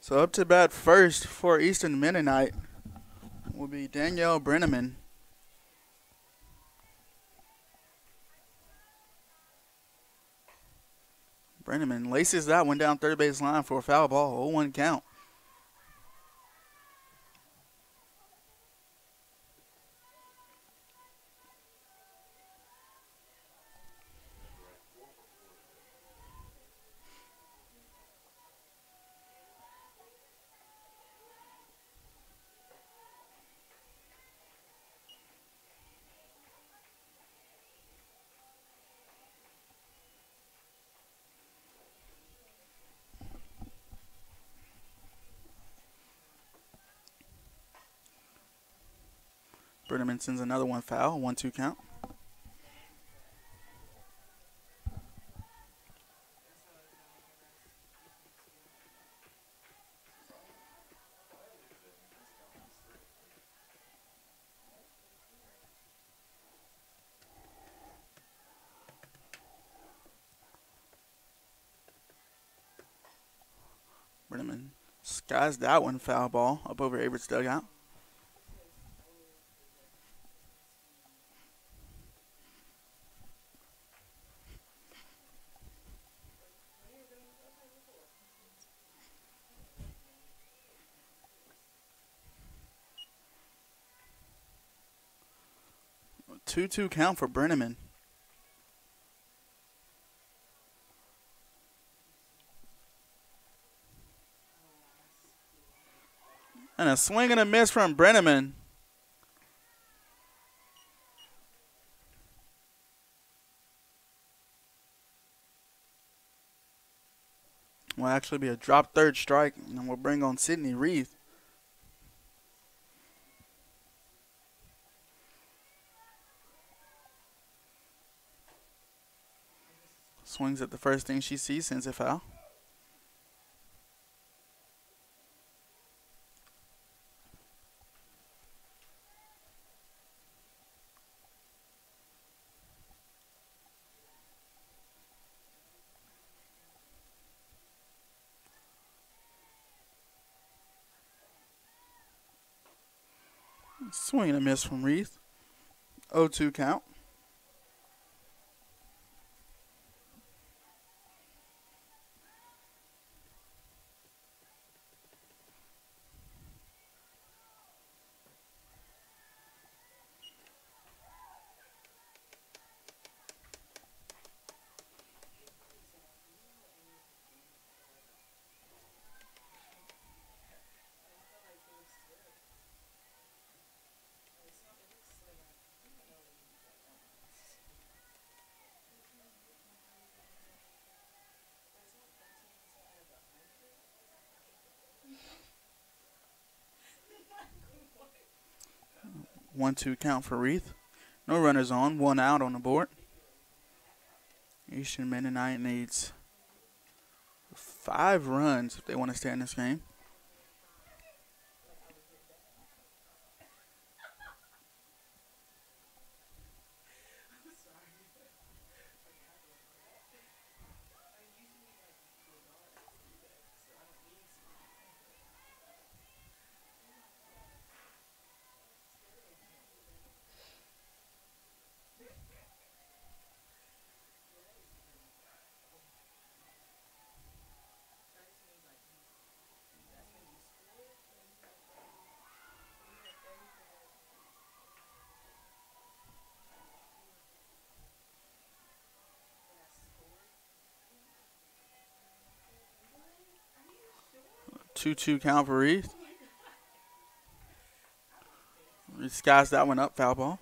So up to bat first for Eastern Mennonite will be Danielle Brenneman. Brenneman laces that one down third base line for a foul ball, 0-1 count. Brenneman sends another one foul, 1-2 count. Brenneman skies that one, foul ball up over Averett's dugout. A 2-2 count for Brenneman. And a swing and a miss from Brenneman. Will actually be a drop third strike, and we'll bring on Sydney Reith. Swings at the first thing she sees, sends a foul. Swing and a miss from Reith. 0-2 count. One-two count for Reith. No runners on, one out on the board. Eastern Mennonite needs 5 runs if they want to stay in this game. Two count for Reith. He skies that one up, foul ball.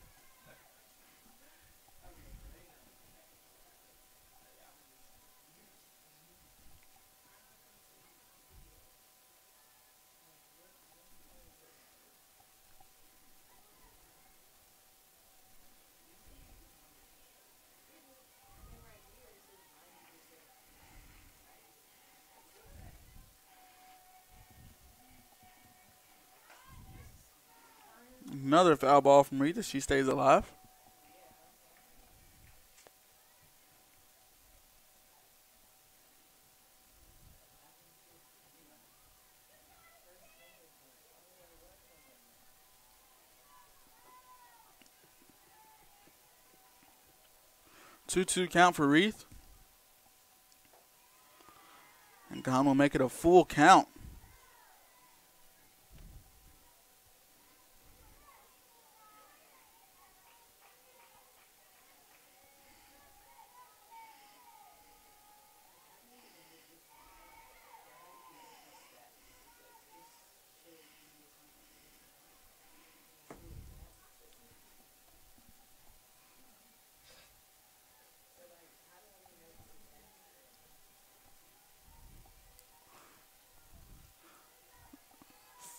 Another foul ball from Rita. She stays alive. Two count for Reith. And Gahn will make it a full count.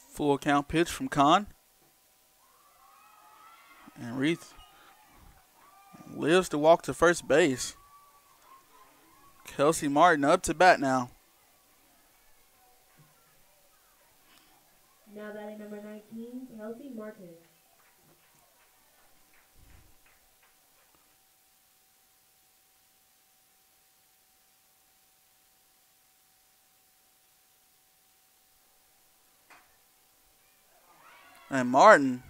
Full count pitch from Kahn. And Reith lives to walk to first base. Kelsey Martin up to bat now. Now batting number 19, Kelsey Martin. And Martin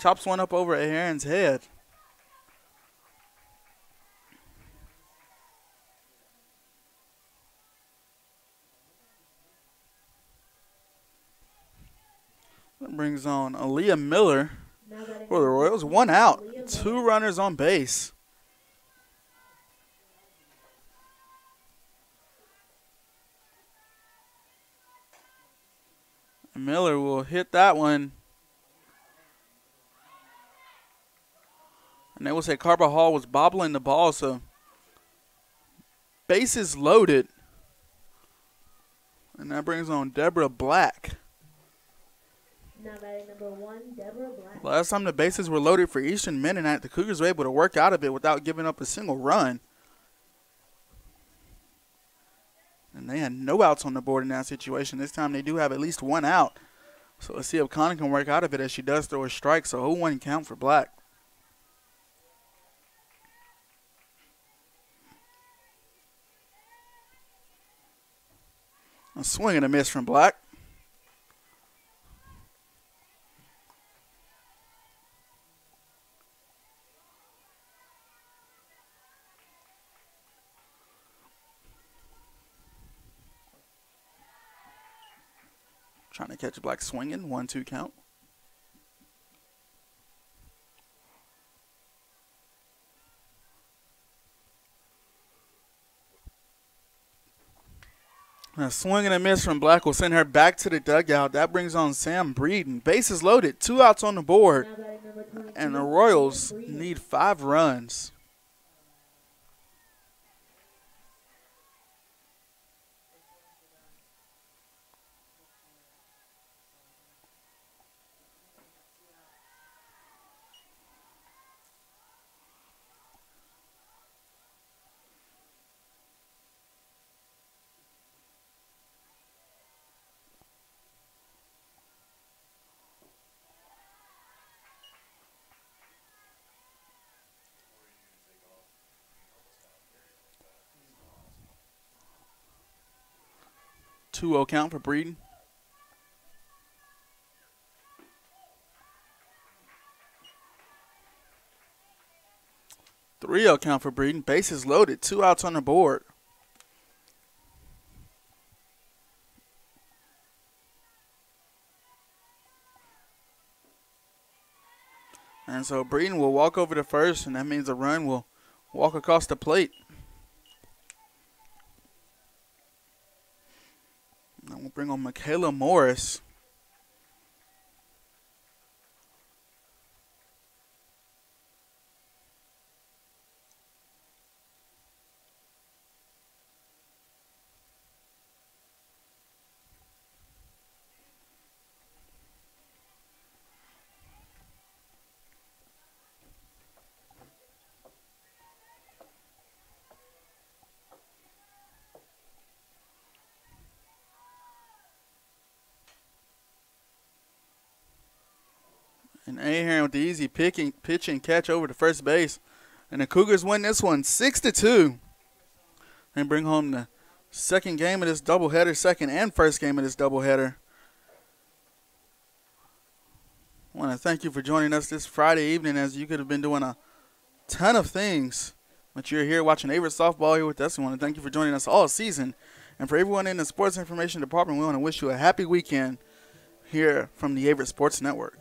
chops one up over Aaron's head. That brings on Aaliyah Miller for the Royals. 1 out, 2 runners on base. Miller will hit that one. And they will say Carbajal was bobbling the ball, so bases loaded. And that brings on Deborah Black. Now batting number 1, Deborah Black. Last time the bases were loaded for Eastern Mennonite, the Cougars were able to work out of it without giving up a single run. And they had no outs on the board in that situation. This time they do have at least 1 out. So let's see if Connie can work out of it as she does throw a strike. So 0-1 count for Black. A swing and a miss from Black. Trying to catch Black swinging. 1-2 count. A swing and a miss from Black will send her back to the dugout. That brings on Sam Breeden. Bases loaded. 2 outs on the board. Now batting number 22, And the Royals Sam Breeden. need 5 runs. Two-0 count for Breeden. Three-0 count for Breeden. Bases loaded. 2 outs on the board. And so Breeden will walk over to first, and that means the run will walk across the plate. Now we'll bring on Michaela Morris. And Ahern with the easy pitch and catch over to first base. And the Cougars win this one 6-2. And bring home the second game of this doubleheader, second and first game of this doubleheader. I want to thank you for joining us this Friday evening, as you could have been doing a ton of things. But you're here watching Averett softball here with us. We want to thank you for joining us all season. And for everyone in the sports information department, we want to wish you a happy weekend here from the Averett Sports Network.